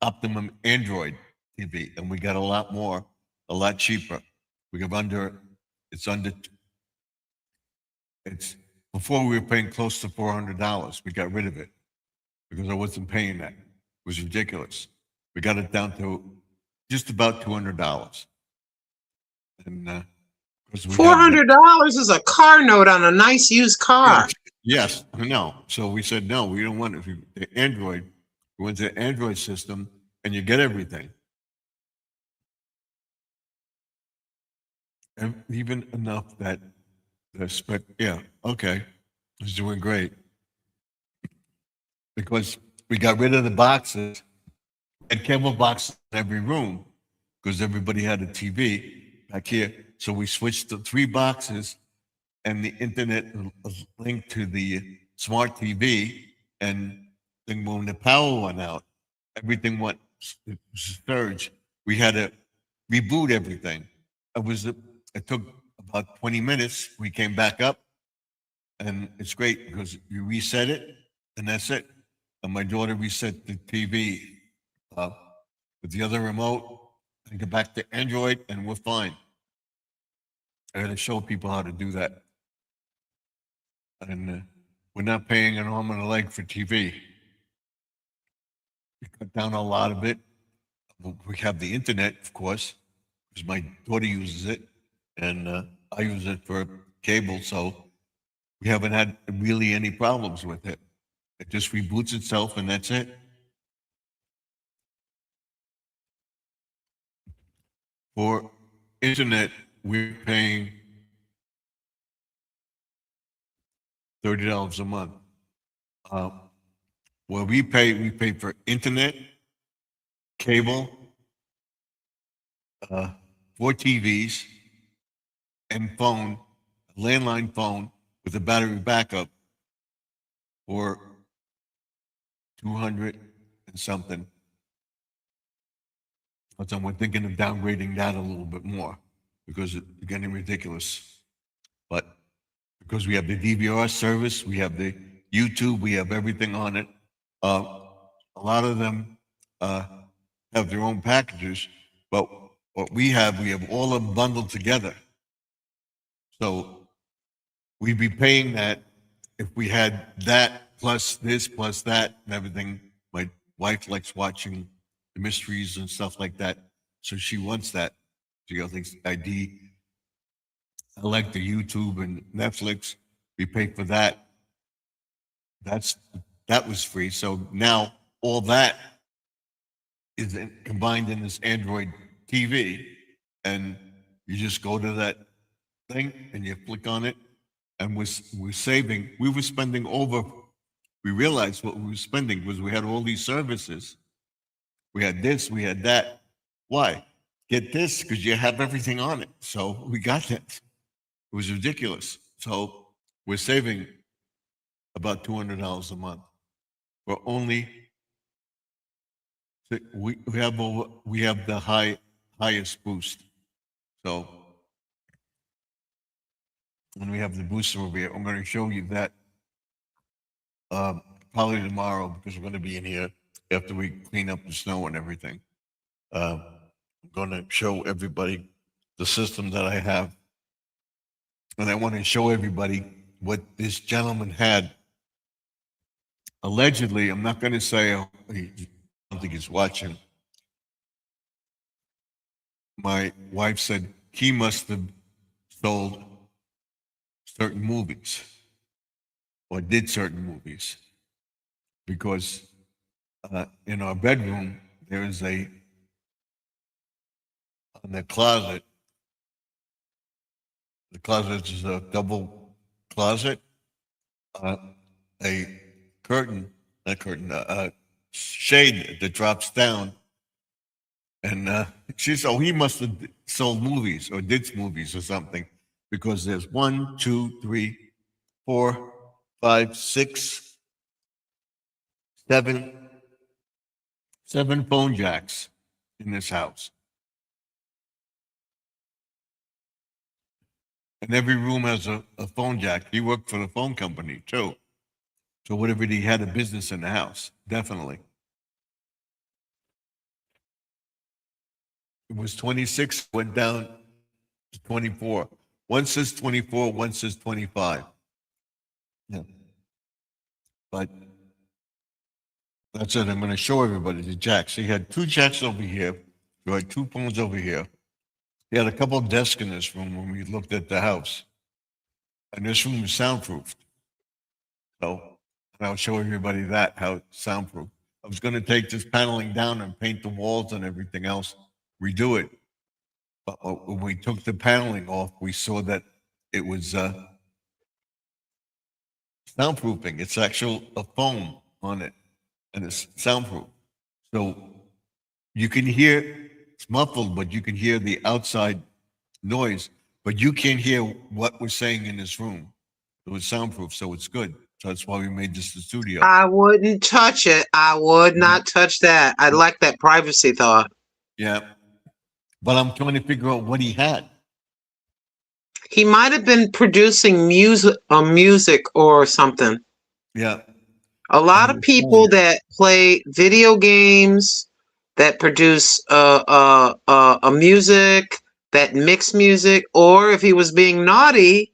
Optimum Android TV, and we got a lot more, a lot cheaper. We have it's under, it's before we were paying close to $400. We got rid of it because I wasn't paying that. It was ridiculous. We got it down to just about $200, and because we
Four
had the
hundred dollars is a car note on a nice used car.
yes, yes, I know. So we said no, we don't want it. The Android, we went to the Android system, and you get everything. And even enough that the spec, yeah, okay, it's doing great because we got rid of the boxes and cable boxes in every room because everybody had a TV back here. So we switched to 3 boxes, and the internet was linked to the smart TV. And then when the power went out, everything went surge. We had to reboot everything. It took about 20 minutes. We came back up, and it's great because you reset it, and that's it. And my daughter reset the TV uh, with the other remote and get back to Android, and we're fine. I got to show people how to do that, and we're not paying an arm and a leg for TV. We cut down a lot of it. We have the internet, of course, because my daughter uses it, and I use it for cable, so we haven't had really any problems with it. It just reboots itself, and that's it. For internet, we're paying $30 a month. Uh, well, we pay for internet, cable, uh, 4 TVs, and phone landline phone with a battery backup for 200 and something. So we're thinking of downgrading that a little bit more because it's getting ridiculous. But because we have the DVR service, we have the YouTube, we have everything on it. A lot of them have their own packages, but what we have all of them bundled together. So we'd be paying that if we had that plus this plus that and everything. My wife likes watching the mysteries and stuff like that, so she wants that. She thinks ID. I like the YouTube and Netflix. We pay for that. That was free. So now all that is combined in this Android TV, and you just go to that thing and you click on it, and we're saving. We were spending over. We realized what we were spending was we had all these services. We had this, we had that. Why? Get this because you have everything on it. So we got that. It was ridiculous. So we're saving about $200 a month. We're only we have the highest boost. So when we have the booster over here, I'm going to show you that probably tomorrow because we're going to be in here after we clean up the snow and everything. I'm going to show everybody the system that I have. And I want to show everybody what this gentleman had. Allegedly, I'm not going to say, I don't think he's watching. My wife said he must have sold certain movies or did certain movies because in our bedroom, there is in the closet is a double closet, a shade that drops down. And she said, he must have sold movies or did movies or something because there's 1, 2, 3, 4, 5, 6, 7 phone jacks in this house. And every room has a phone jack. He worked for the phone company too. So whatever, he had a business in the house, definitely. It was 26, went down to 24. One says 24, one says 25. Yeah. But that's it. I'm going to show everybody the jacks. He had 2 jacks over here. He had 2 phones over here. He had a couple of desks in this room when we looked at the house. And this room is soundproofed. So, and I'll show everybody that, how it's soundproof. I was going to take this paneling down and paint the walls and everything else, redo it. But when we took the paneling off, we saw that it was soundproofing. It's actually a foam on it, and it's soundproof. So you can hear, it's muffled, but you can hear the outside noise, but you can't hear what we're saying in this room. It was soundproof, so it's good. So that's why we made this the studio.
I wouldn't touch it. I would not touch that. I like that privacy thought.
Yeah. But I'm trying to figure out what he had.
He might have been producing music or something.
Yeah.
A lot of people that play video games, that produce a music, that mix music, or if he was being naughty,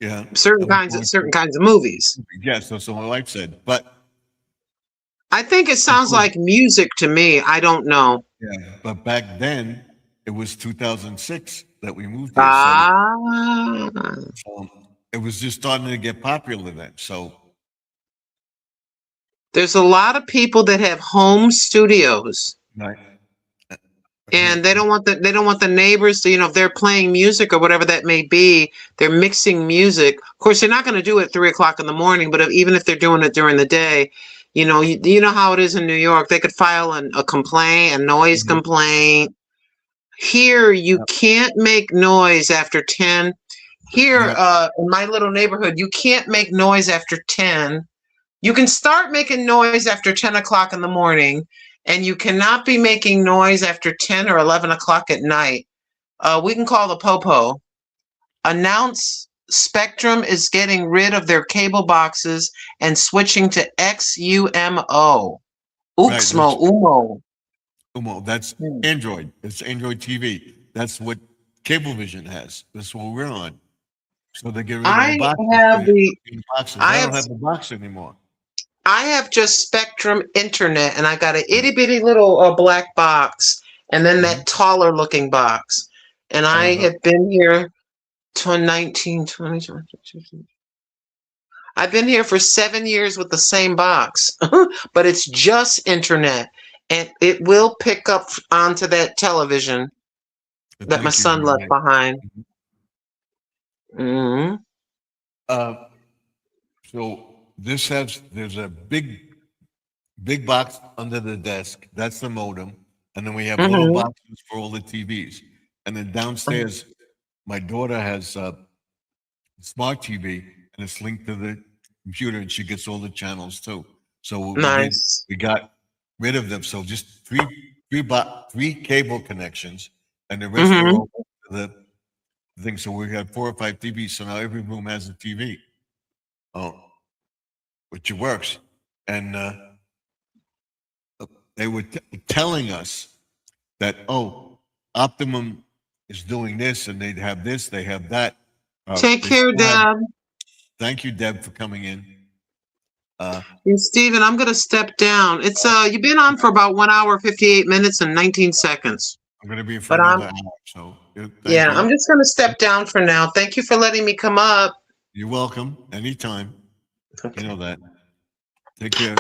yeah,
certain kinds of movies.
Yes, that's what my wife said. But
I think it sounds like music to me. I don't know.
Yeah, but back then it was 2006 that we moved here. So it was just starting to get popular then. So
there's a lot of people that have home studios.
Right.
And they don't want the neighbors to, if they're playing music or whatever that may be, they're mixing music. Of course, they're not going to do it at 3 o'clock in the morning, but even if they're doing it during the day, you know how it is in New York. They could file a complaint, a noise complaint. Here, you can't make noise after 10. Here,
Yeah.
in my little neighborhood, you can't make noise after 10. You can start making noise after 10 o'clock in the morning, and you cannot be making noise after 10 or 11 o'clock at night. We can call the popo. Announce Spectrum is getting rid of their cable boxes and switching to XUMO.
Right. That's
Uxmo, Umo.
Umo. That's
Hmm.
Android. It's Android TV. That's what Cablevision has. That's what we're on. So they get rid of the
I
boxes.
have the
Boxes.
I
I
have
don't have the box anymore.
I have just Spectrum Internet, and I got an itty bitty little black box, and then
Mhm.
that taller looking box. And I
Uh-huh.
have been here to 19, 20, I've been here for 7 years with the same box, but it's just internet, and it will pick up onto that television that my
Thank you
son
very
left
much.
behind.
Mhm.
Hmm.
Uh, so there's a big box under the desk. That's the modem. And then we have little
Hmm.
boxes for all the TVs. And then downstairs, my daughter has a smart TV and it's linked to the computer and she gets all the channels too. So what
Nice.
we got rid of them. So just three cable connections and the rest are
Hmm.
all the thing. So we have 4 or 5 TVs. So now every room has a TV. Oh, which it works. And they were telling us that, oh, Optimum is doing this and they have this, they have that.
Take
They
care,
still have,
Deb.
thank you, Deb, for coming in.
And Steven, I'm gonna step down. It's you've been on for about 1 hour, 58 minutes and 19 seconds.
I'm going to be for
But
another hour. So thank
yeah,
you.
I'm just gonna step down for now. Thank you for letting me come up.
You're welcome anytime. You
Okay.
know that. Take care.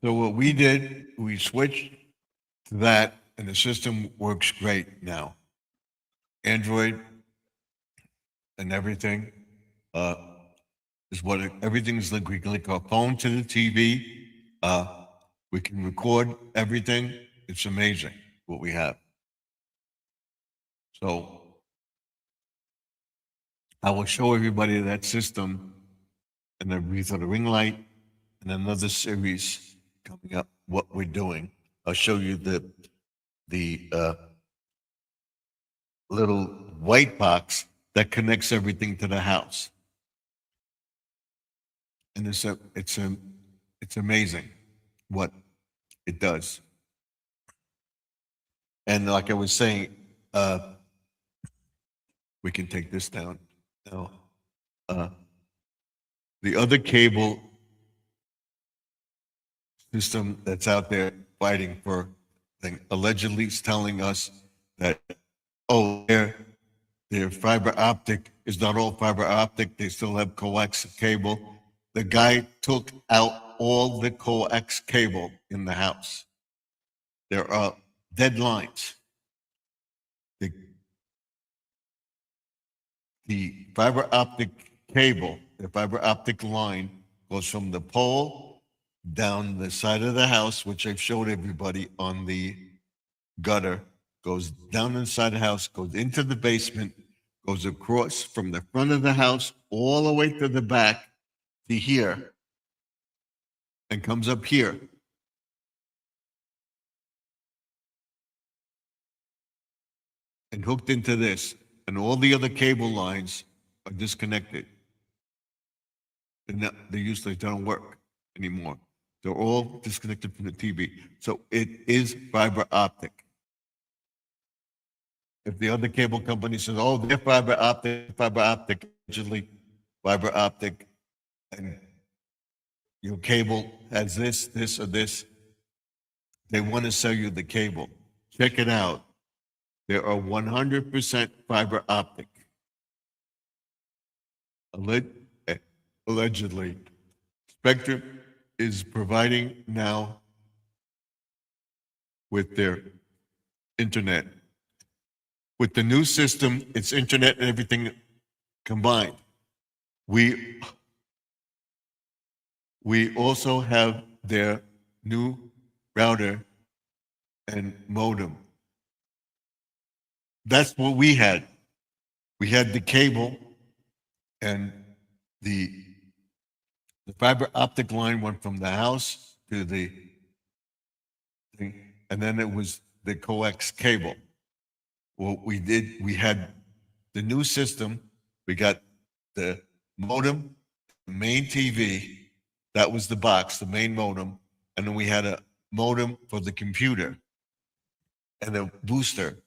So what we did, we switched to that and the system works great now. Android and everything. Uh, is what everything's like. We can link our phone to the TV. We can record everything. It's amazing what we have. So I will show everybody that system and then we for the ring light and another series coming up. What we're doing. I'll show you the little white box that connects everything to the house, and it's amazing what it does. And like I was saying, we can take this down now. Uh, the other cable system that's out there fighting for thing allegedly is telling us that, oh, their fiber optic is not all fiber optic. They still have coax cable. The guy took out all the coax cable in the house. There are dead lines. The the fiber optic cable, the fiber optic line goes from the pole down the side of the house, which I've showed everybody on the gutter, goes down inside the house, goes into the basement, goes across from the front of the house all the way to the back to here, and comes up here. And hooked into this, and all the other cable lines are disconnected. They usually don't work anymore. They're all disconnected from the TV. So it is fiber optic. If the other cable company says, oh, they're fiber optic, usually fiber optic, and your cable has this, or this, they want to sell you the cable. Check it out. They are 100% fiber optic. Allegedly. Spectrum is providing now with their internet. With the new system, it's internet and everything combined. We also have their new router and modem. That's what we had. we had the cable, and the fiber optic line went from the house to the thing, and then it was the coax cable. What we did, we had the new system. We got the modem, the main TV, that was the box, the main modem, and then we had a modem for the computer and a booster.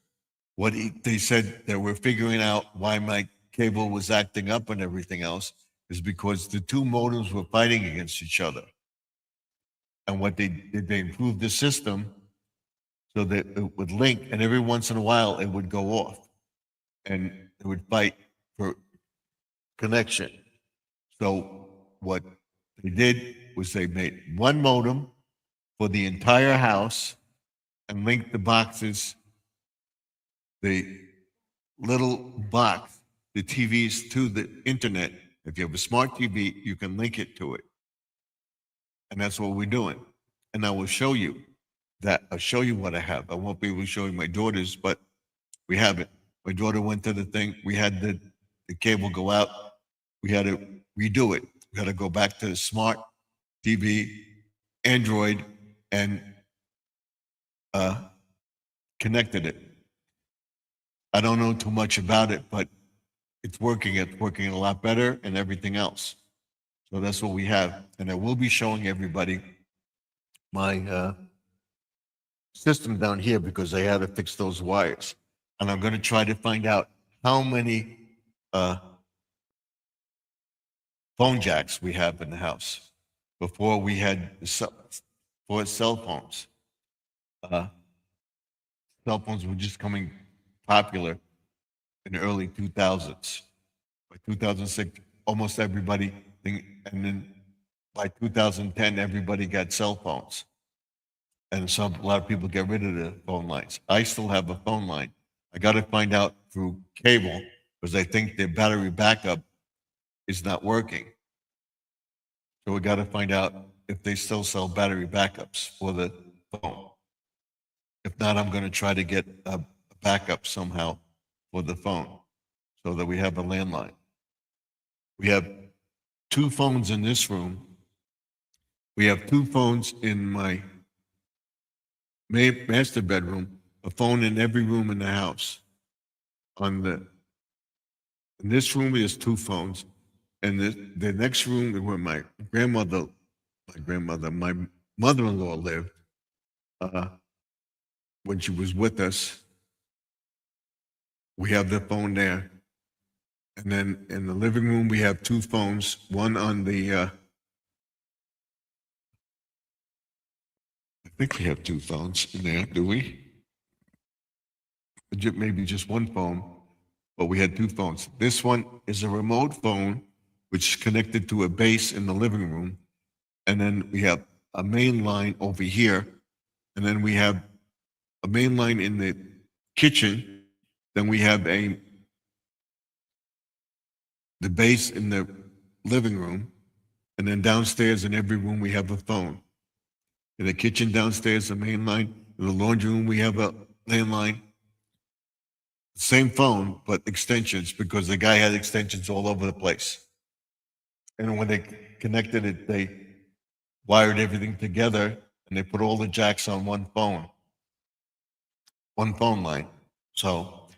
They said that we're figuring out why my cable was acting up and everything else is because the two modems were fighting against each other. And what they did, they improved the system so that it would link, and every once in a while it would go off, and it would fight for connection. So what they did was they made one modem for the entire house and linked the boxes, the little box, the TVs to the internet. If you have a smart TV, you can link it to it. And that's what we're doing. And I will show you that. I'll show you what I have. I won't be able to show you my daughter's, but we have it. My daughter went to the thing. We had the cable go out. We had to redo it. We had to go back to the smart TV, Android, and connected it. I don't know too much about it, but it's working. It's working a lot better and everything else. So that's what we have. And I will be showing everybody my system down here because I had to fix those wires. And I'm going to try to find out how many phone jacks we have in the house. Before we had for cell phones. Cell phones were just coming popular in the early 2000s. By 2006, almost everybody, and then by 2010, everybody got cell phones. And a lot of people get rid of the phone lines. I still have a phone line. I got to find out through cable because I think their battery backup is not working. So we got to find out if they still sell battery backups for the phone. If not, I'm going to try to get a backup somehow for the phone so that we have a landline. We have two phones in this room. We have two phones in my master bedroom, a phone in every room in the house. In this room, there's two phones. And the next room is where my mother-in-law lived when she was with us. We have the phone there. And then in the living room, we have two phones, one on the, I think we have two phones in there, do we? Maybe just one phone, but we had two phones. This one is a remote phone, which is connected to a base in the living room. And then we have a main line over here. And then we have a main line in the kitchen. Then we have the base in the living room. And then downstairs in every room, we have a phone. In the kitchen downstairs, the main line. In the laundry room, we have a landline. Same phone, but extensions, because the guy had extensions all over the place. And when they connected it, they wired everything together and they put all the jacks on one phone line. So,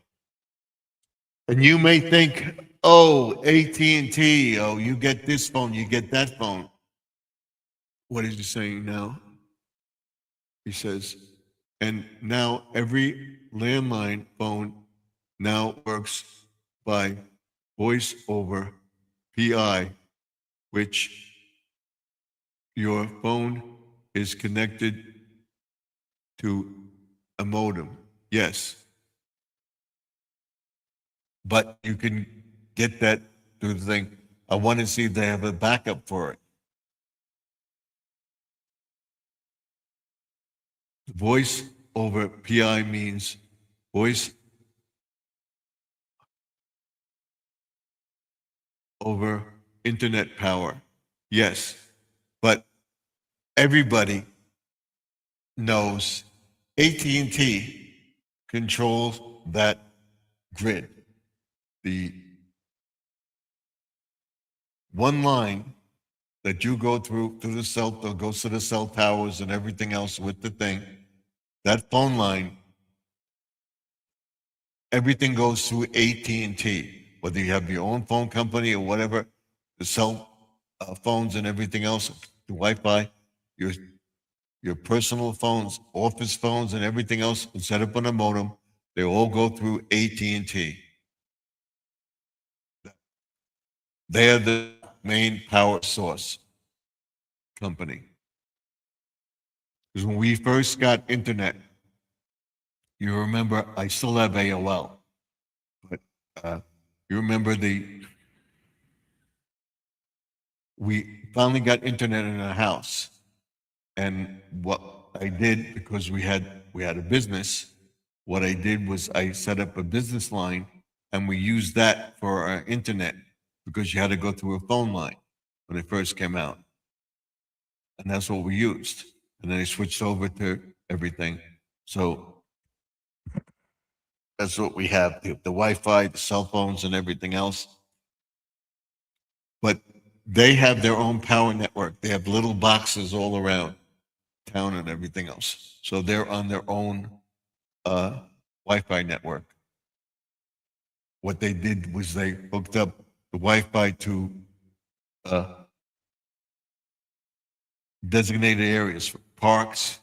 and you may think, oh, AT&T, oh, you get this phone, you get that phone. What is he saying now? He says, and now every landline phone now works by voice over PI, which your phone is connected to a modem. Yes. But you can get that through the thing. I want to see if they have a backup for it. Voice over PI means voice over internet power. Yes, but everybody knows AT&T controls that grid. the one line that you go through to the cell, that goes to the cell towers and everything else with the thing, that phone line, everything goes through AT&T, whether you have your own phone company or whatever, the cell phones and everything else, the Wi-Fi, your personal phones, office phones, and everything else, and set up on a modem, they all go through AT&T. They're the main power source company. Because when we first got internet, you remember, I still have AOL, but you remember we finally got internet in our house. And what I did, because we had a business, what I did was I set up a business line and we used that for our internet because you had to go through a phone line when it first came out. And that's what we used. And then I switched over to everything. So that's what we have, the Wi-Fi, the cell phones and everything else. But they have their own power network. They have little boxes all around town and everything else. So they're on their own Wi-Fi network. What they did was they hooked up the Wi-Fi to designated areas, parks,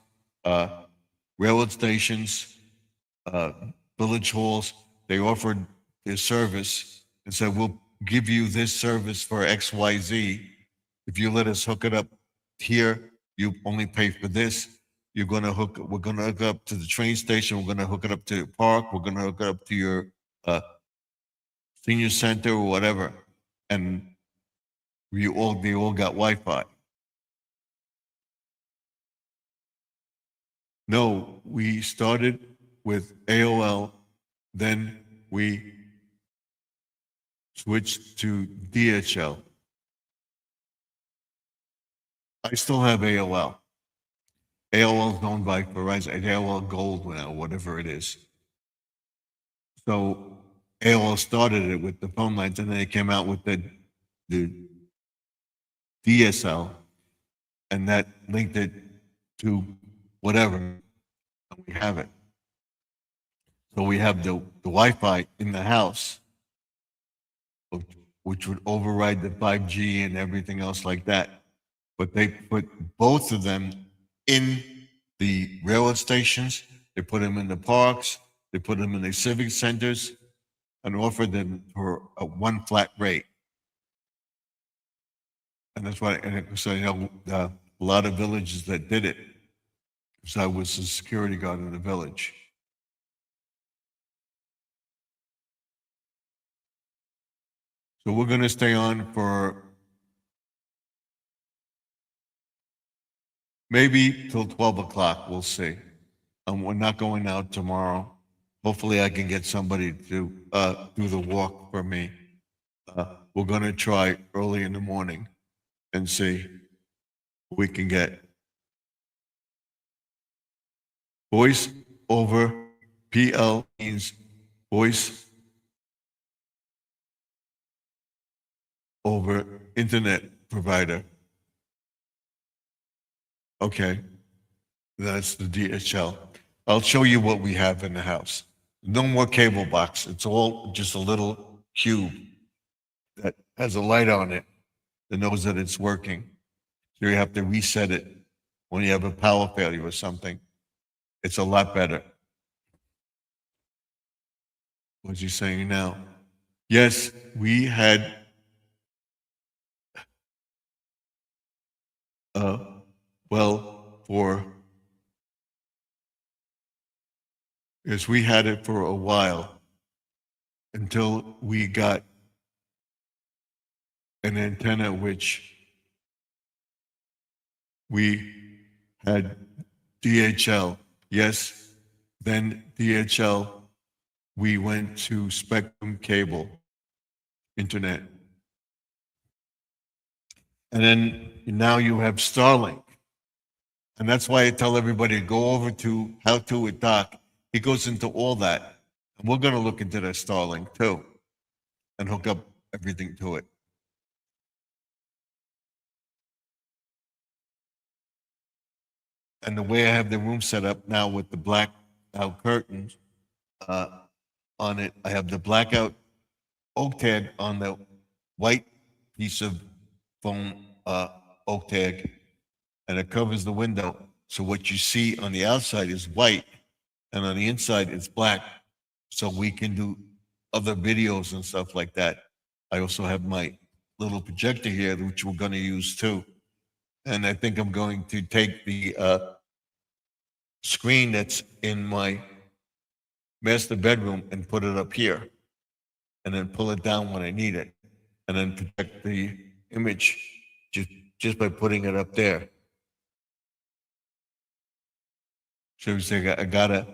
railroad stations, village halls. They offered their service and said, we'll give you this service for XYZ. If you let us hook it up here, you only pay for this. We're going to hook up to the train station. We're going to hook it up to the park. We're going to hook it up to your senior center or whatever. And they all got Wi-Fi. No, we started with AOL, then we switched to DHL. I still have AOL. AOL is owned by Verizon, AOL Gold now, whatever it is. So AOL started it with the phone lines, and then they came out with the DSL, and that linked it to whatever, and we have it. So we have the Wi-Fi in the house, which would override the 5G and everything else like that. But they put both of them in the railroad stations, they put them in the parks, they put them in the civic centers, and offered them for one flat rate. And that's why, so a lot of villages that did it. So I was a security guard in the village. So we're going to stay on for maybe till 12 o'clock, we'll see. We're not going out tomorrow. Hopefully I can get somebody to do the walk for me. We're going to try early in the morning and see what we can get. Voice over PL means voice over internet provider. Okay, that's the DHL. I'll show you what we have in the house. No more cable box. It's all just a little cube that has a light on it that knows that it's working. So you have to reset it when you have a power failure or something. It's a lot better. What's he saying now? Yes, we had we had it for a while until we got an antenna which we had DHL. Yes, then DHL, we went to Spectrum Cable Internet. And then now you have Starlink. And that's why I tell everybody to go over to How To with Doc. He goes into all that. And we're going to look into the Starlink too. and hook up everything to it. And the way I have the room set up now with the blackout curtains uh, on it, I have the blackout oak tag on the white piece of foam oak tag, and it covers the window. So what you see on the outside is white, and on the inside it's black. So we can do other videos and stuff like that. I also have my little projector here, which we're going to use too. And I think I'm going to take the screen that's in my master bedroom and put it up here, and then pull it down when I need it, and then project the image just by putting it up there. So we say I gotta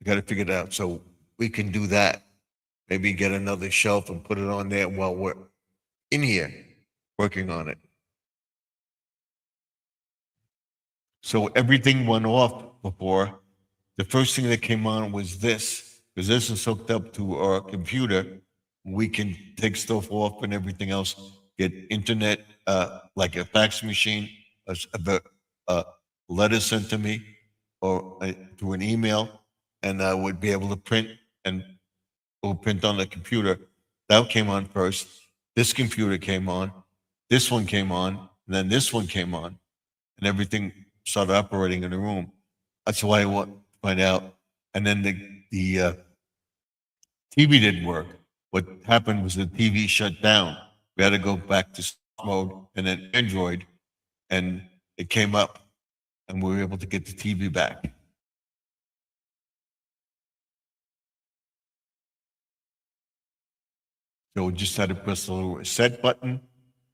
figure it out. So we can do that. Maybe get another shelf and put it on there while we're in here working on it. So everything went off before. The first thing that came on was this, because this is hooked up to our computer. We can take stuff off and everything else, get internet, like a fax machine, a letter sent to me, or through an email, and I would be able to print and print on the computer. That came on first. This computer came on. This one came on. And then this one came on. And everything started operating in the room. That's why I want to find out. And then the TV didn't work. What happened was the TV shut down. We had to go back to soft mode and then Android, and it came up, and we were able to get the TV back. So we just had to press the little reset button,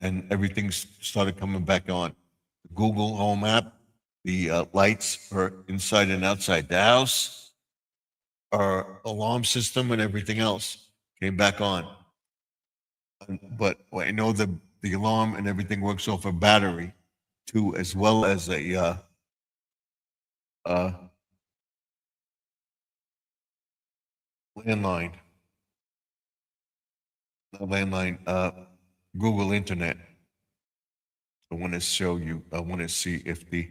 and everything started coming back on. The Google Home app, the lights are inside and outside the house, our alarm system and everything else came back on. But I know the alarm and everything works off a battery too, as well as a landline. Google Internet. I want to show you, I want to see if the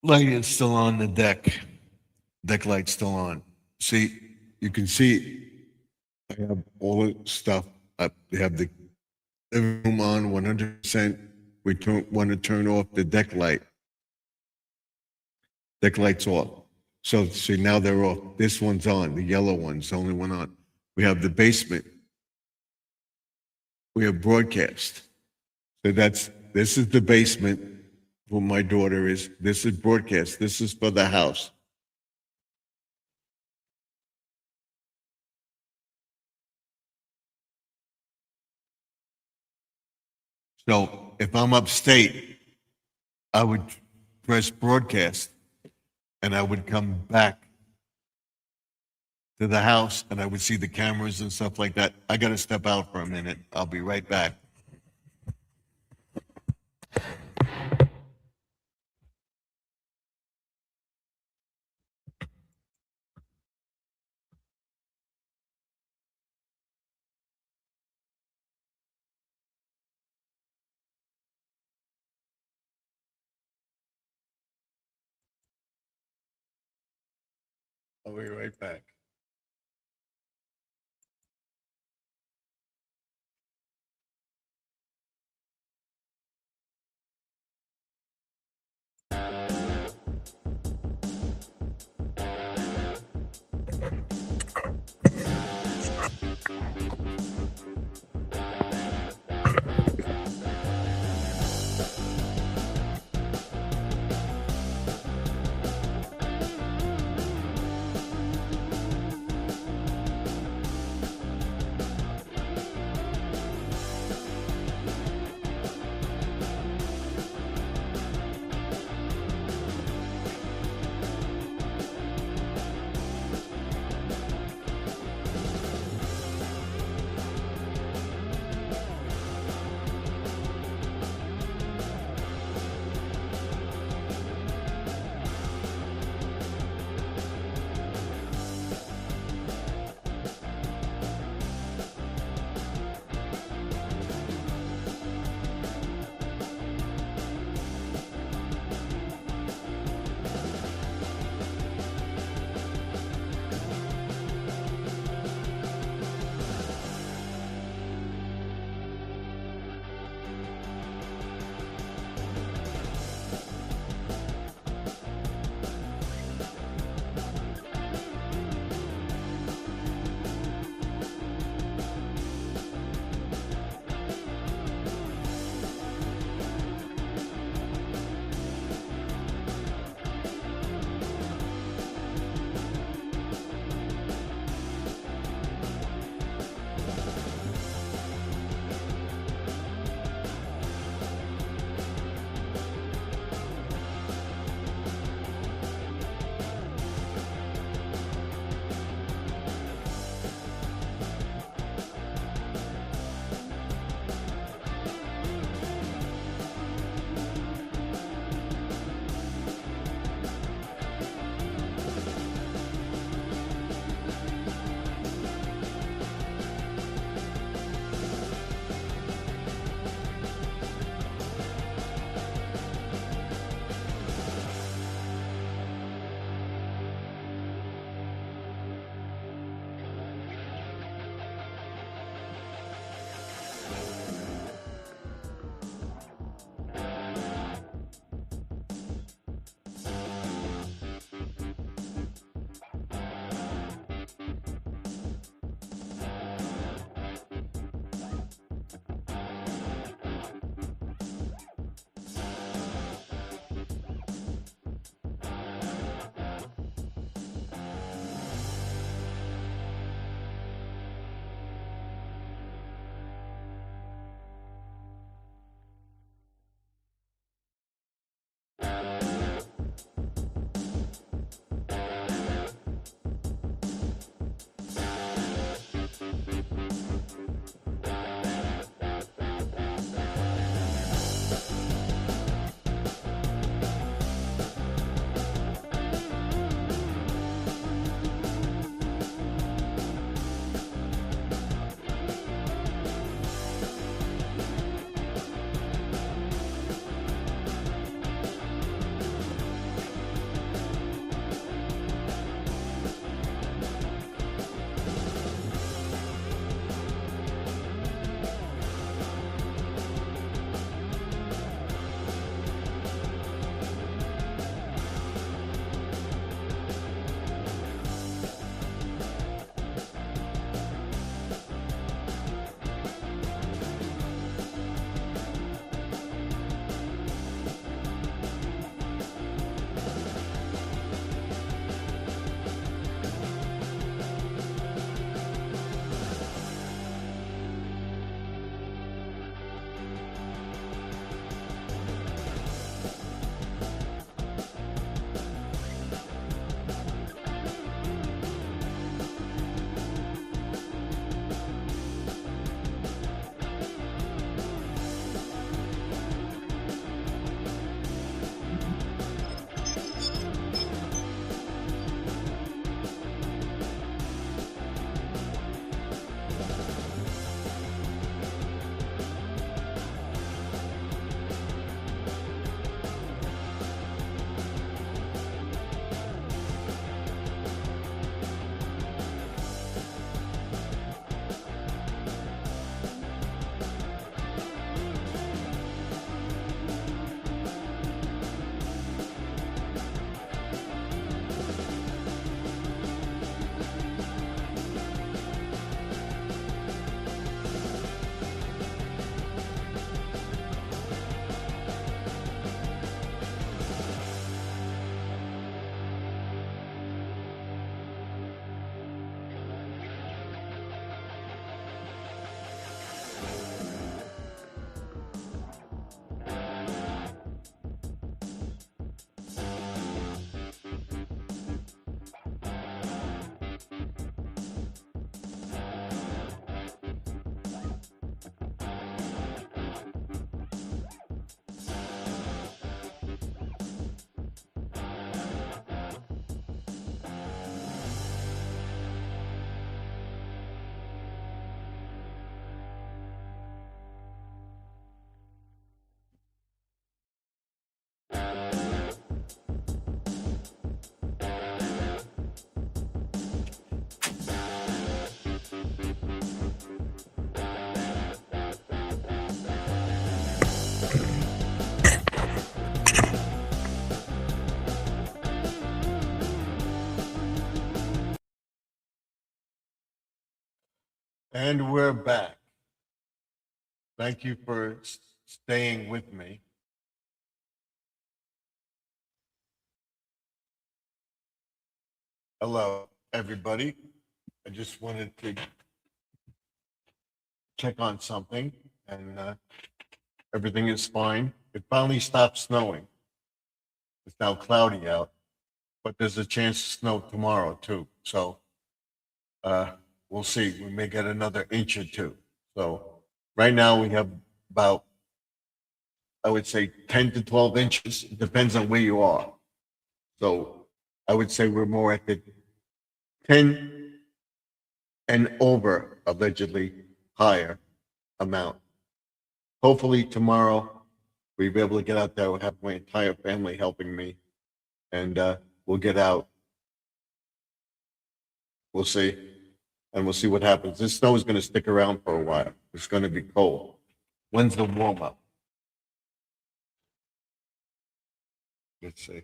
light is still on the deck light's still on. See, you can see I have all the stuff. I have the living room on 100%. We want to turn off the deck light. Deck light's off. So see, now they're off. This one's on, the yellow one's the only one on. We have the basement. We have broadcast. So this is the basement where my daughter is. This is broadcast. This is for the house. So if I'm upstate, I would press broadcast and I would come back to the house and I would see the cameras and stuff like that. I got to step out for a minute. I'll be right back. I'll be right back. And we're back. Thank you for staying with me. Hello, everybody. I just wanted to check on something, and everything is fine. It finally stopped snowing. It's now cloudy out, but there's a chance to snow tomorrow too. So we'll see. We may get another inch or two. So right now we have about, I would say, 10 to 12 inches. It depends on where you are. So I would say we're more at the 10 and over, allegedly higher amount. Hopefully tomorrow we'll be able to get out there. We'll have my entire family helping me, and we'll get out. We'll see, and we'll see what happens. This snow is going to stick around for a while. It's going to be cold. When's the warm up? Let's see.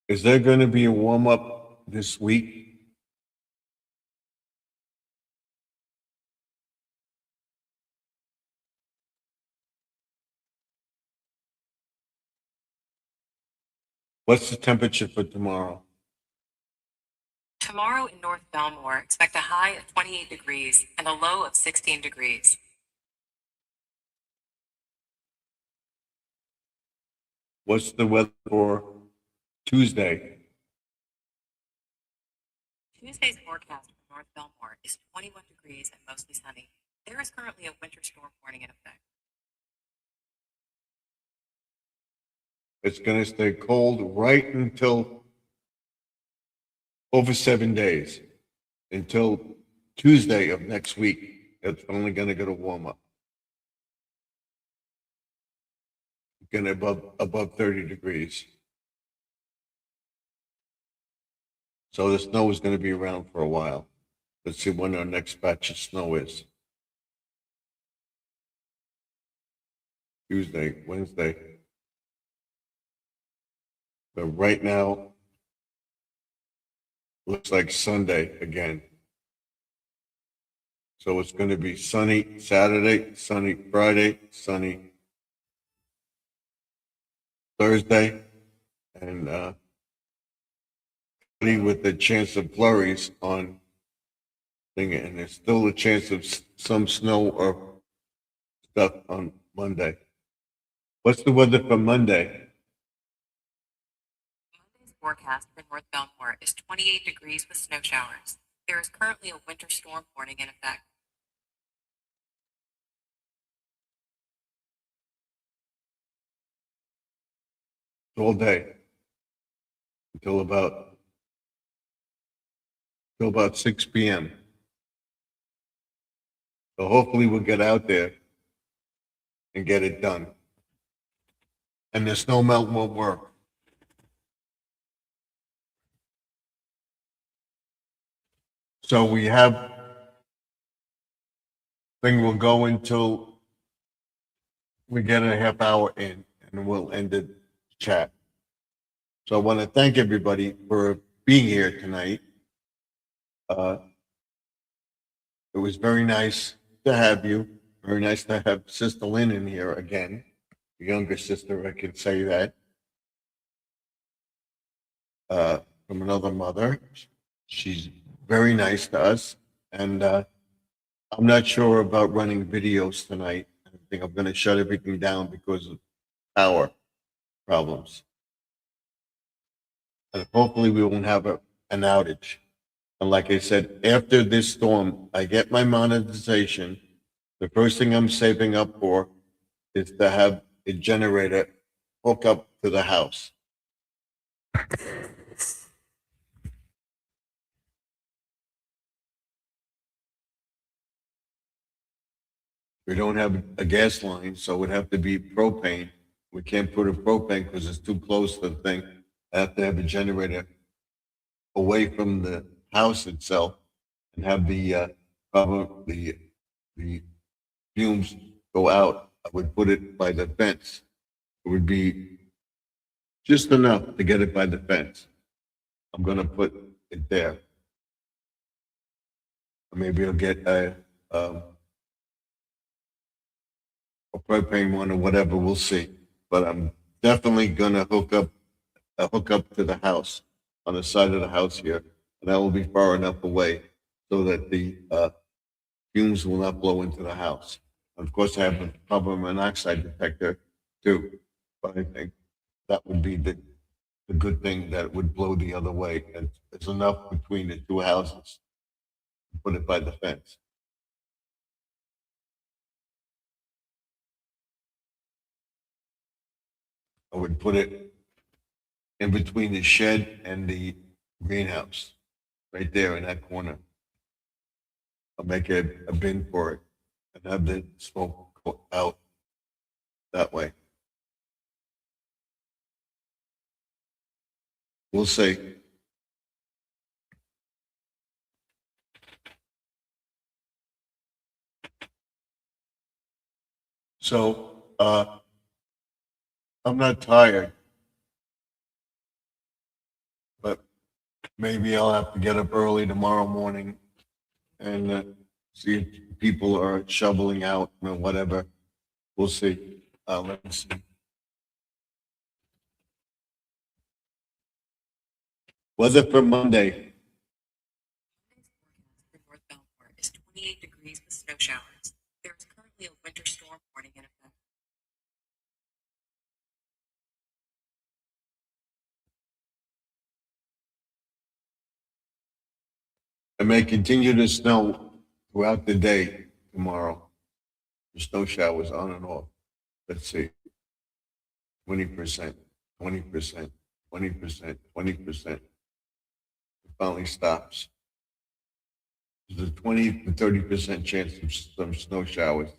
Is there going to be a warm up this week? What's the temperature for tomorrow?
Tomorrow in North Belmore, expect a high of 28 degrees and a low of 16 degrees.
What's the weather for Tuesday?
Tuesday's forecast for North Belmore is 21 degrees and mostly sunny. There is currently a winter storm warning in effect.
It's going to stay cold right until over 7 days, until Tuesday of next week. It's only going to get a warm up. Going above 30 degrees. So the snow is going to be around for a while. Let's see when our next batch of snow is. Tuesday, Wednesday. But right now, looks like Sunday again. So it's going to be sunny Saturday, sunny Friday, sunny Thursday, and with the chance of flurries on thing, and there's still a chance of some snow or stuff on Monday. What's the weather for Monday?
Monday's forecast for North Belmore is 28 degrees with snow showers. There is currently a winter storm warning in effect.
All day until about 6 p.m. So hopefully we'll get out there and get it done. And the snow melt won't work. So we have thing will go until we get a half hour in, and we'll end the chat. So I want to thank everybody for being here tonight. It was very nice to have you. Very nice to have Sister Lynn in here again. The younger sister, I can say that. From another mother. She's very nice to us. And I'm not sure about running videos tonight. I think I'm going to shut everything down because of power problems. And hopefully we won't have an outage. And like I said, after this storm, I get my monetization. The first thing I'm saving up for is to have a generator hook up to the house. We don't have a gas line, so it would have to be propane. We can't put a propane because it's too close to the thing. I have to have a generator away from the house itself and have the fumes go out. I would put it by the fence. It would be just enough to get it by the fence. I'm going to put it there. Or maybe I'll get a propane one or whatever, we'll see. But I'm definitely gonna hook up to the house, on the side of the house here. And that will be far enough away so that the fumes will not blow into the house. Of course, I have a carbon monoxide detector too, but I think that would be the good thing that would blow the other way. And it's enough between the two houses to put it by the fence. I would put it in between the shed and the greenhouse, right there in that corner. I'll make a bin for it and have the smoke go out that way. We'll see. So, I'm not tired, but maybe I'll have to get up early tomorrow morning and see if people are shoveling out or whatever. We'll see. Let's see. Weather for Monday.
Monday's forecast for North Belmore is 28 degrees with snow showers. There is currently a winter storm warning in effect.
It may continue to snow throughout the day tomorrow. The snow showers on and off. Let's see. 20%, 20%, 20%, 20%. It finally stops. There's a 20 to 30% chance of some snow showers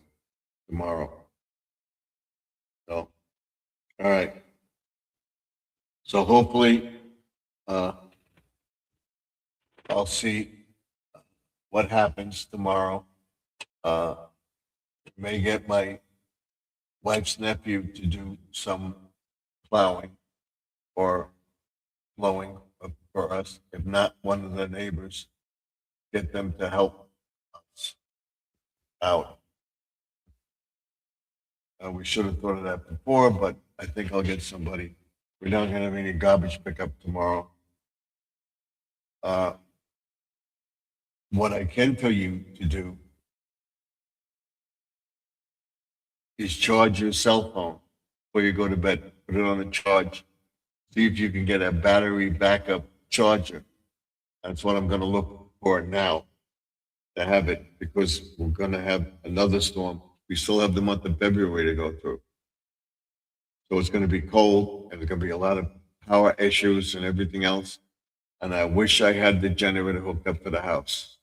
tomorrow. So, all right. So hopefully, I'll see what happens tomorrow. May get my wife's nephew to do some plowing or blowing for us. If not, one of the neighbors, get them to help us out. We should have thought of that before, but I think I'll get somebody. We're not going to have any garbage pickup tomorrow. What I can tell you to do is charge your cell phone before you go to bed. Put it on a charge. See if you can get a battery backup charger. That's what I'm going to look for now to have it, because we're going to have another storm. We still have the month of February to go through. So it's going to be cold and there's going to be a lot of power issues and everything else. And I wish I had the generator hooked up to the house.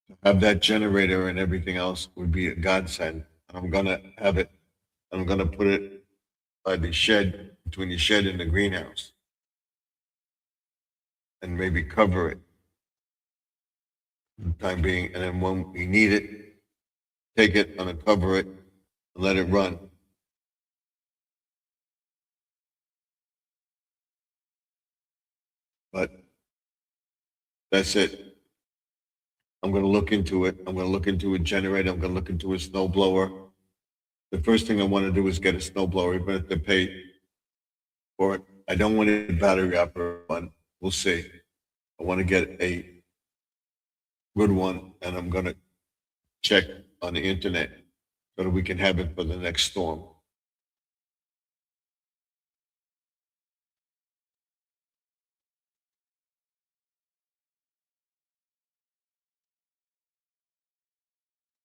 To have that generator and everything else would be a godsend. And I'm going to have it, and I'm going to put it by the shed, between the shed and the greenhouse. And maybe cover it for the time being. And then when we need it, take it, uncover it, and let it run. But that's it. I'm going to look into it. I'm going to look into a generator. I'm going to look into a snow blower. The first thing I want to do is get a snow blower, even if they pay for it. I don't want a battery operated one. We'll see. I want to get a good one, and I'm going to check on the internet so that we can have it for the next storm.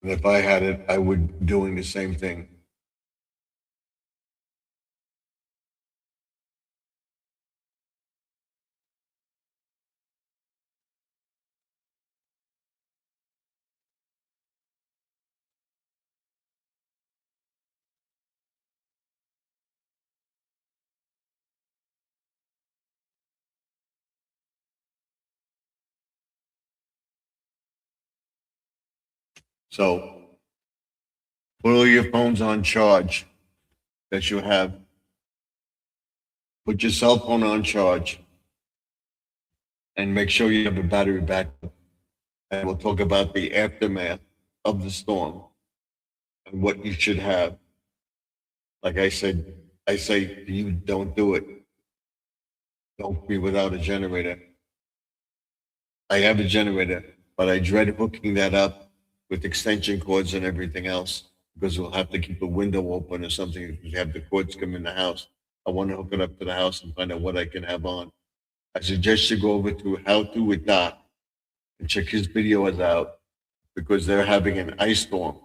And if I had it, I would be doing the same thing. So put all your phones on charge that you have. Put your cell phone on charge. and make sure you have a battery backup. And we'll talk about the aftermath of the storm and what you should have. Like I said, I say to you, don't do it. Don't be without a generator. I have a generator, but I dread hooking that up with extension cords and everything else because we'll have to keep a window open or something if we have the cords come in the house. I want to hook it up to the house and find out what I can have on. I suggest you go over to How To with Doc and check his videos out because they're having an ice storm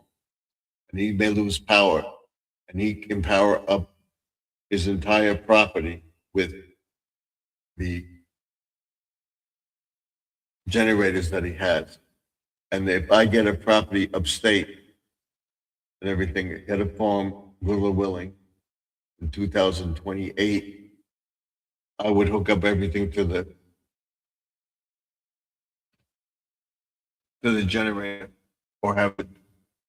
and he may lose power and he can power up his entire property with the generators that he has. And if I get a property upstate and everything, get a farm, Willow Willing, in 2028, I would hook up everything to the generator or have a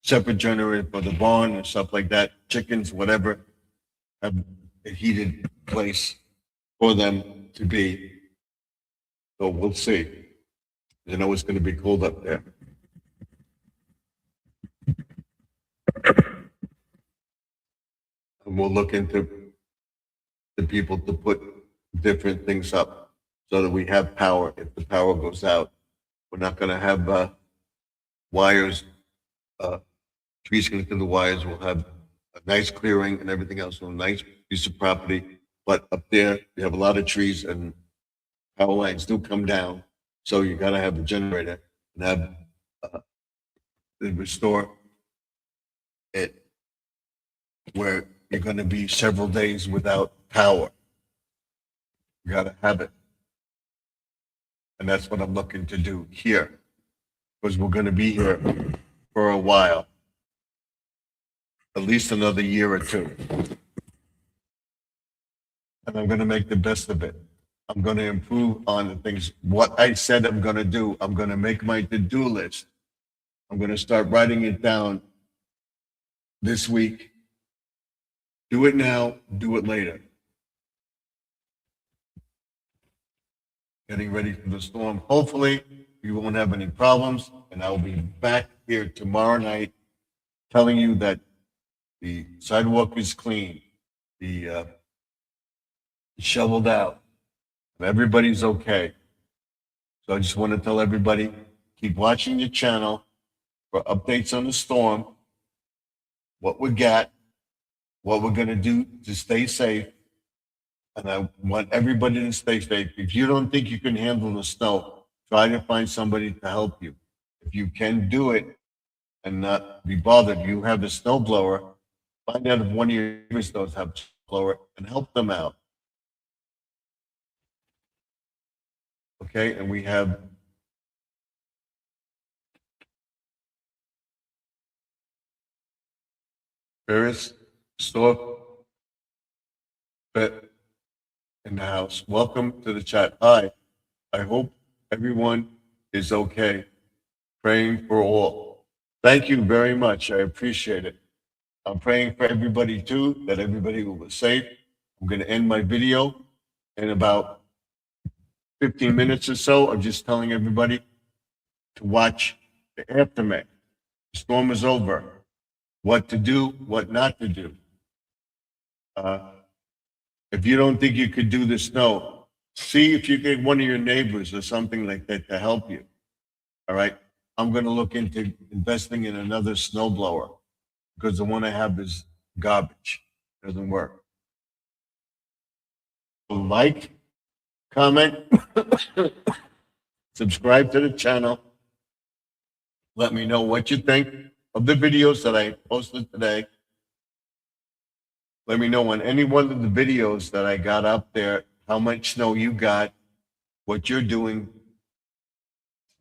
separate generator for the barn and stuff like that, chickens, whatever, have a heated place for them to be. So we'll see. You know it's going to be cold up there. And we'll look into the people to put different things up so that we have power if the power goes out. We're not going to have wires, trees connected to the wires. We'll have a nice clearing and everything else, so a nice piece of property. But up there, we have a lot of trees and power lines do come down. So you got to have a generator and have restore it where you're going to be several days without power. You got to have it. And that's what I'm looking to do here because we're going to be here for a while, at least another year or two. And I'm going to make the best of it. I'm going to improve on the things, what I said I'm going to do. I'm going to make my to-do list. I'm going to start writing it down this week. Do it now, do it later. Getting ready for the storm. Hopefully, we won't have any problems, and I'll be back here tomorrow night telling you that the sidewalk is clean, the shoveled out, and everybody's okay. So I just want to tell everybody, keep watching your channel for updates on the storm, what we got, what we're going to do to stay safe. And I want everybody to stay safe. If you don't think you can handle the snow, try to find somebody to help you. If you can do it and not be bothered, you have a snow blower, find out if one of your neighbors does have a snow blower and help them out. Okay, and we have Ferris Store in the house. Welcome to the chat. Hi, I hope everyone is okay. Praying for all. Thank you very much. I appreciate it. I'm praying for everybody too, that everybody will be safe. I'm going to end my video in about 15 minutes or so. I'm just telling everybody to watch the aftermath. The storm is over. What to do, what not to do. If you don't think you could do the snow, see if you get one of your neighbors or something like that to help you. All right. I'm going to look into investing in another snowblower because the one I have is garbage. Doesn't work. Like, comment, subscribe to the channel. Let me know what you think of the videos that I posted today. Let me know on any one of the videos that I got up there, how much snow you got, what you're doing,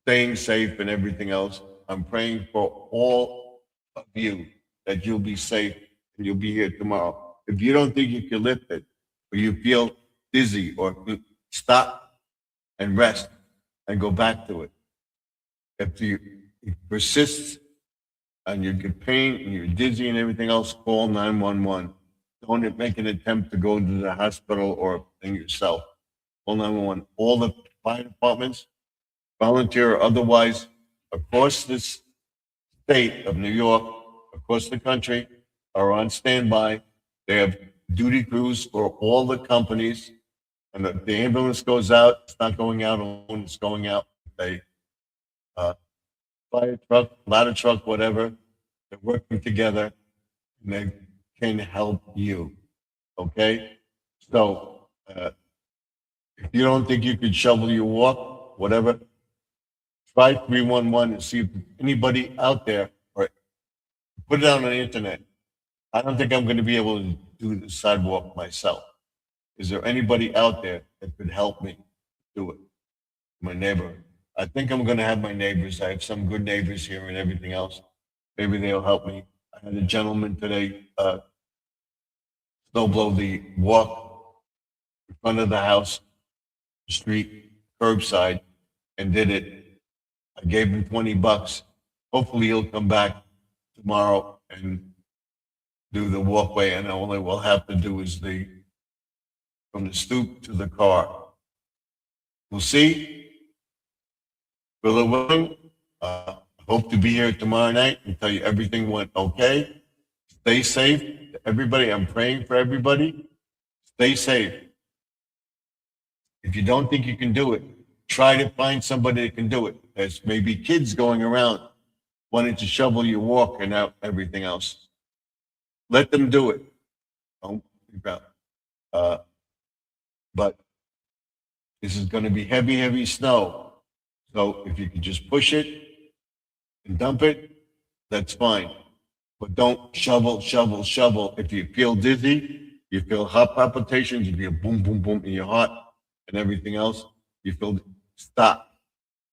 staying safe and everything else. I'm praying for all of you that you'll be safe and you'll be here tomorrow. If you don't think you can lift it or you feel dizzy or stop and rest and go back to it. If you persist and you get pain and you're dizzy and everything else, call 911. Don't make an attempt to go to the hospital or thing yourself. Call 911. All the fire departments, volunteer or otherwise, across this state of New York, across the country, are on standby. They have duty crews for all the companies, and the ambulance goes out. It's not going out alone. It's going out with a fire truck, ladder truck, whatever. They're working together, and they can help you. Okay, so if you don't think you could shovel your walk, whatever, try 311 and see if anybody out there, or put it out on the internet. I don't think I'm going to be able to do the sidewalk myself. Is there anybody out there that could help me do it? My neighbor. I think I'm going to have my neighbors. I have some good neighbors here and everything else. Maybe they'll help me. I had a gentleman today snow blow the walk in front of the house, street, curbside, and did it. I gave him $20. Hopefully he'll come back tomorrow and do the walkway, and all they will have to do is from the stoop to the car. We'll see. Will willing, hope to be here tomorrow night and tell you everything went okay. Stay safe, everybody. I'm praying for everybody. Stay safe. If you don't think you can do it, try to find somebody that can do it. There's maybe kids going around wanting to shovel your walk and out everything else. Let them do it. Don't freak out. But this is going to be heavy, heavy snow. So if you can just push it and dump it, that's fine. But don't shovel, shovel, shovel. If you feel dizzy, you feel heart palpitations, you feel boom, boom, boom in your heart and everything else, you feel, stop,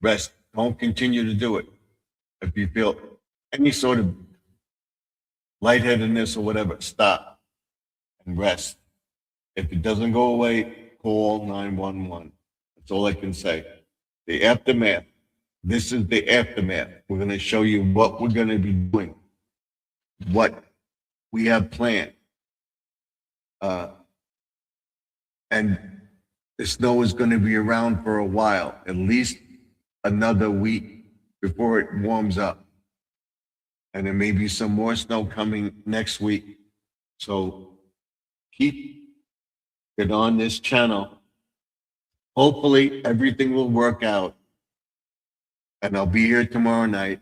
rest. Don't continue to do it. If you feel any sort of lightheadedness or whatever, stop and rest. If it doesn't go away, call 911. That's all I can say. The aftermath. This is the aftermath. We're going to show you what we're going to be doing, what we have planned. And the snow is going to be around for a while, at least another week before it warms up. And there may be some more snow coming next week. So keep it on this channel. Hopefully everything will work out. And I'll be here tomorrow night.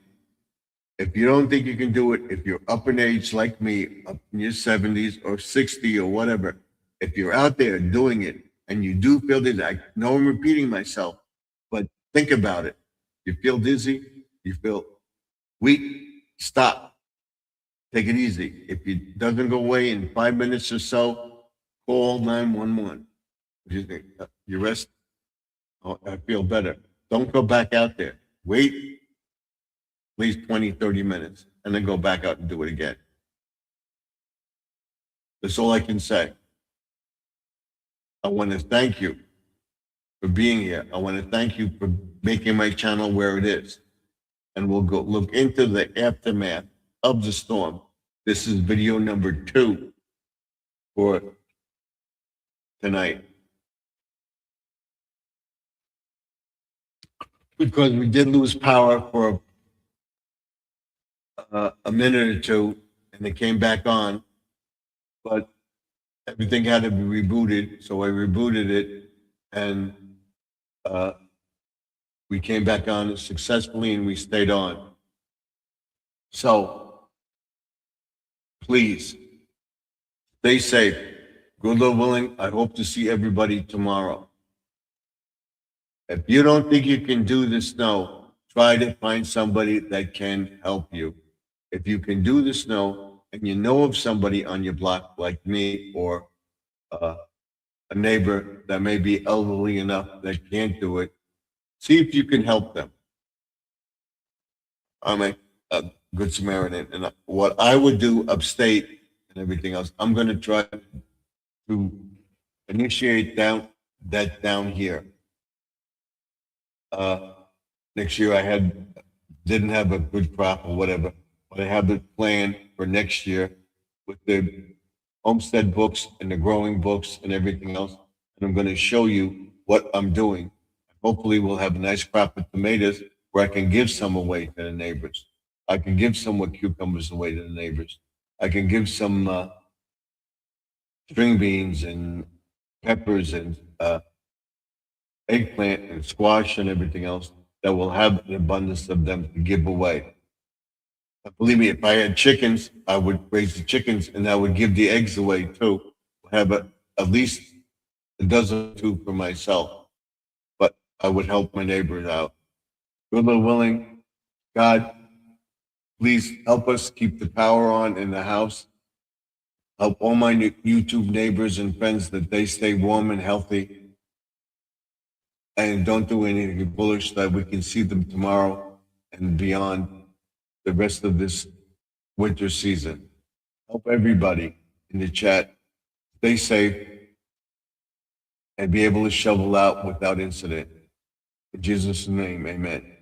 If you don't think you can do it, if you're up in age like me, up in your 70s or 60 or whatever, if you're out there doing it and you do feel dizzy, I know I'm repeating myself, but think about it. You feel dizzy, you feel weak, stop. Take it easy. If it doesn't go away in 5 minutes or so, call 911. You rest. Oh, I feel better. Don't go back out there. Wait at least 20, 30 minutes and then go back out and do it again. That's all I can say. I want to thank you for being here. I want to thank you for making my channel where it is. And we'll go look into the aftermath of the storm. This is video number 2 for tonight. Because we did lose power for a minute or two and it came back on, but everything had to be rebooted. So I rebooted it and we came back on successfully and we stayed on. So please stay safe. Good Lord willing, I hope to see everybody tomorrow. If you don't think you can do the snow, try to find somebody that can help you. If you can do the snow and you know of somebody on your block like me or a neighbor that may be elderly enough that can't do it, see if you can help them. I'm a good Samaritan. And what I would do upstate and everything else, I'm going to try to initiate that down here. Next year I didn't have a good crop or whatever, but I have the plan for next year with the homestead books and the growing books and everything else. And I'm going to show you what I'm doing. hopefully we'll have a nice crop of tomatoes where I can give some away to the neighbors. I can give some with cucumbers away to the neighbors. I can give some string beans and peppers and eggplant and squash and everything else that will have an abundance of them to give away. Believe me, if I had chickens, I would raise the chickens and I would give the eggs away too. Have at least a dozen or two for myself, but I would help my neighbors out. Good Lord willing, God, please help us keep the power on in the house. Help all my YouTube neighbors and friends that they stay warm and healthy and don't do anything bullish, that we can see them tomorrow and beyond the rest of this winter season. Help everybody in the chat stay safe and be able to shovel out without incident. In Jesus' name, amen.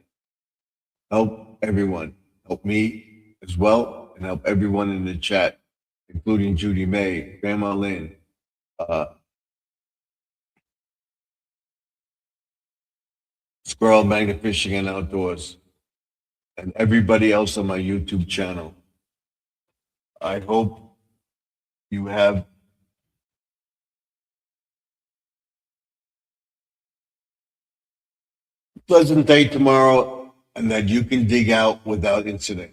Help everyone. Help me as well, and help everyone in the chat, including Judy May, Grandma Lynn, Squirrel Magnet Fishing and Outdoors, and everybody else on my YouTube channel. I hope you have a pleasant day tomorrow and that you can dig out without incident.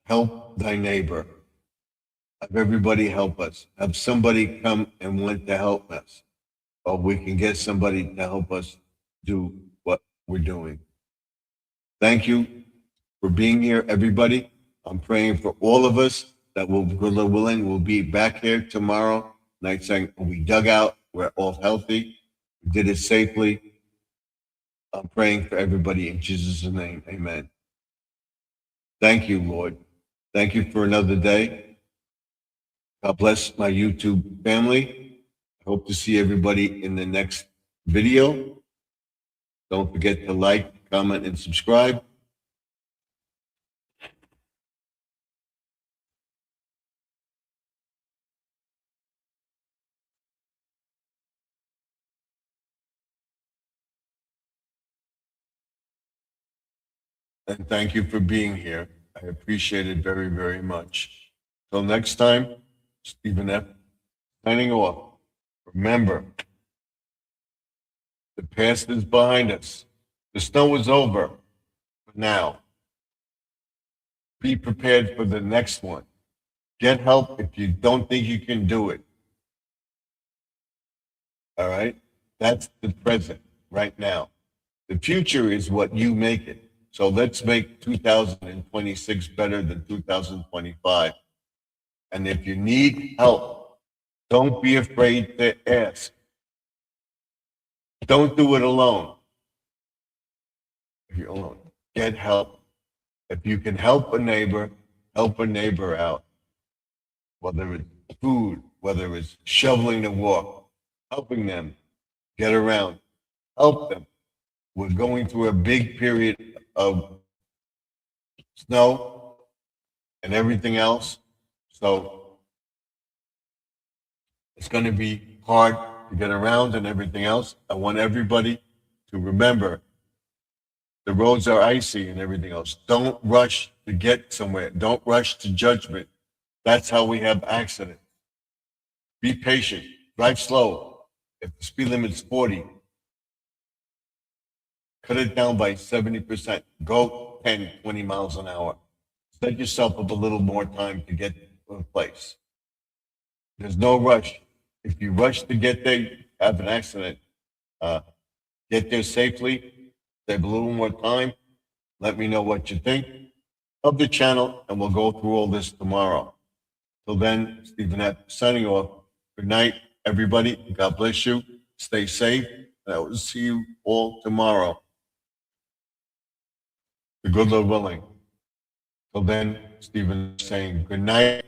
Help thy neighbor. Have everybody help us. Have somebody come and want to help us. Or we can get somebody to help us do what we're doing. Thank you for being here, everybody. I'm praying for all of us that will, good Lord willing, will be back here tomorrow night saying, we dug out, we're all healthy, we did it safely. I'm praying for everybody in Jesus' name. Amen. Thank you, Lord. Thank you for another day. God bless my YouTube family. I hope to see everybody in the next video. Don't forget to like, comment, and subscribe. And thank you for being here. I appreciate it very, very much. Till next time, Stephen F. signing off. Remember, the past is behind us. The snow is over for now. Be prepared for the next one. Get help if you don't think you can do it. All right? That's the present right now. The future is what you make it. So let's make 2026 better than 2025. And if you need help, don't be afraid to ask. Don't do it alone. If you're alone, get help. If you can help a neighbor out. Whether it's food, whether it's shoveling the walk, helping them get around, help them. We're going through a big period of snow and everything else. So it's going to be hard to get around and everything else. I want everybody to remember the roads are icy and everything else. Don't rush to get somewhere. Don't rush to judgment. That's how we have accidents. Be patient. Drive slow. If the speed limit is 40, cut it down by 70%. Go 10, 20 miles an hour. Set yourself up a little more time to get to a place. There's no rush. If you rush to get there, you have an accident. Get there safely. Save a little more time. Let me know what you think of the channel, and we'll go through all this tomorrow. Till then, Stephen F. signing off. Good night, everybody. God bless you. Stay safe. And I will see you all tomorrow. The good Lord willing. Till then, Stephen saying good night.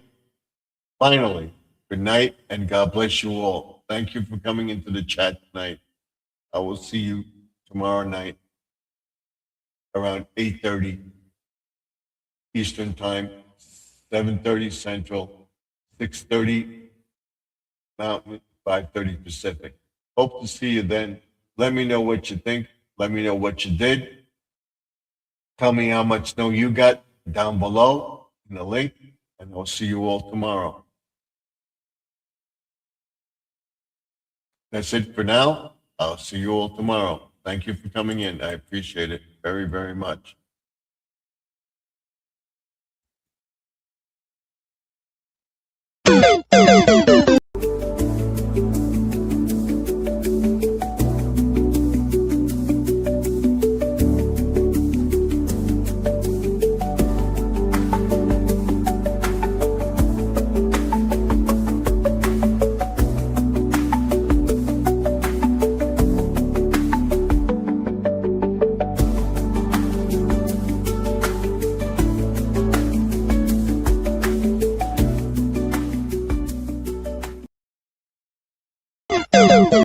Finally, good night, and God bless you all. Thank you for coming into the chat tonight. I will see you tomorrow night around 8:30 Eastern Time, 7:30 Central, 6:30 Mountain, 5:30 Pacific. Hope to see you then. Let me know what you think. Let me know what you did. Tell me how much snow you got down below in the link, and I'll see you all tomorrow. That's it for now. I'll see you all tomorrow. Thank you for coming in. I appreciate it very, very much.